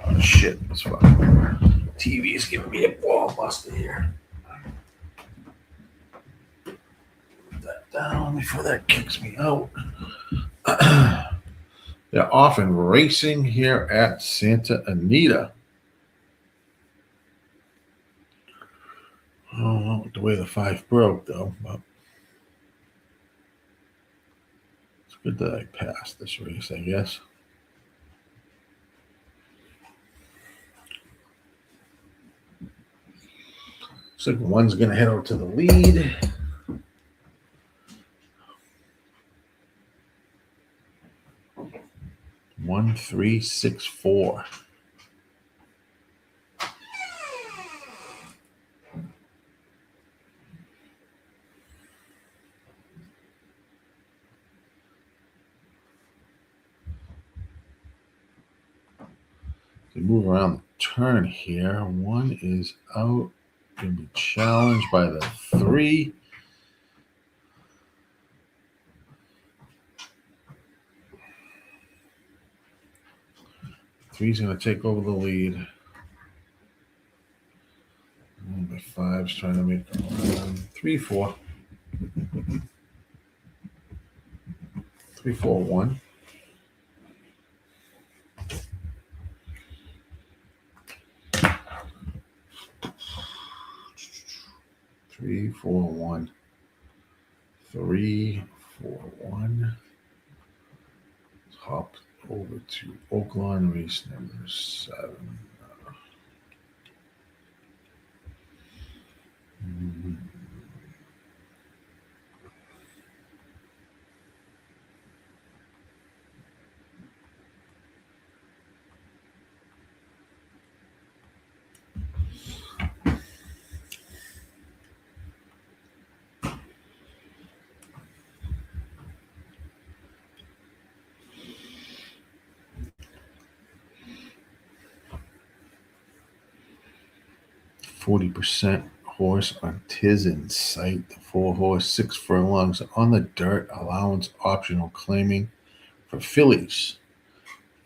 Oh, shit. It's fucking TV is giving me a ball buster here. Put that down before that kicks me out. They're often racing here at Santa Anita. Oh, not the way the 5 broke, though. But it's good that I passed this race, I guess. Looks like one's going to head out to the lead. One, 3, 6, 4. They move around the turn here. One is out. Going to be challenged by the 3. Three's going to take over the lead. And the 5's trying to make a run. 3, 4. 3, 4, 1. Three, 4, 1. 3, 4, 1. Hop over to Oaklawn race number 7. Mm-hmm. 40% horse on Tiz sight. The 4 horse, 6 furlongs on the dirt. Allowance optional claiming for fillies,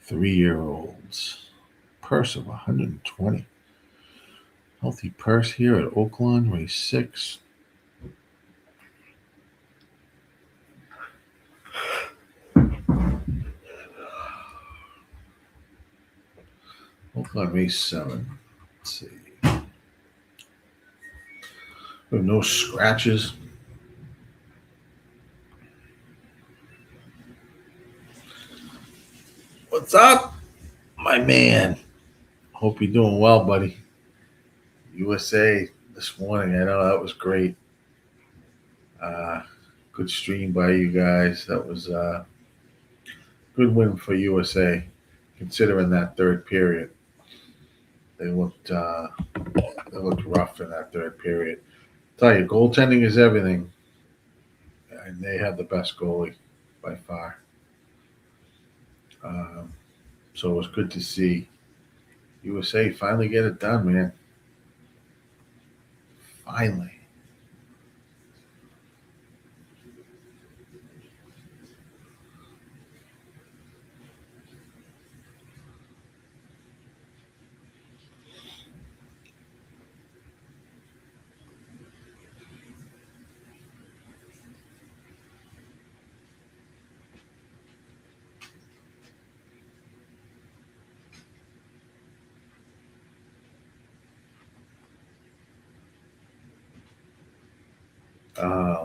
3-year-olds. Purse of 120. Healthy purse here at Oaklawn, race 6. Oaklawn race 7. Let's see. We have no scratches. What's up, my man? Hope you're doing well, buddy. USA this morning. I know that was great. Good stream by you guys. That was a good win for USA, considering that third period. They looked rough in that third period. Tell you, goaltending is everything, and they had the best goalie by far. So it was good to see USA finally get it done, man. Finally.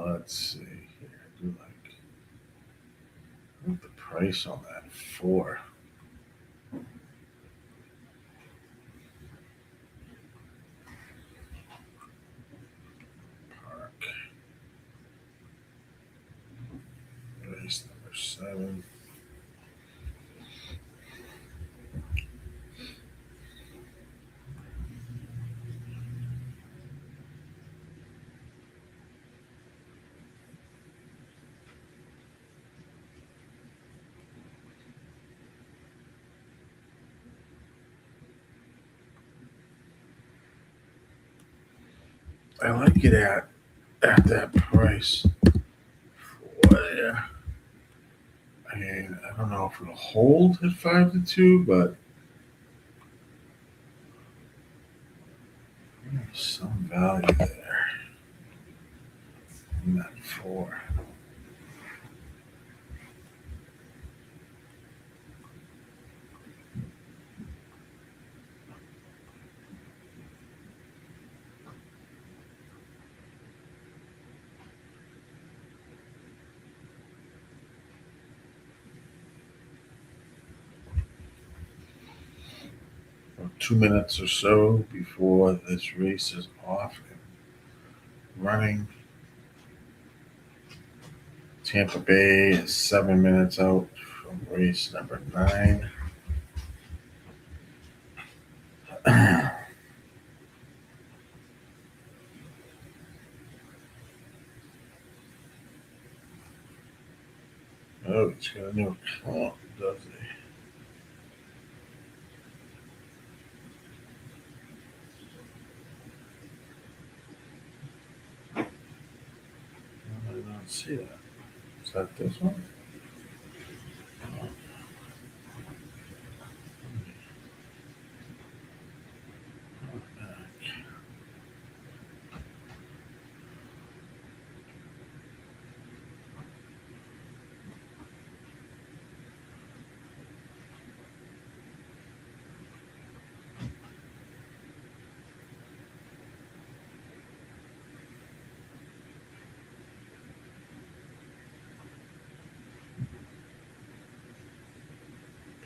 Let's see here. I do like the price on that 4. Park. Race number 7. I like it at that price. I mean, I don't know if it'll hold at 5-2, but there's some value there in that 4. About 2 minutes or so before this race is off and running. Tampa Bay is 7 minutes out from race number 9. Oh, it's got a new account, does he? I did not see that. Is that this one?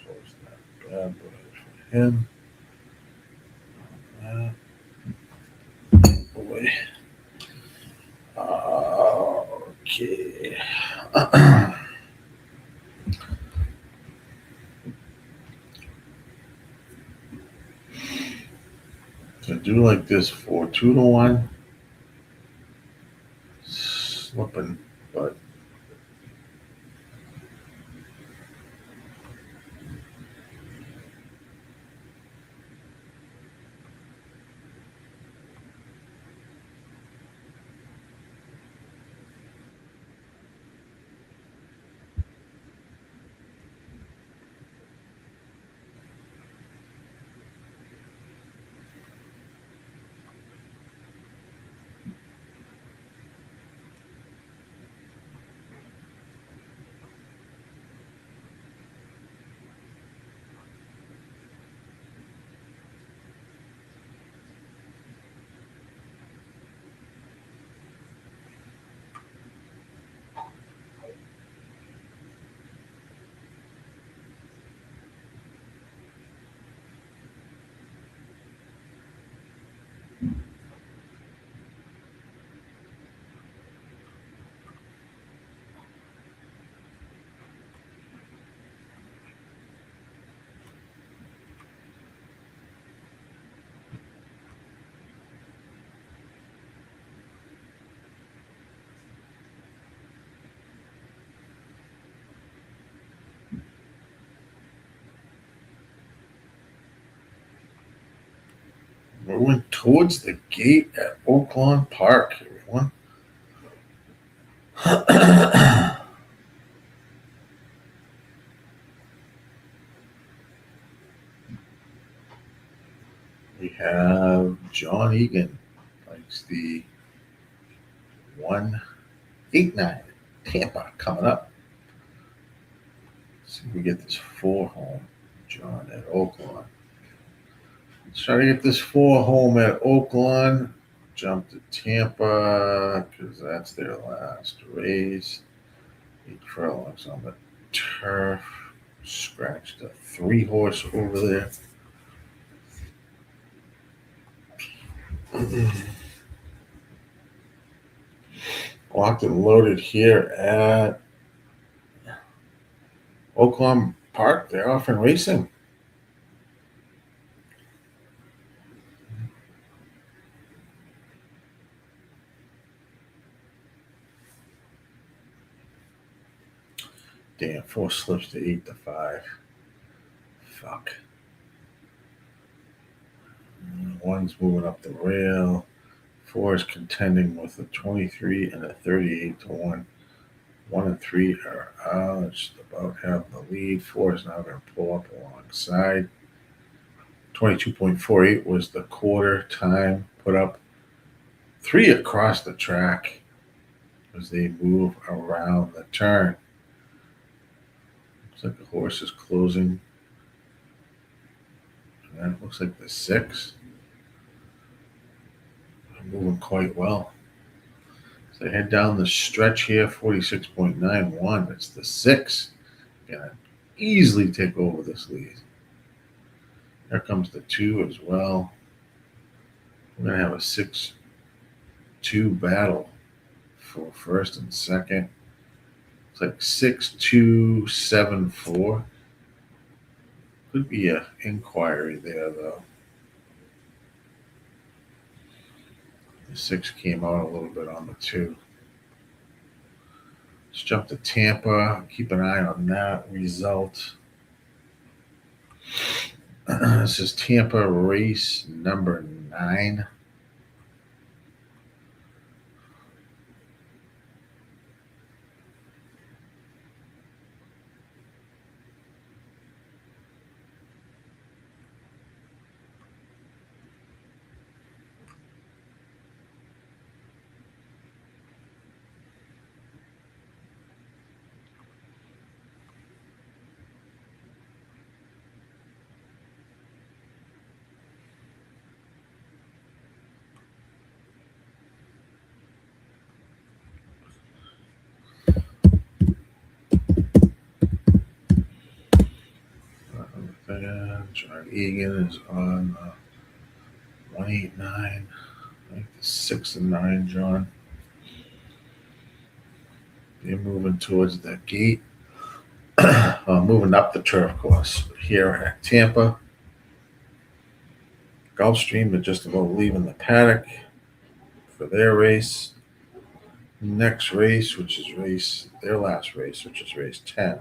Close that bad boy for him. Boy. Okay. I do like this for 2-1. Slipping, but we went towards the gate at Oaklawn Park, everyone. We have John Egan, likes the 189 Tampa coming up. Let's see if we get this 4 home, John at Oaklawn. Let's try to get this 4 home at Oaklawn. Jump to Tampa because that's their last race. 8 furlongs on the turf. Scratched a 3-horse over there. Locked and loaded here at Oaklawn Park. They're off and racing. Damn, 4 slips to 8-5. Fuck. One's moving up the rail. 4 is contending with a 23 and a 38 to 1. 1 and 3 are out. Just about have the lead. 4 is now going to pull up alongside. 22.48 was the quarter time put up. 3 across the track as they move around the turn. Looks like the horse is closing. And that looks like the 6. They're moving quite well. So they head down the stretch here, 46.91. It's the 6. Gonna easily take over this lead. There comes the 2 as well. We're gonna have a 6-2 battle for first and second. It's like 6-2, 7-4. Could be an inquiry there, though. The 6 came out a little bit on the 2. Let's jump to Tampa. Keep an eye on that result. This is Tampa race number 9. John Egan is on 189. I think the 6 and 9, John. They're moving towards the gate. Moving up the turf course here at Tampa. Gulfstream are just about leaving the paddock for their race. Next race, which is their last race, which is race 10.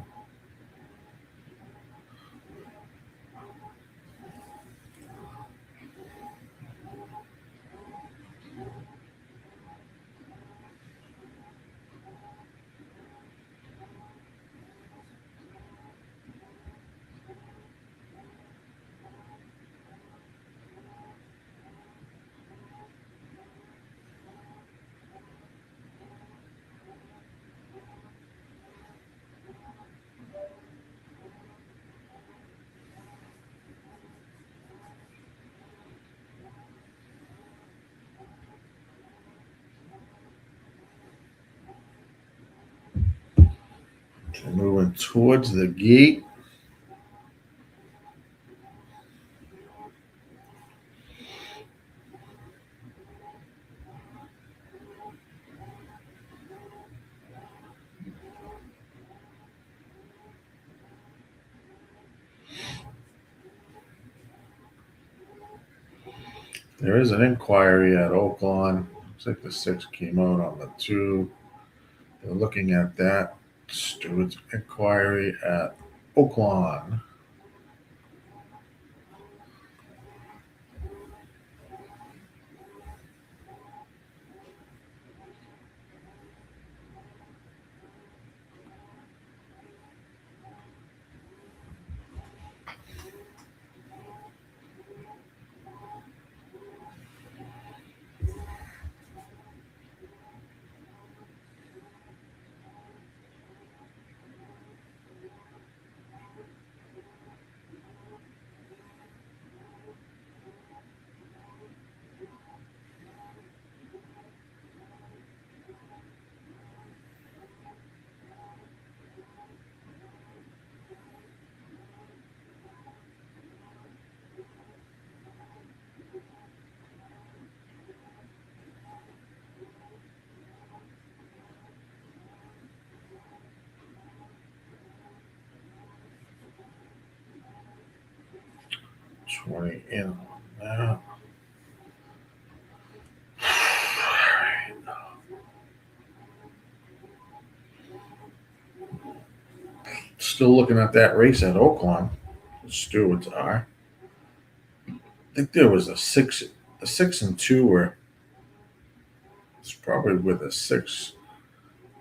They're moving towards the gate. There is an inquiry at Oaklawn. Looks like the 6 came out on the 2. They're looking at that. Stewart's inquiry at Oaklawn. In on that. Still looking at that race at Oaklawn. The stewards are. I think there was a 6 and 2 were It's probably where the 6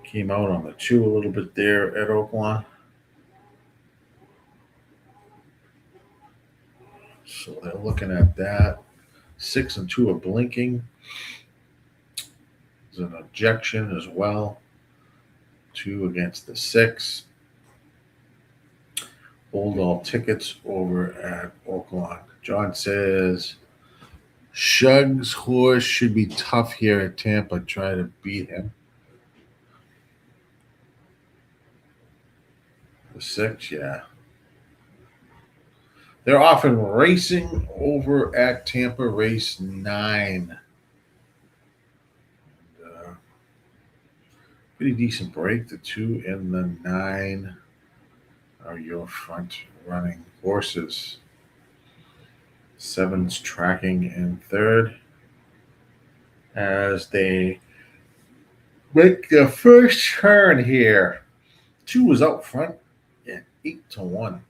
came out on the 2 a little bit there at Oaklawn. So they're looking at that. 6 and 2 are blinking. There's an objection as well. 2 against the 6. Hold all tickets over at Oaklawn. John says Shug's horse should be tough here at Tampa. Try to beat him. The 6, yeah. They're often racing over at Tampa, race 9. Pretty decent break. The 2 and the 9 are your front running horses. 7's tracking in third as they make the first turn here. 2 is out front at 8-1.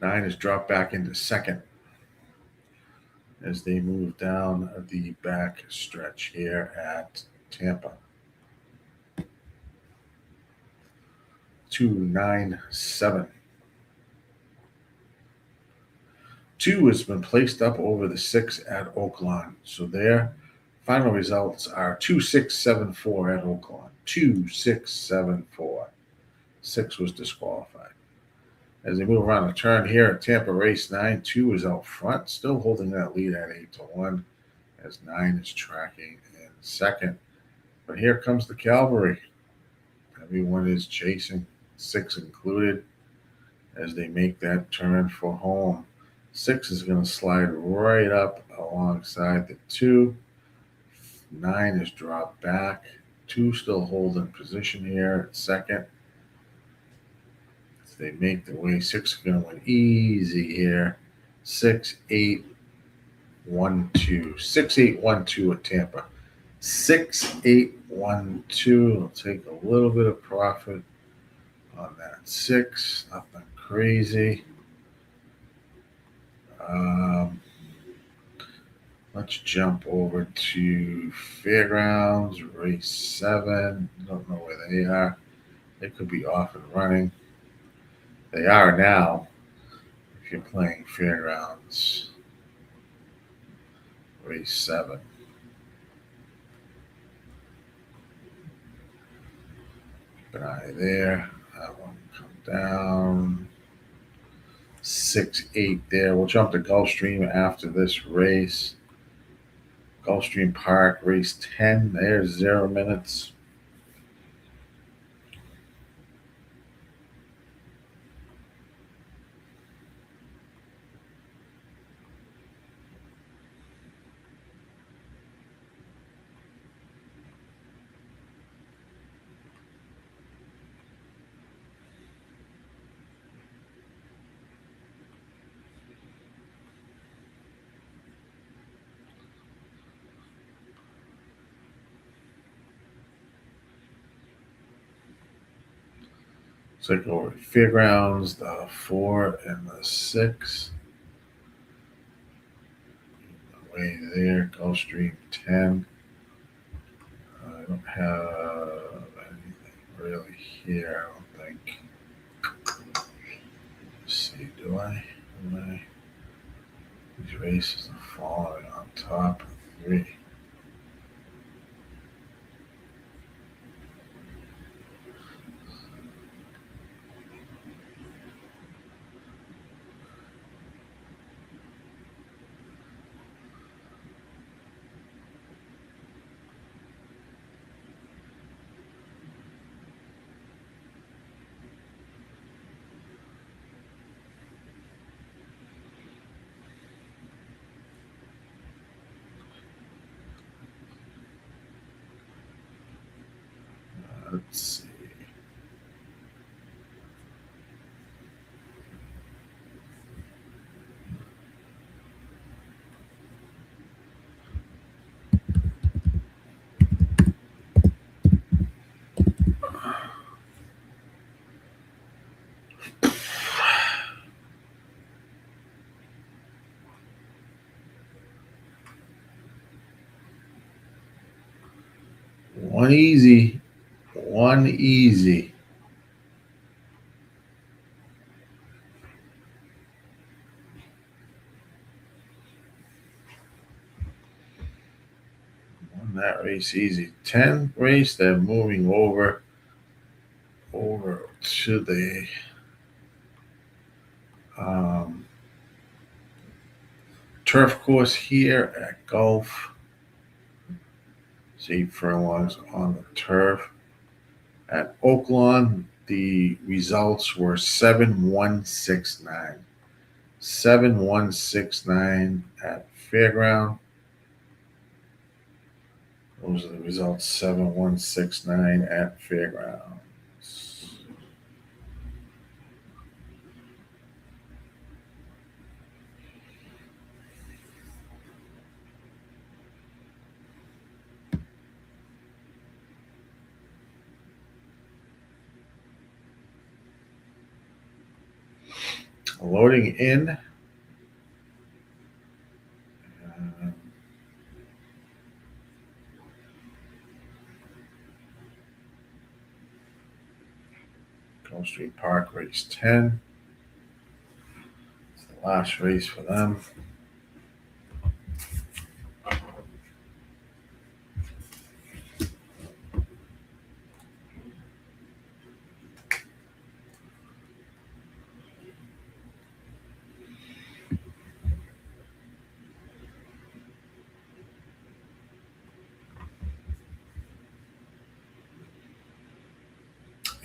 9 is dropped back into second as they move down the back stretch here at Tampa. 2, 9, 7. 2 has been placed up over the 6 at Oaklawn. So their final results are 2, 6, 7, 4 at Oaklawn. 2, 6, 7, 4. 6 was disqualified. As they move around the turn here at Tampa race 9, 2 is out front, still holding that lead at 8-1 as 9 is tracking in second. But here comes the cavalry. Everyone is chasing, 6 included, as they make that turn for home. 6 is going to slide right up alongside the 2. 9 is dropped back. 2 still holding position here at second. As they make their way, 6 is going to win easy here. 6, 8, 1, 2. 6, 8, 1, 2 at Tampa. 6, 8, 1, 2. It'll take a little bit of profit on that 6. Nothing crazy. Let's jump over to Fairgrounds, race 7. Don't know where they are. They could be off and running. They are now, if you're playing Fairgrounds, race 7. Keep an eye there. That one come down. 6, 8 there. We'll jump to Gulfstream after this race. Gulfstream Park, race 10. There's 0 minutes. So go over to Fairgrounds, the 4 and the 6. Way there, Gulfstream 10. I don't have anything really here, I don't think. Let's see, do I? These races are falling on top of 3. Let's see. One easy. One easy. Won that race easy. 10 race, they're moving over to the turf course here at Gulf. 8 furlongs on the turf. At Oaklawn, the results were 7-1-6-9. 7-1-6-9 at Fairground. Those are the results. 7-1-6-9 at Fairgrounds. Loading in. Gulfstream Park, race 10. It's the last race for them.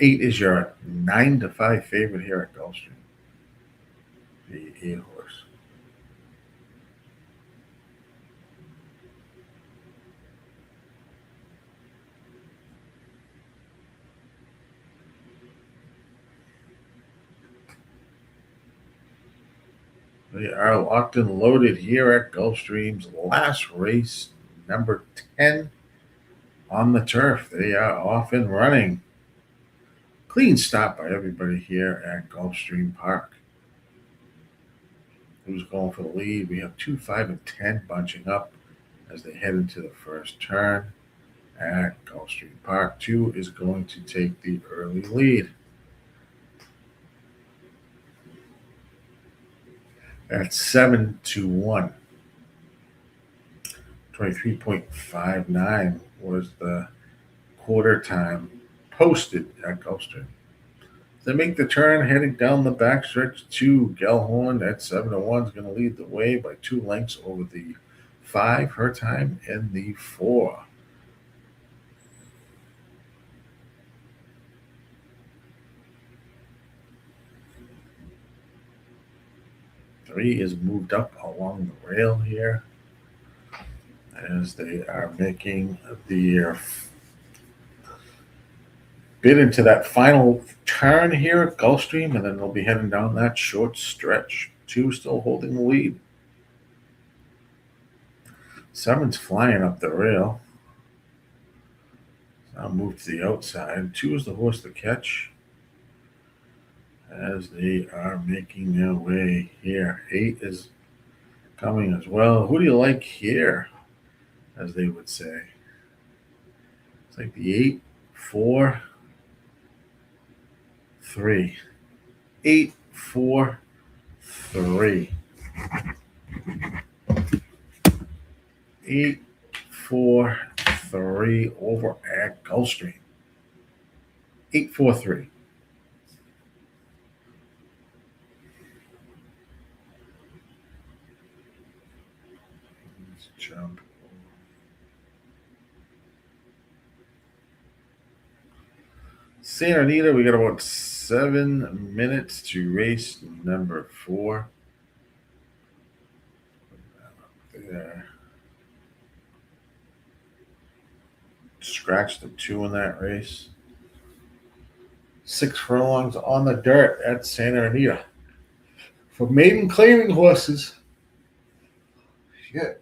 Eight is your 9-5 favorite here at Gulfstream. The 8 horse. They are locked and loaded here at Gulfstream's last race, number 10 on the turf. They are off and running. Clean stop by everybody here at Gulfstream Park. Who's going for the lead? We have 2, 5, and 10 bunching up as they head into the first turn at Gulfstream Park. 2 is going to take the early lead. At 7-1. 23.59 was the quarter time posted at Gulfstream. They make the turn heading down the backstretch to Gellhorn at 7-1 is going to lead the way by 2 lengths over the 5. Her time in the 4. Three is moved up along the rail here as they are making the bit into that final turn here at Gulfstream, and then they'll be heading down that short stretch. 2 still holding the lead. 7's flying up the rail. Now move to the outside. 2 is the horse to catch as they are making their way here. 8 is coming as well. Who do you like here, as they would say? It's like the 8, 4, 3. 8, 4, 3. 8, 4, 3 over at Gulfstream. 8, 4, 3. Let's jump. Santa Anita, we got about 7 minutes to race number 4. There. Scratched the 2 in that race. 6 furlongs on the dirt at Santa Anita. For maiden claiming horses. Shit.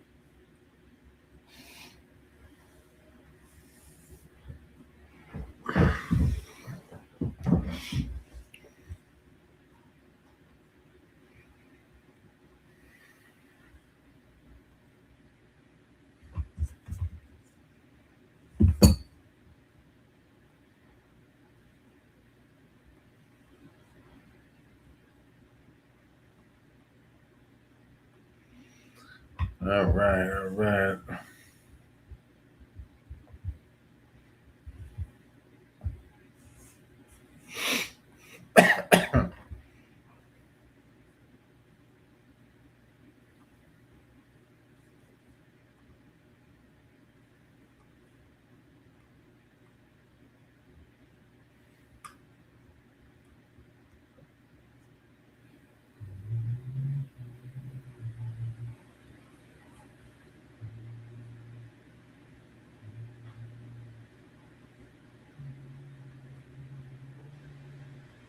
All right, all right.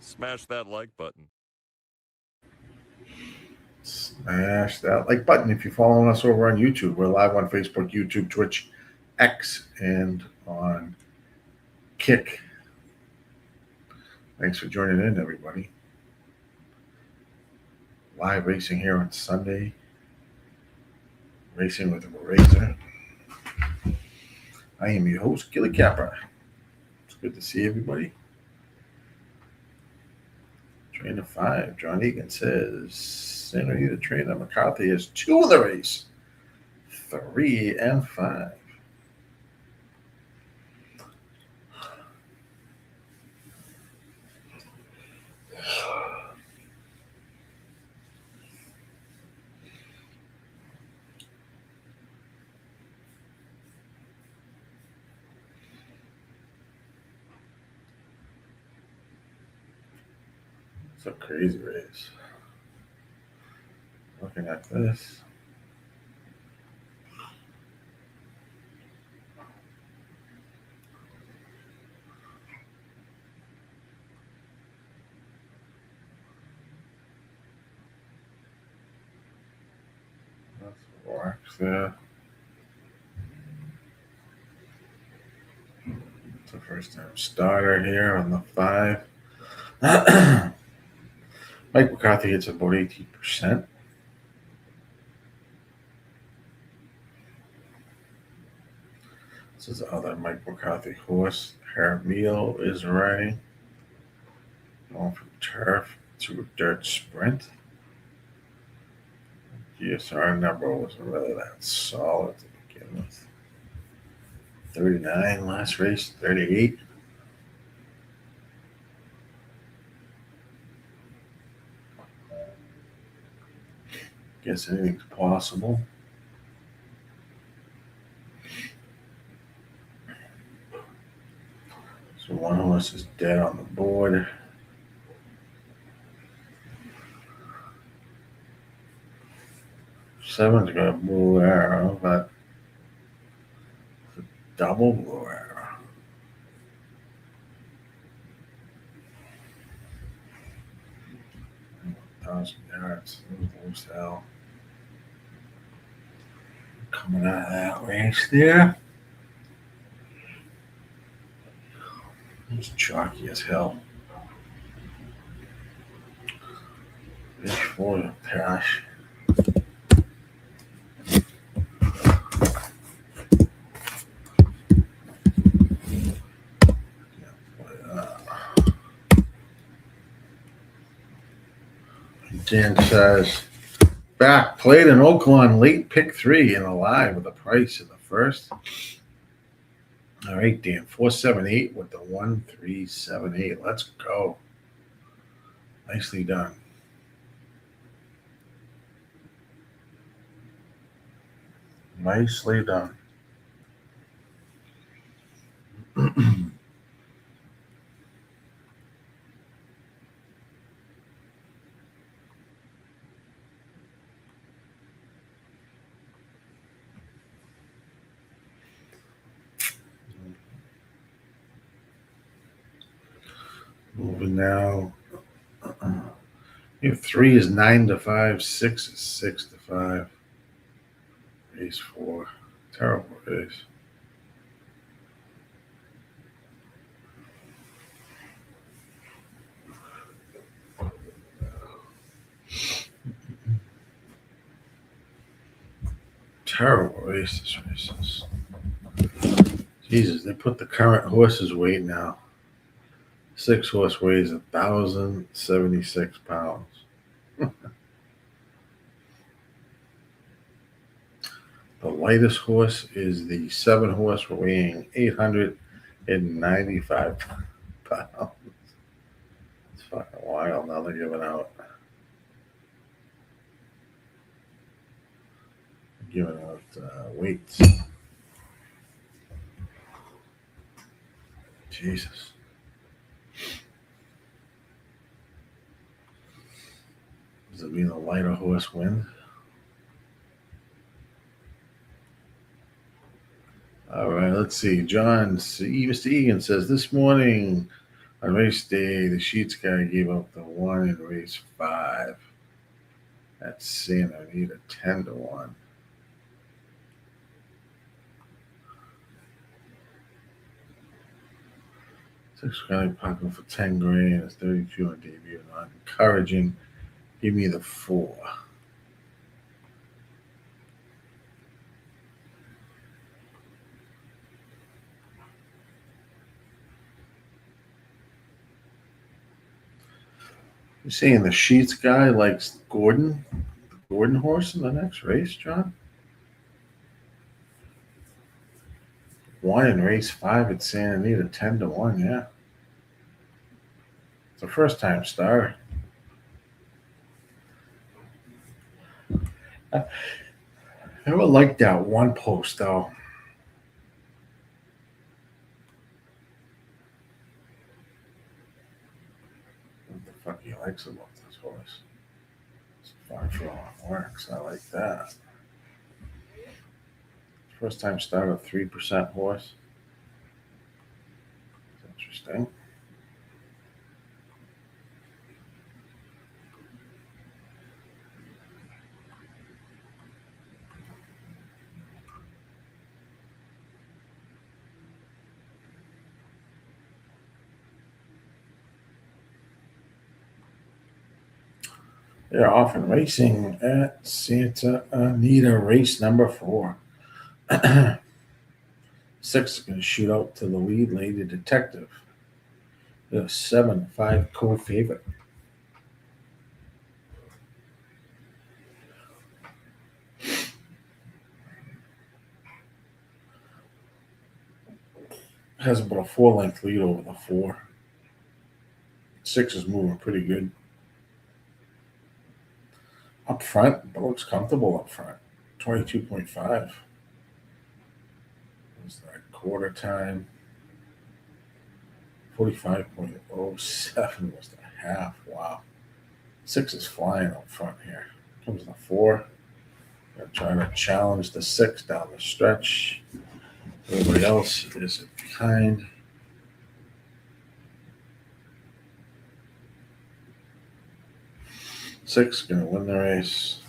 Smash that like button. Smash that like button if you're following us over on YouTube. We're live on Facebook, YouTube, Twitch, X, and on Kick. Thanks for joining in, everybody. Live racing here on Sunday. Racing with Razor. I am your host, GillyCapper. It's good to see everybody. Trainer 5, John Egan says, Anita Trainer McCarthy has 2 of the race, 3 and 5. It's a crazy race. Looking at this. That's wax there. It's a first time starter here on the 5. Mike McCarthy hits about 18%. This is the other Mike McCarthy horse. Hermile is riding. Going from turf to a dirt sprint. GSR number wasn't really that solid to begin with. 39 last race, 38. Guess anything's possible. So one horse is dead on the board. Seven's got a blue arrow, but it's a double blue arrow. $1,000 yards. Loose hell. Coming out of that race there. It's chalky as hell. Fish for the cash. Dan says, back, played in Oaklawn, late pick 3 and alive with a price in the first. All right, Dan, 478 with the 1378. Let's go. Nicely done. Nicely done. Moving now. Here 3 is 9 to 5, 6 is 6 to 5. Race 4. Terrible race. Terrible race, this race is. Jesus, they put the current horses weight now. 6 horse weighs 1,076 pounds. The lightest horse is the 7 horse weighing 895 pounds. It's fucking wild. Now they're giving out. Weights. Jesus. Does it mean a lighter horse wins? All right, let's see. Mr. Egan says, this morning on race day, the Sheets guy gave up the 1 in race 5 at Santa Anita, 10-1. Six County Parking for 10 grand. It's 32 on debut. Not encouraging. Give me the 4. You're saying the Sheets guy likes the Gordon horse in the next race, John? 1 in race 5 at Santa Anita, 10-1, yeah. It's a first time starter. I never liked that one post, though. What the fuck he likes about this horse? It's 5-furlong works. I like that. First time starter, 3% horse. That's interesting. They're off and racing at Santa Anita, race number 4. 6 is going to shoot out to the lead, Lady Detective. The 7-5 co-favorite. Has about a 4-length lead over the 4. 6 is moving pretty good. Up front, but looks comfortable up front. 22.5. What's that? Quarter time. 45.07 was the half. Wow. 6 is flying up front here. Comes the 4. Gonna try to challenge the 6 down the stretch. Everybody else is behind. Six is going to win the race.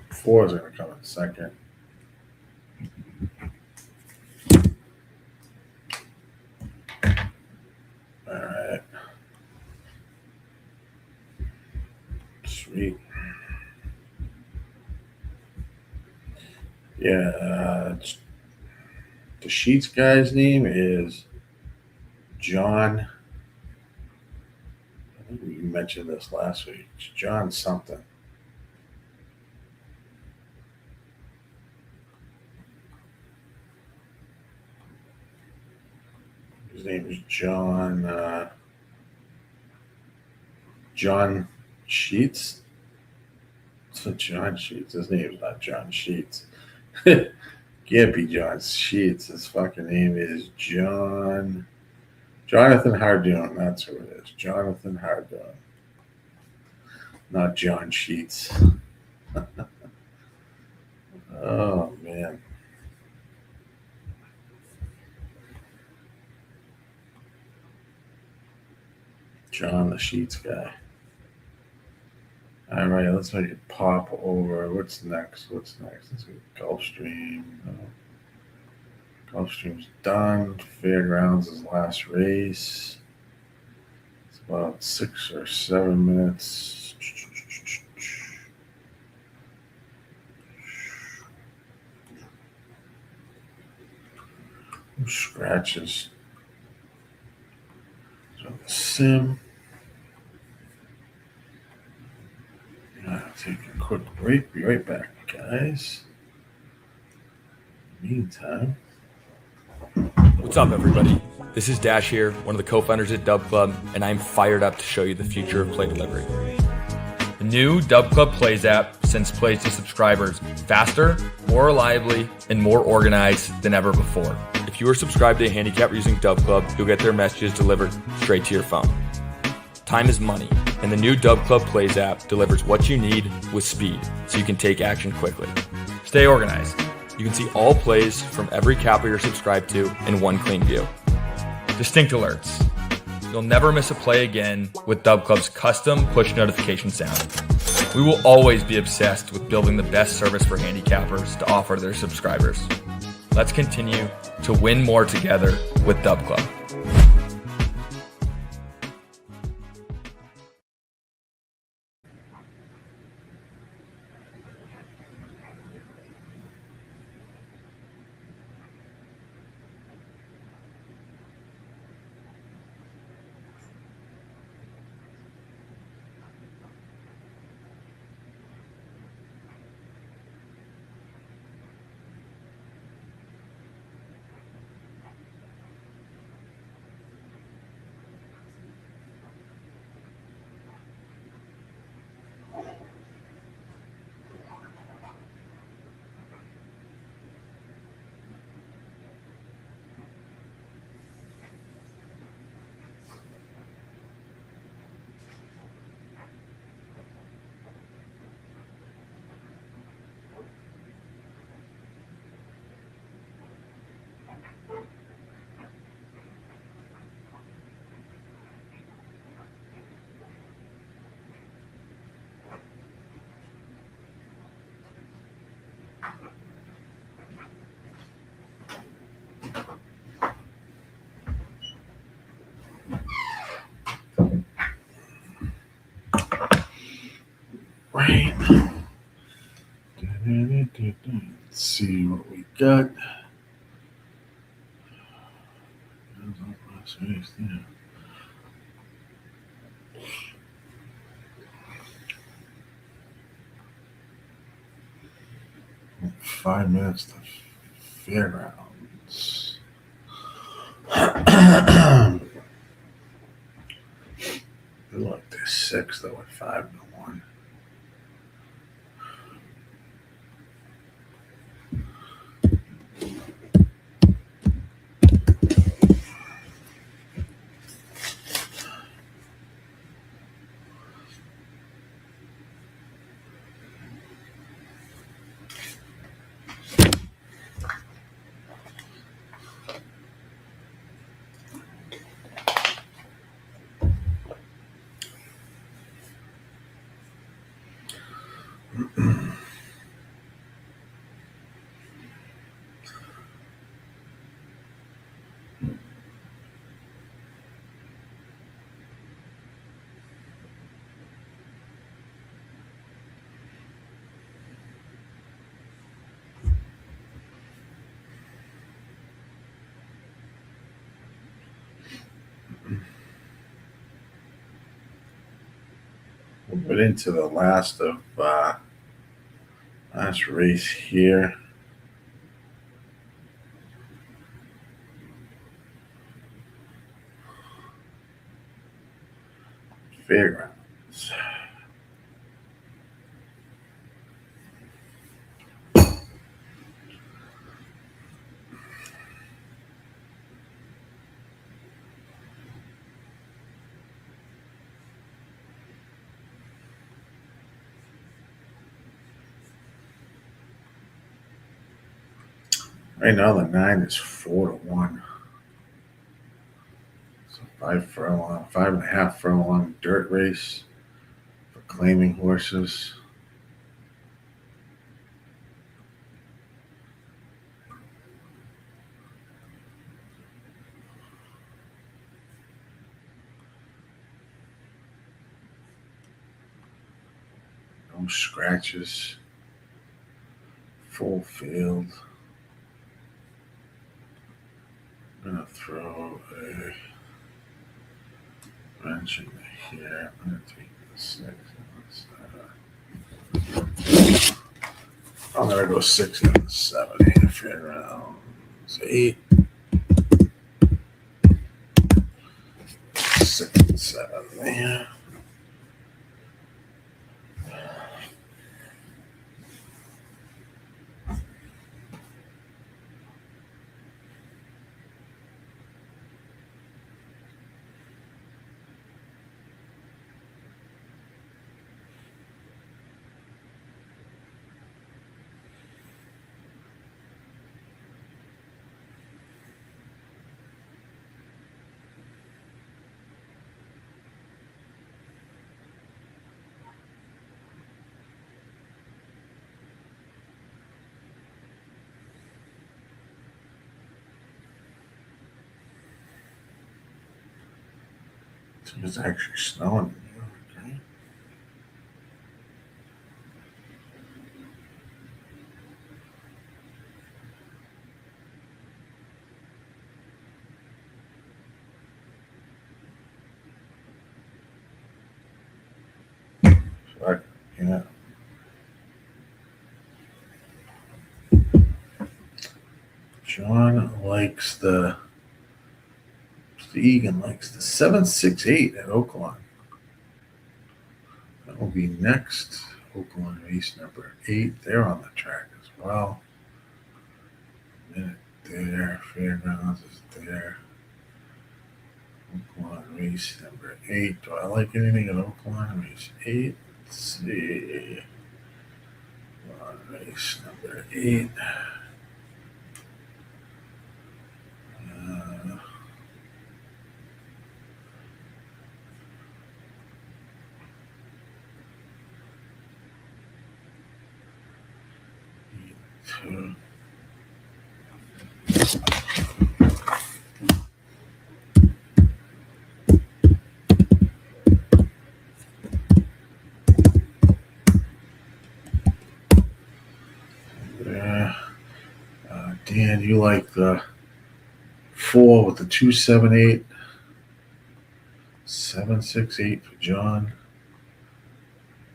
4 is going to come in second. All right. Sweet. Yeah. The Sheets guy's name is John. I think we mentioned this last week. It's John something. His name is John. John Sheets. So John Sheets. His name is not John Sheets. Can't be John Sheets. His fucking name is Jonathan Hardoon. That's who it is. Jonathan Hardoon. Not John Sheets. Oh, man. John the Sheets guy. All right, let's make it pop over. What's next? Let's see. Gulfstream. Gulfstream's done. Fairgrounds is last race. It's about 6 or 7 minutes. Scratches. So the sim. I'll take a quick break. Be right back, guys. Meantime, What's up, everybody? This is Dash here, one of the co-founders at Dub Club, and I'm fired up to show you the future of play delivery. The new Dub Club Plays app sends plays to subscribers faster, more reliably, and more organized than ever before. If you are subscribed to a handicapper using Dub Club, you'll get their messages delivered straight to your phone. Time is money, and the new Dub Club Plays app delivers what you need with speed, so you can take action quickly. Stay organized. You can see all plays from every capper you're subscribed to in one clean view. Distinct alerts. You'll never miss a play again with Dub Club's custom push notification sound. We will always be obsessed with building the best service for handicappers to offer their subscribers. Let's continue to win more together with Dub Club. right. Let's see what we got. Yeah. 5 minutes to fairgrounds. Look, they're 6 though at 5-1. We'll get into the last race here. Fairgrounds. Right now the 9 is 4-1. So 5.5 furlong dirt race for claiming horses. No scratches. Full field. I'm gonna throw a wrench in here. I'm gonna take the 6. I'm gonna go 6 and 7 here. Fairgrounds 8, 6 and 7 there. So it's actually snowing. Okay. So yeah. John likes Egan likes the 768 at Oaklawn. That will be next. Oaklawn race number 8. They're on the track as well. Minute there. Fairgrounds is there. Oaklawn race number 8. Do I like anything at Oaklawn race 8? Let's see. Oaklawn race number 8. Two. There. Dan, you like the 4 with the 278. 768 for John.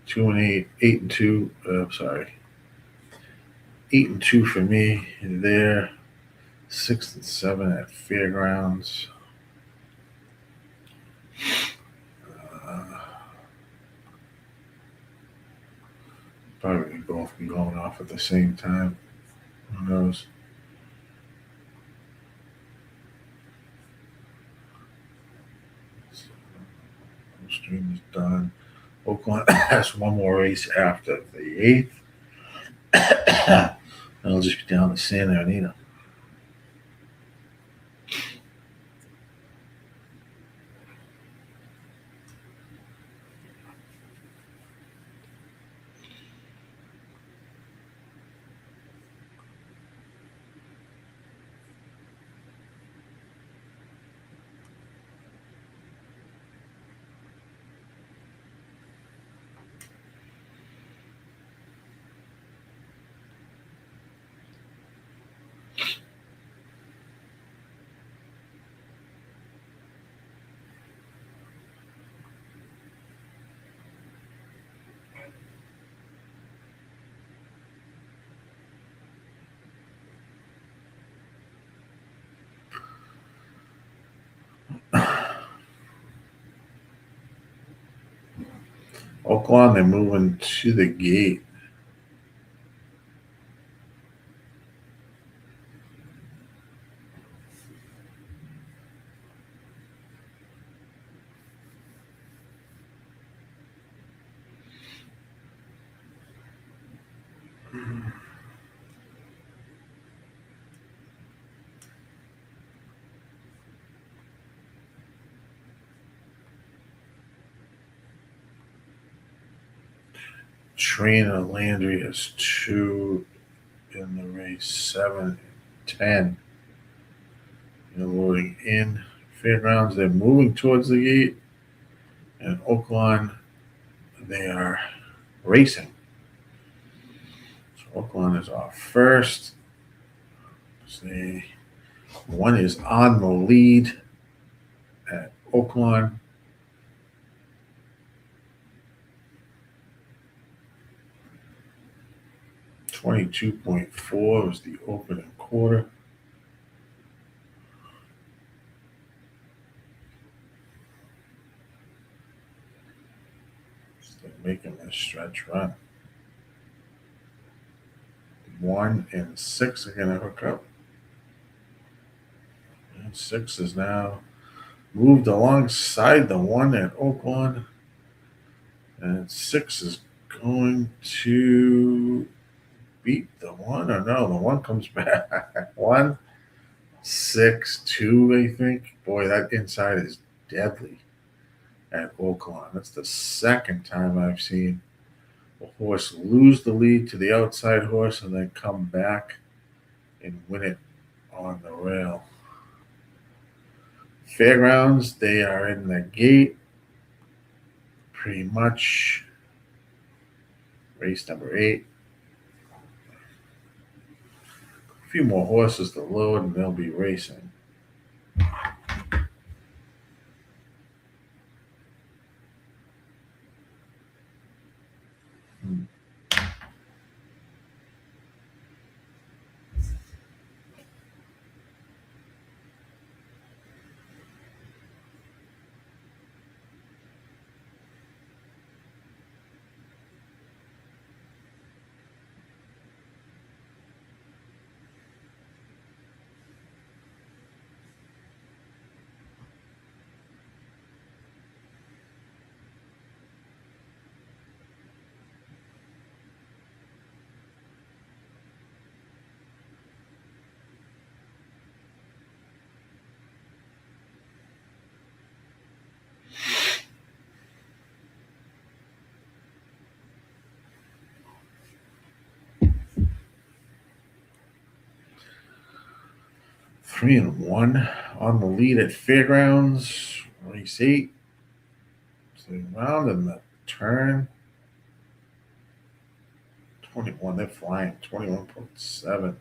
2 and 8. 8 and 2. Sorry. 8 and 2 for me there. 6 and 7 at Fairgrounds. Probably both be going off at the same time. Who knows? Stream is done. Oaklawn has one more race after the 8th. It'll just be down to Santa Anita. Oaklawn, they're moving to the gate. Trina Landry has 2 in the race, 7 and 10. They're loading in. Fairgrounds, they're moving towards the gate. And Oaklawn, they are racing. So Oaklawn is off first. See, one is on the lead at Oaklawn. 22.4 was the opening quarter. Still making this stretch run. 1 and 6 are going to hook up. And 6 is now moved alongside the 1 at Oaklawn. And 6 is going to beat the 1, or no, the 1 comes back. 1, 6, 2, I think. Boy, that inside is deadly at Oaklawn. That's the second time I've seen a horse lose the lead to the outside horse and then come back and win it on the rail. Fairgrounds, they are in the gate pretty much. Race number 8. A few more horses to load and they'll be racing. Three and 1 on the lead at Fairgrounds. Race 8. So round in the turn. 21. They're flying. 21.7.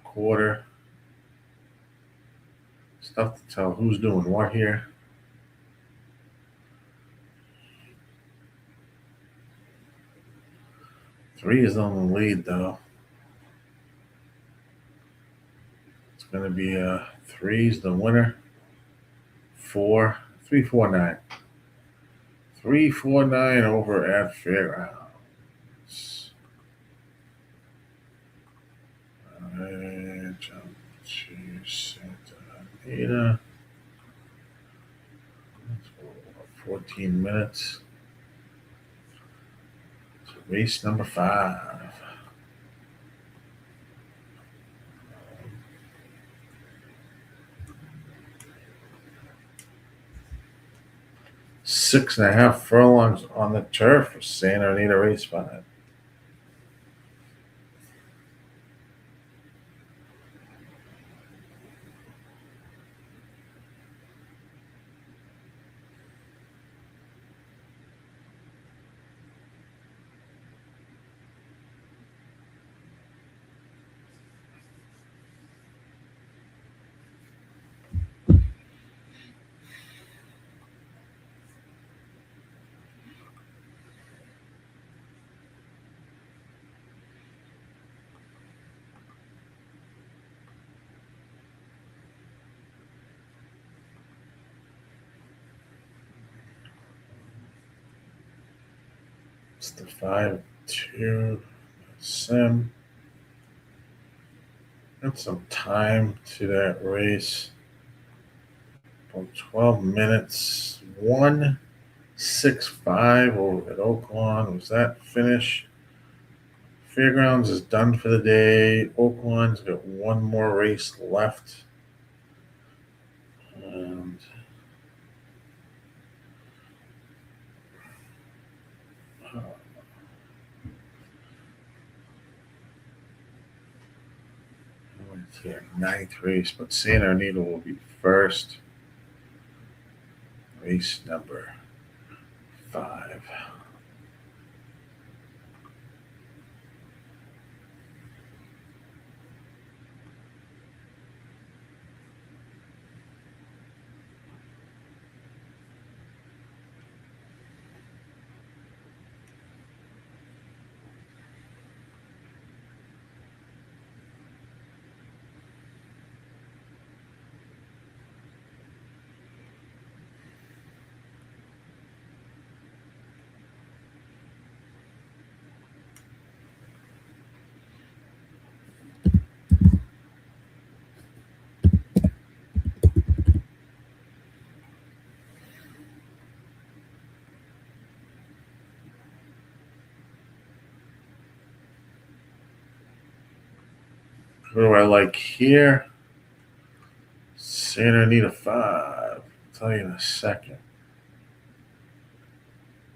Quarter. It's tough to tell who's doing what here. Three is on the lead though. It's going to be 3's the winner. 4, 3, 4, 9. 3, 4, 9 over at Fairgrounds. Alright, jump to Santa Anita. 14 minutes. So race number 5. Six and a half furlongs on the turf for Santa Anita race 5. It's the 5-2 sim. Got some time to that race. About 12 minutes. 1-6-5 over at Oaklawn. Was that finish? Fairgrounds is done for the day. Oaklawn's got one more race left. And it's their 9th race, but Santa Anita will be first. Race number 5. What do I like here? Santa Anita 5. I'll tell you in a second.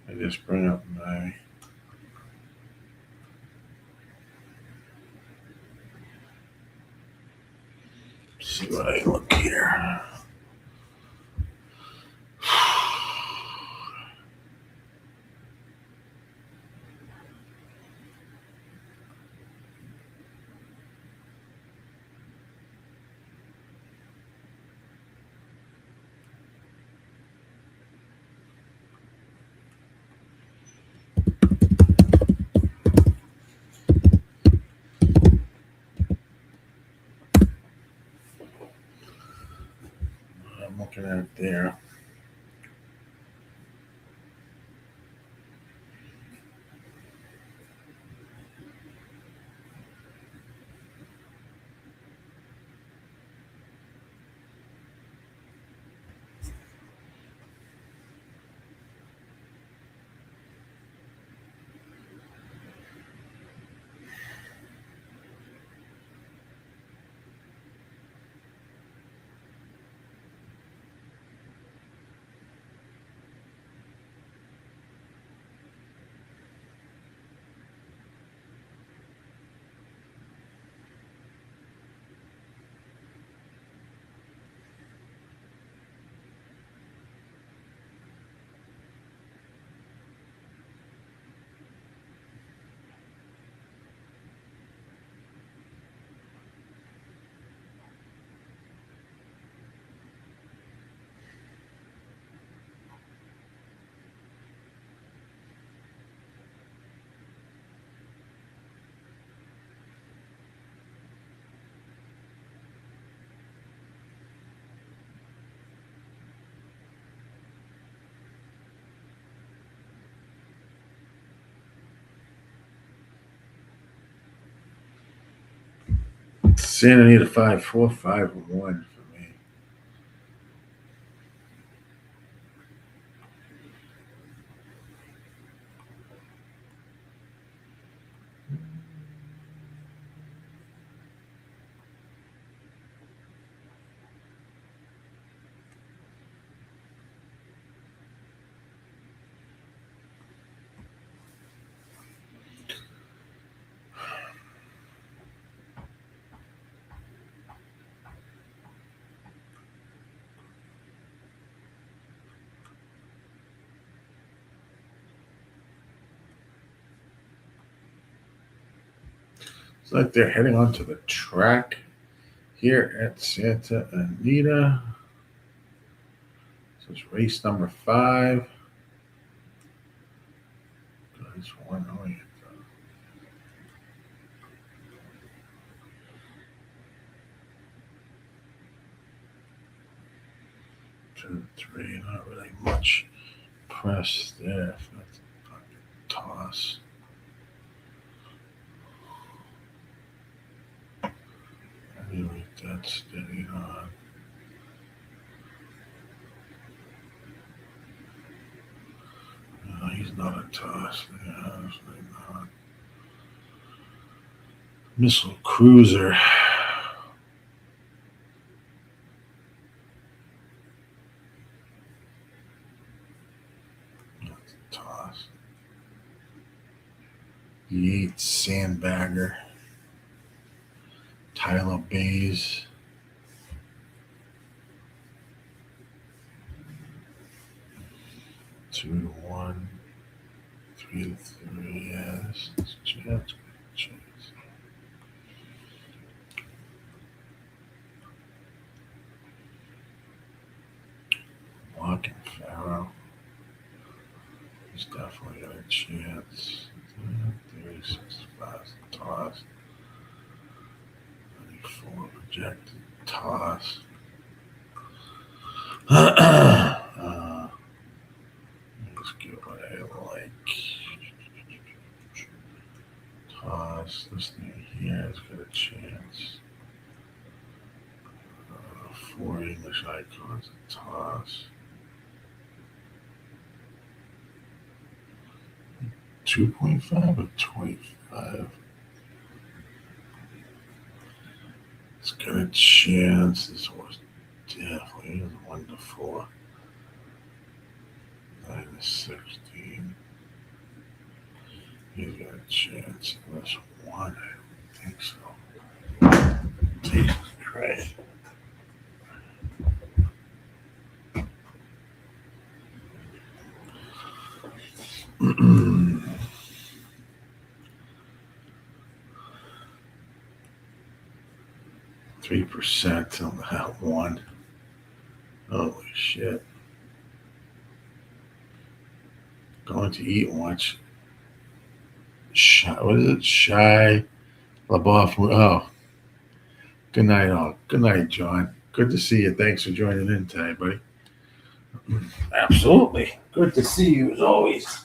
I just bring up my see what I look here. I'm looking at it there. Santa Anita 5451 for me. It's like they're heading onto the track here at Santa Anita. This is race number 5. Guys, 1 2, 3. Not really much press there. That's a fucking toss. Anyway, that's steady on. No, he's not a toss. Yeah, obviously not. Missile cruiser. That's a toss. Yates Sandbagger. Tyler Bays. Two to 1. 3 to 3. Yes, that's a chance. Walking Farrow. He's definitely got a chance. 36 fast toss. 94 projected toss. Let's get what I like. Toss. This thing here has got a chance. 4 English icons. A toss. 2.5 or 25. It's got a chance. This was definitely 1 to 4. 9 to 16. He's got a chance in this one. I don't think so. Jesus Christ. %3 on that one. Holy shit. Going to eat and watch what is it? Shy LaBeouf. Oh, good night, all. Good night, John. Good to see you. Thanks for joining in today, buddy. Absolutely. Good to see you as always.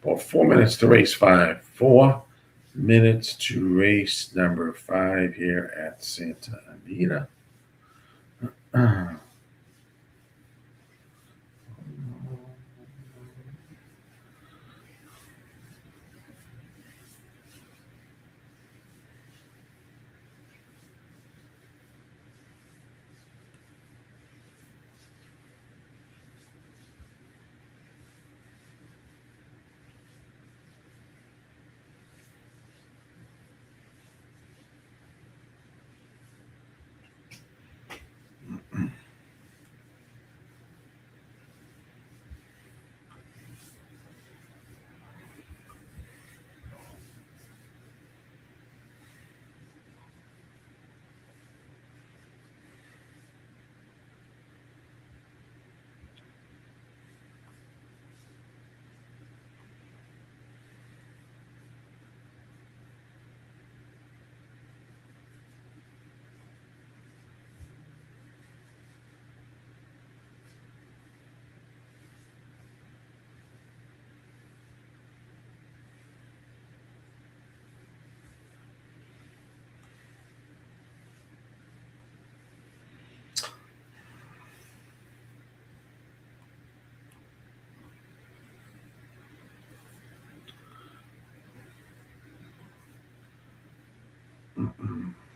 Well, 4 minutes to race 5. 4 minutes to race number 5 here at Santa Anita.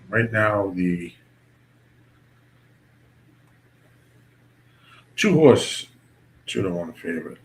Right now, the 2-horse 2 to 1 favorite.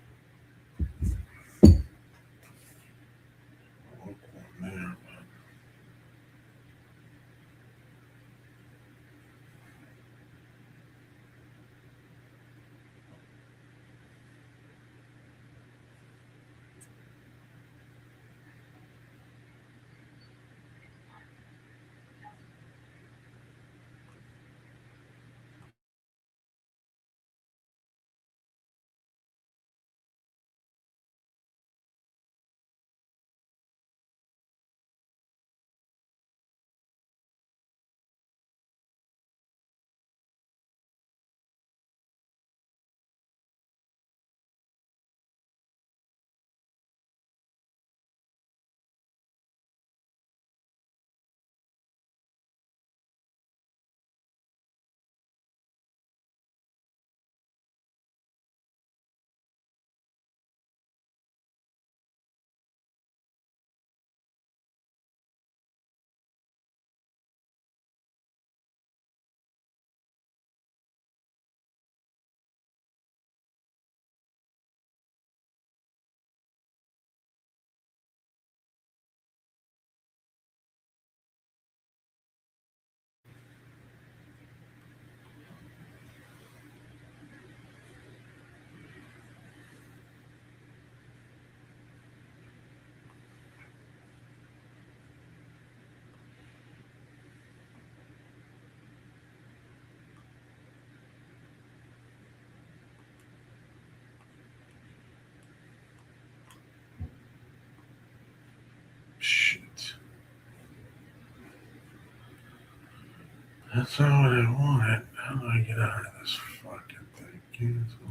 That's not what I wanted. How do I get out of this fucking thing? Cancel.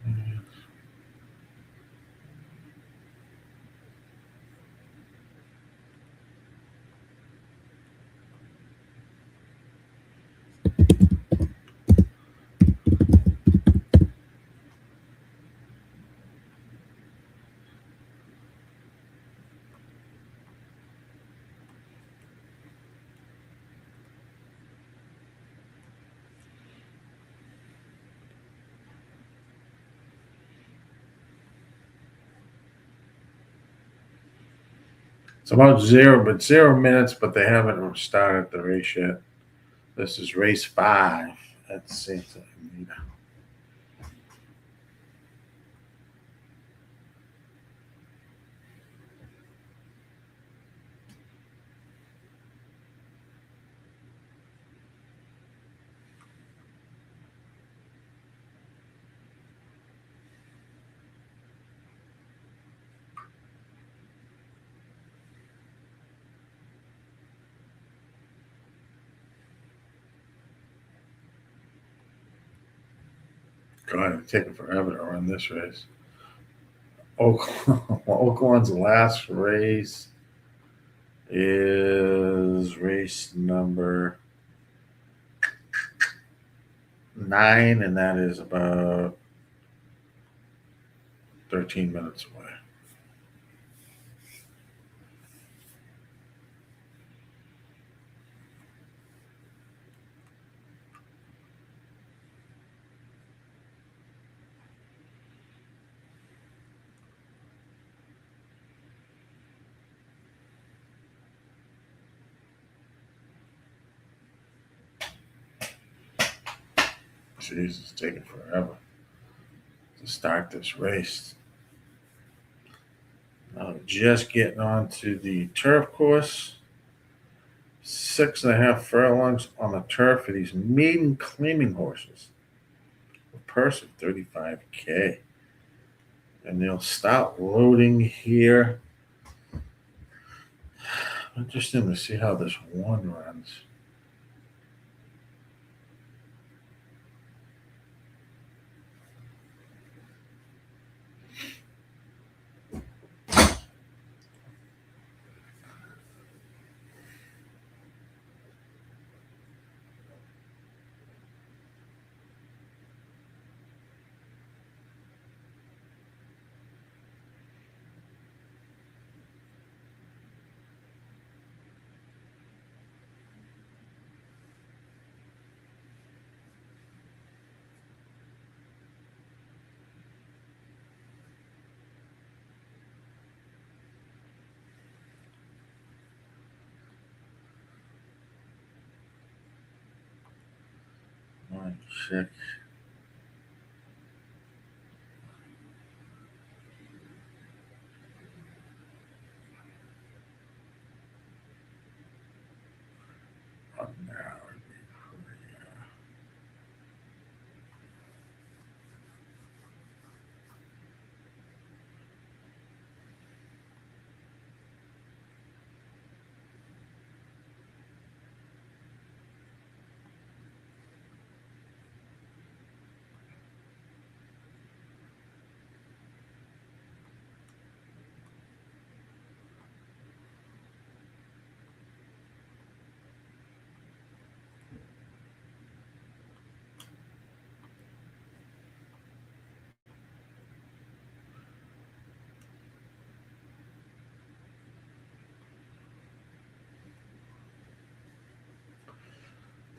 Yes. It's about 0 minutes, but they haven't started the race yet. This is race 5 at Santa Anita. God, it's taking forever to run this race. Oaklawn's last race is race number 9, and that is about 13 minutes away. Jeez, it's taking forever to start this race. Now, just getting onto the turf course. 6.5 furlongs on the turf for these maiden claiming horses. A purse of $35K. And they'll start loading here. Interesting to see how this one runs. Check.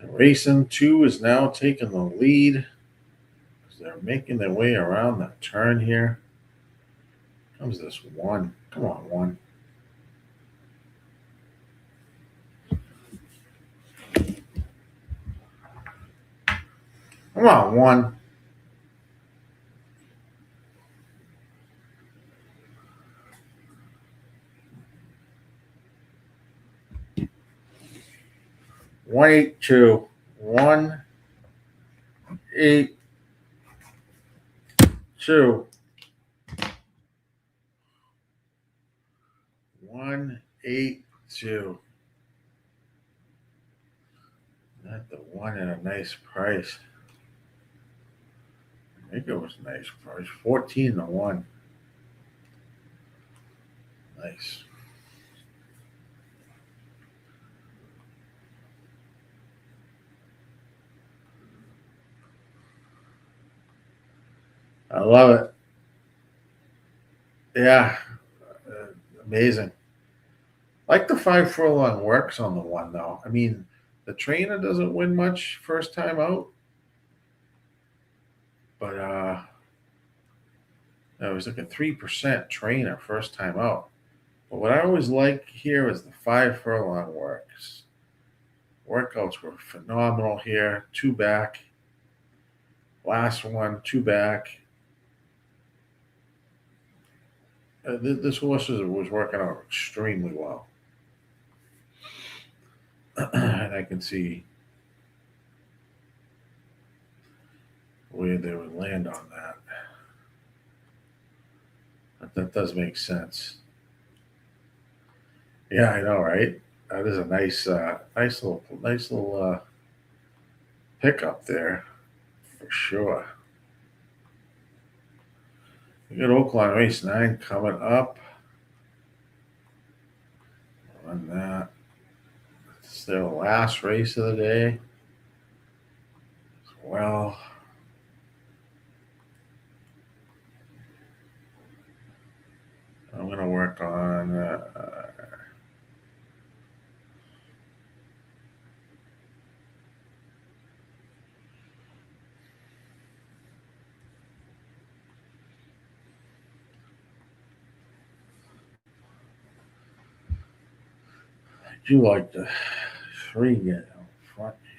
Racing 2 is now taking the lead. They're making their way around the turn here. Comes this 1. Come on, 1. Come on, 1. One 8 2. 1 8 2. 1 8 2. Not the one at a nice price. I think it was a nice price. 14 to 1. Nice. I love it. Yeah. Amazing. Like the 5 furlong works on the one, though. I mean, the trainer doesn't win much first time out. But it was like a 3% trainer first time out. But what I always like here is the 5 furlong works. Workouts were phenomenal here. 2 back. Last one, 2 back. This horse was working out extremely well. And I can see where they would land on that. But that does make sense. Yeah, I know, right? That is a nice little pickup there for sure. We got Oaklawn race 9 coming up. On that, it's their last race of the day as well. I'm gonna work on. I do like the 3 get out front here.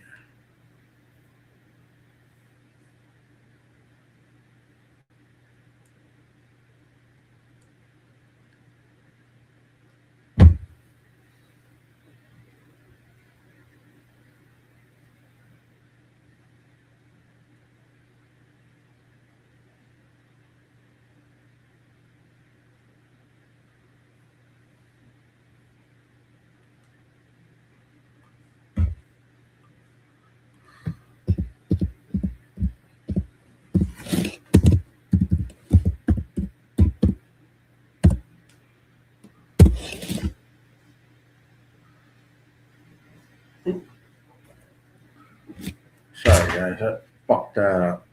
Sorry, guys, I fucked that up.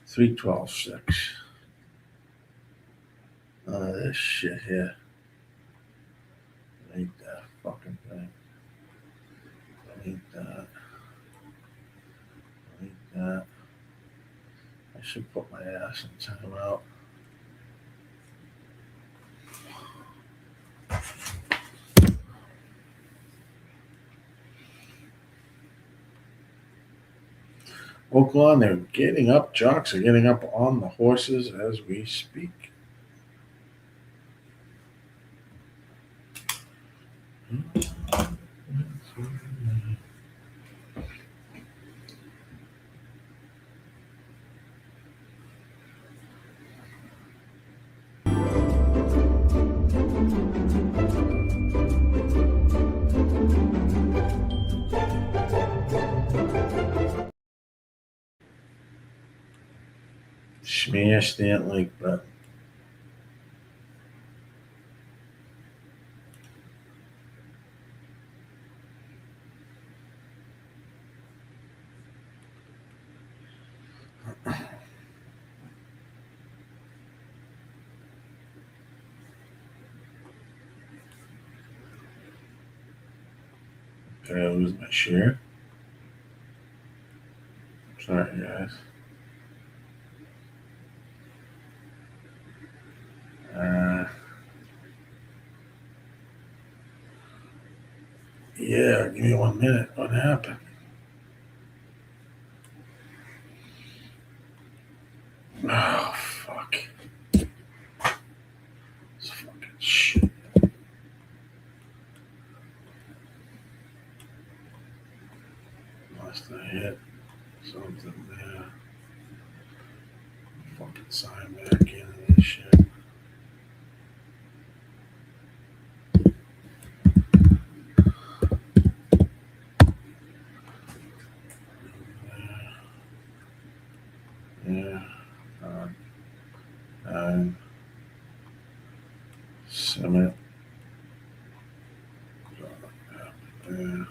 So, 3-12-6. This shit here. Ain't that fucking thing. Ain't that. Ain't that. I should put my ass in timeout. Oaklawn, they're getting up. Jocks are getting up on the horses as we speak. Smash that like button. Did I lose my share? Sorry, guys. Yeah, give me 1 minute. What happened? Oh, fuck. This fucking shit. Must have hit something there. fucking sign back in this shit. Yeah. Summit. Yeah.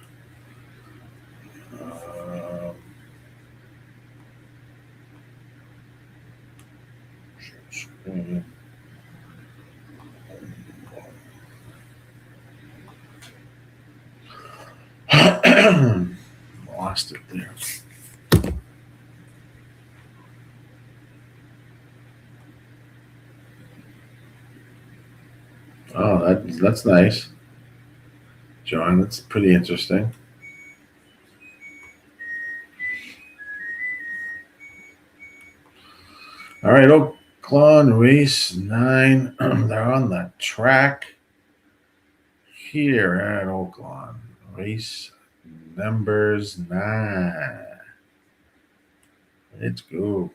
Lost it there. Oh, that's nice, John. That's pretty interesting. All right, Oaklawn race 9. They're on the track here at Oaklawn. Race numbers 9. Let's go.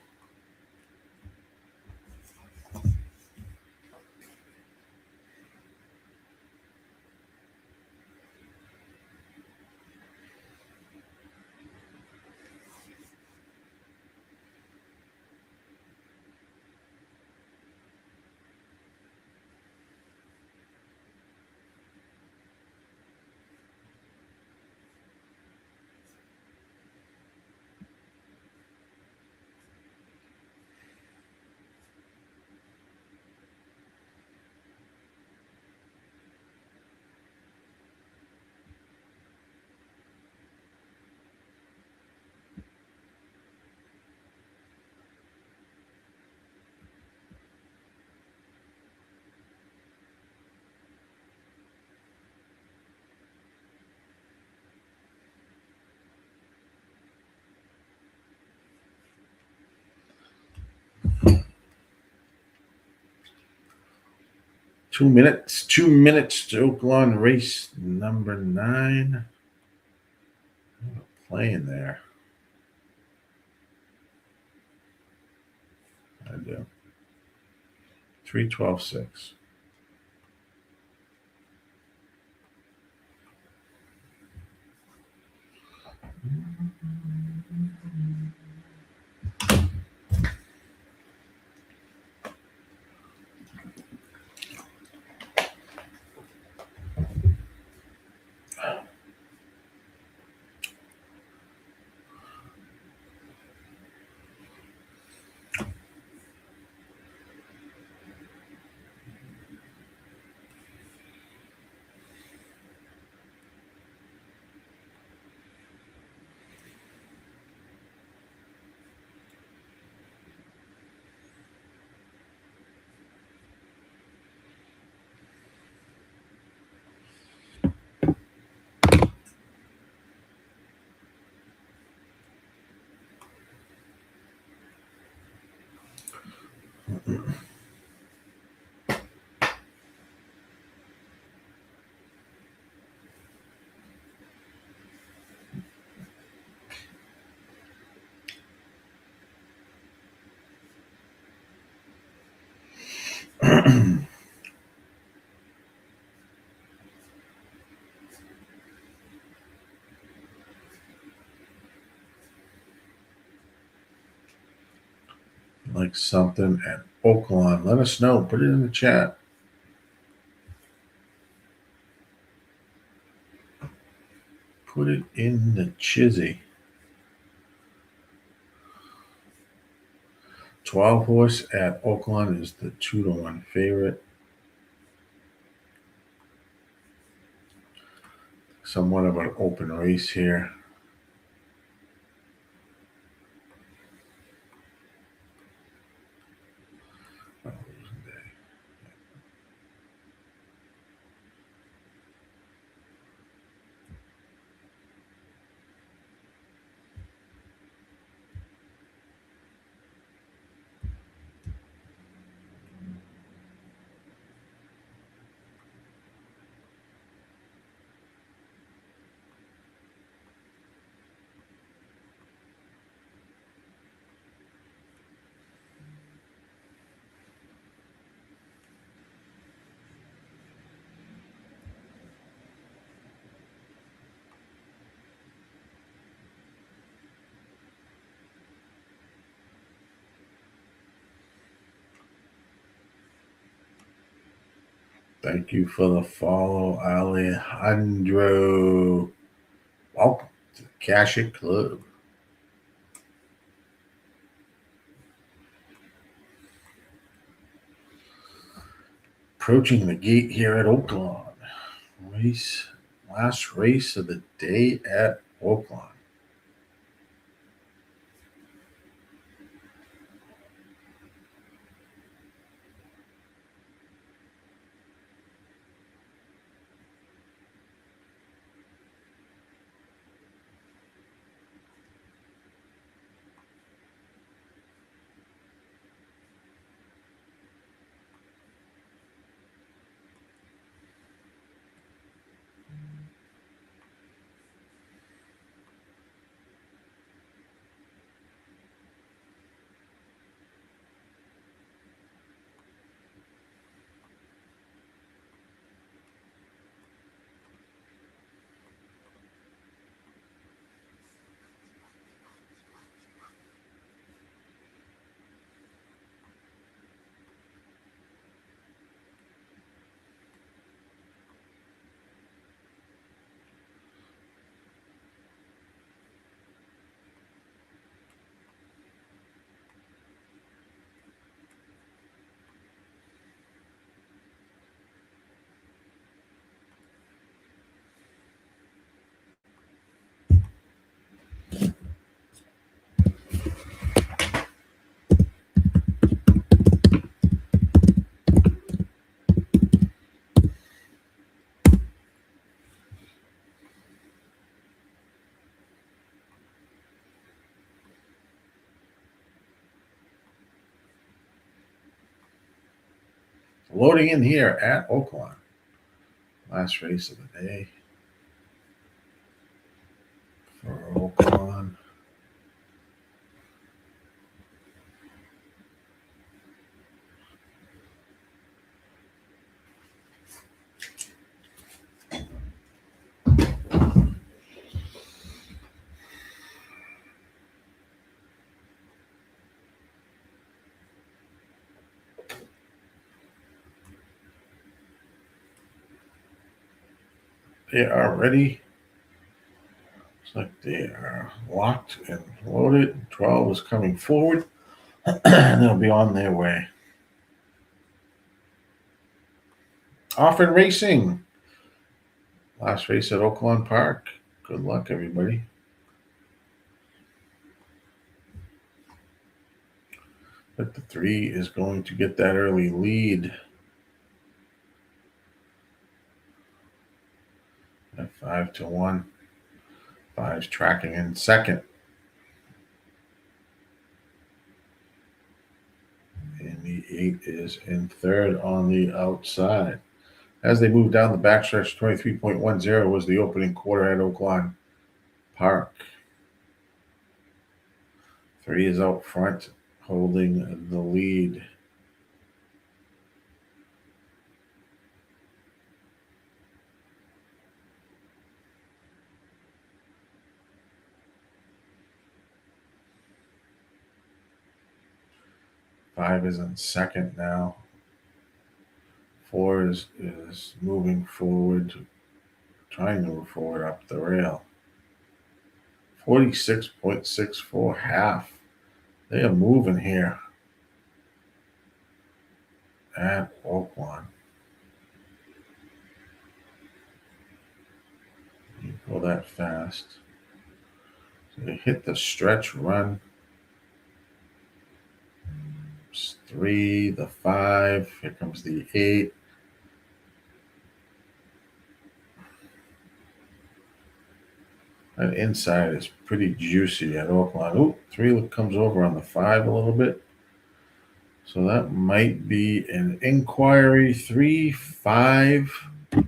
Two minutes to Oaklawn race number 9. Playing there. I do. 3:12.6. Like something at Oaklawn. Let us know. Put it in the chat. Put it in the chizzy. 12 horse at Oaklawn is the 2-1 favorite. Somewhat of an open race here. Thank you for the follow, Alejandro. Welcome to the Cash It Club. Approaching the gate here at Oaklawn. Last race of the day at Oaklawn. Loading in here at Oaklawn. Last race of the day for Oaklawn. They are ready. Looks like they are locked and loaded. 12 is coming forward. And they'll be on their way. Off and racing. Last race at Oaklawn Park. Good luck, everybody. But the 3 is going to get that early lead. At 5-1. 5's tracking in second. And the 8 is in third on the outside. As they move down the backstretch, 23.10 was the opening quarter at Oaklawn Park. 3 is out front, holding the lead. Five is in second now. 4 is moving forward, trying to move forward up the rail. 46.64 half. They are moving here at Oaklawn. You go that fast. So they hit the stretch run. 3, the 5, here comes the 8. That inside is pretty juicy at Oaklawn. Ooh, 3 comes over on the 5 a little bit. So that might be an inquiry. 3, 5. I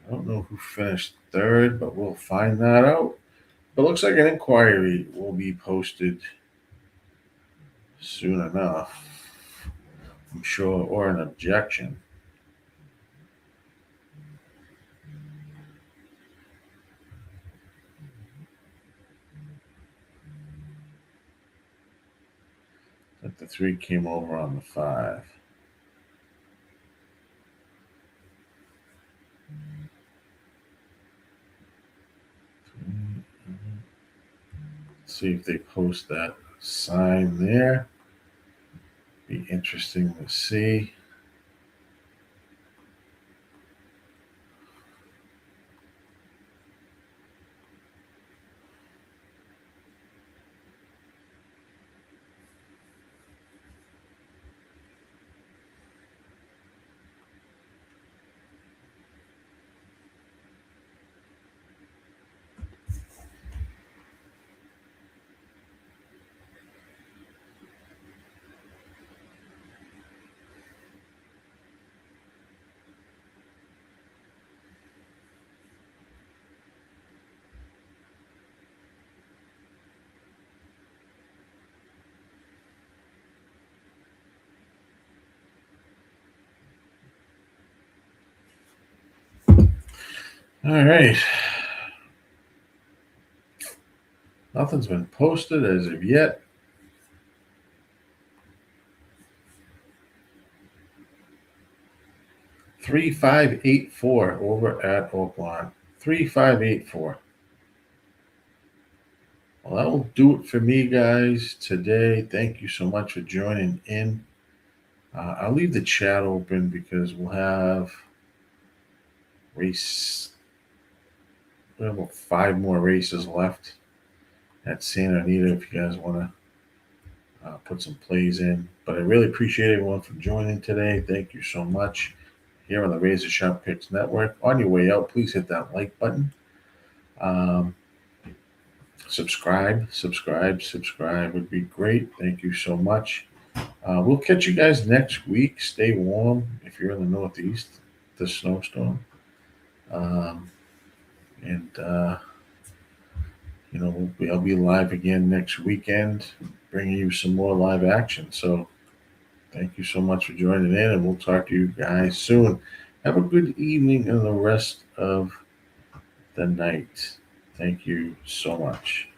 don't know who finished third, but we'll find that out. But it looks like an inquiry will be posted soon enough, I'm sure, or an objection. But the 3 came over on the 5. See if they post that sign there. Be interesting to see. All right. Nothing's been posted as of yet. $3,584 over at Oaklawn. 3,584. Well, that will do it for me, guys, today. Thank you so much for joining in. I'll leave the chat open because we'll have race. We have about 5 more races left at Santa Anita if you guys want to put some plays in. But I really appreciate everyone for joining today. Thank you so much. Here on the RazorSharpPicks Network. On your way out, please hit that like button. Subscribe would be great. Thank you so much. We'll catch you guys next week. Stay warm if you're in the Northeast, the snowstorm. I'll be live again next weekend, bringing you some more live action. So thank you so much for joining in, and we'll talk to you guys soon. Have a good evening and the rest of the night. Thank you so much.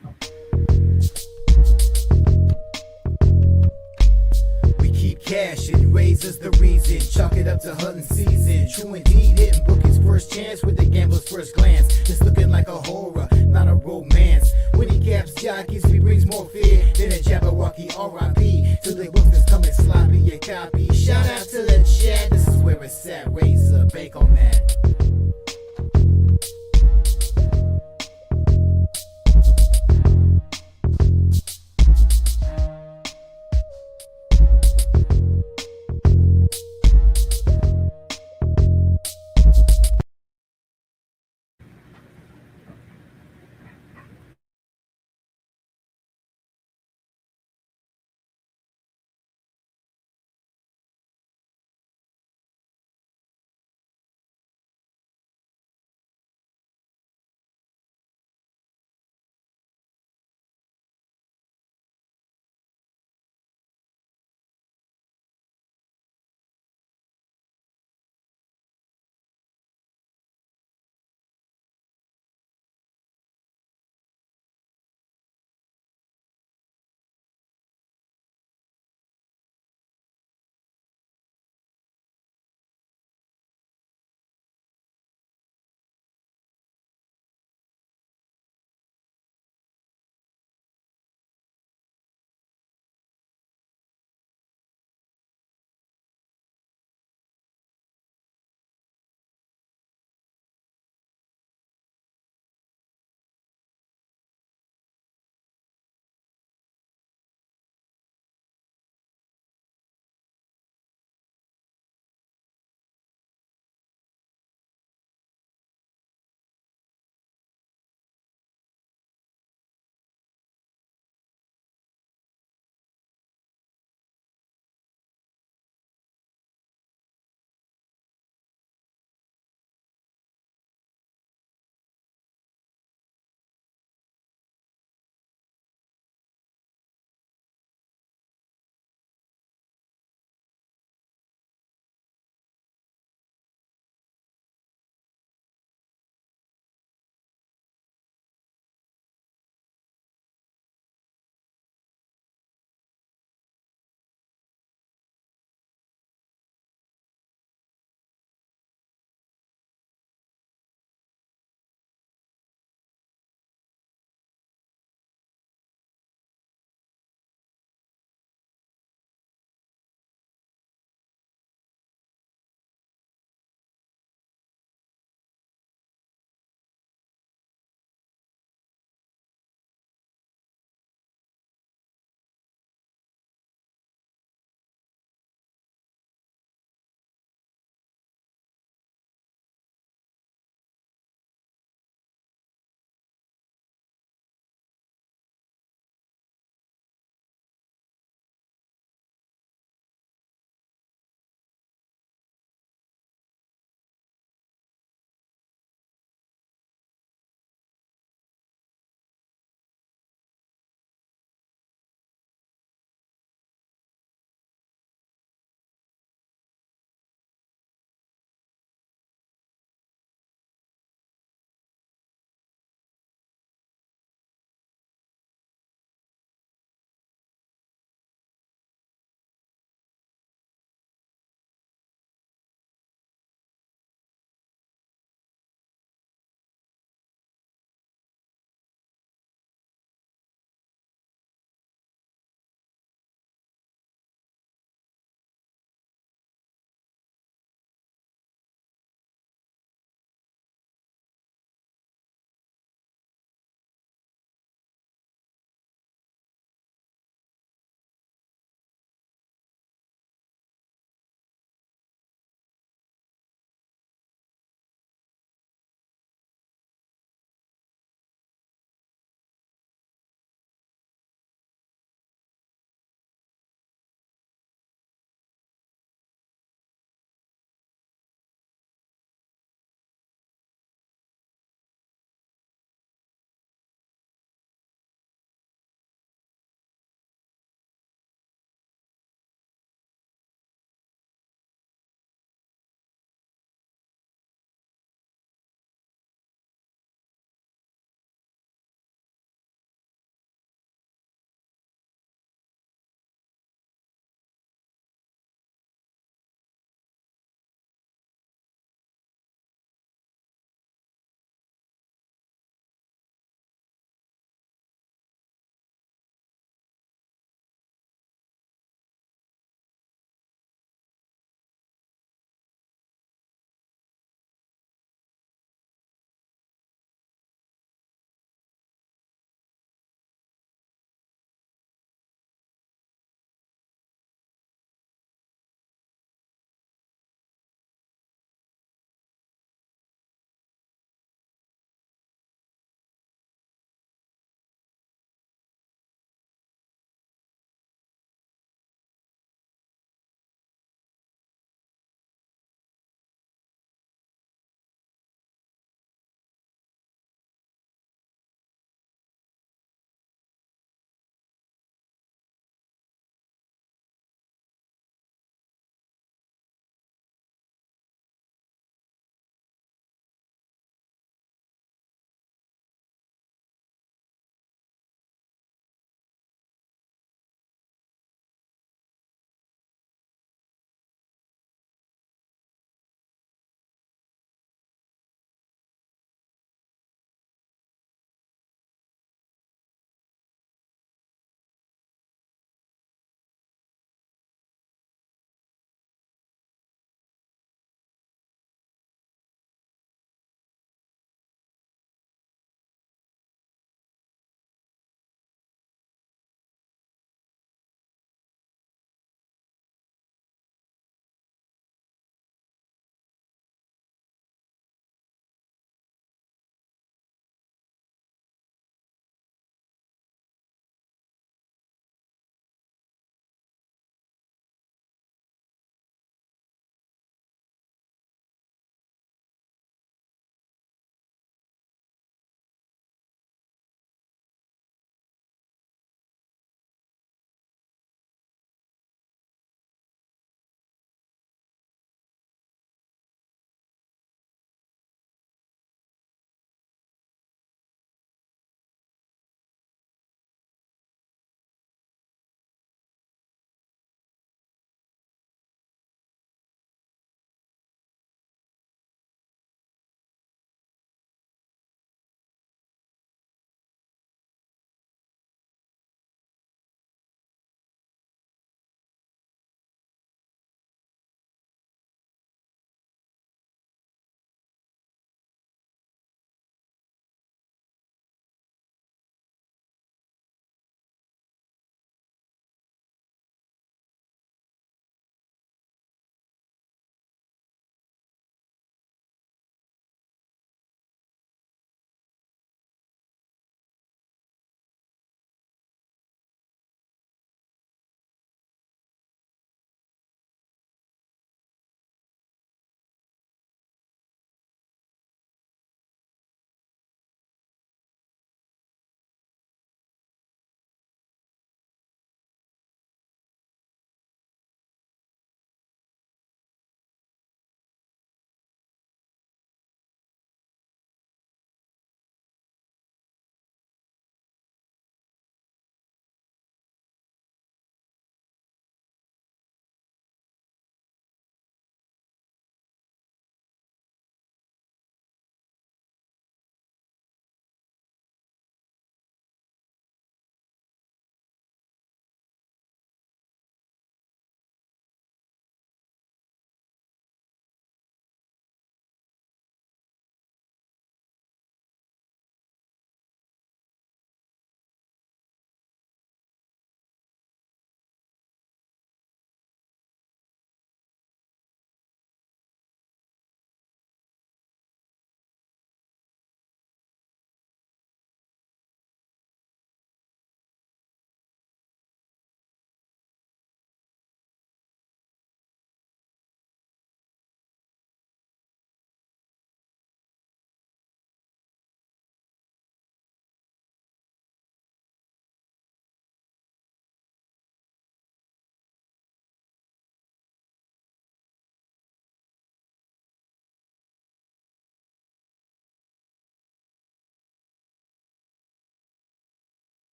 We keep cashing, razors the reason, chalk it up to hunting season. True indeed, hitting book his first chance with the gambler's first glance. It's looking like a horror, not a romance. When he caps jockeys, he brings more fear than a Jabberwocky R.I.P.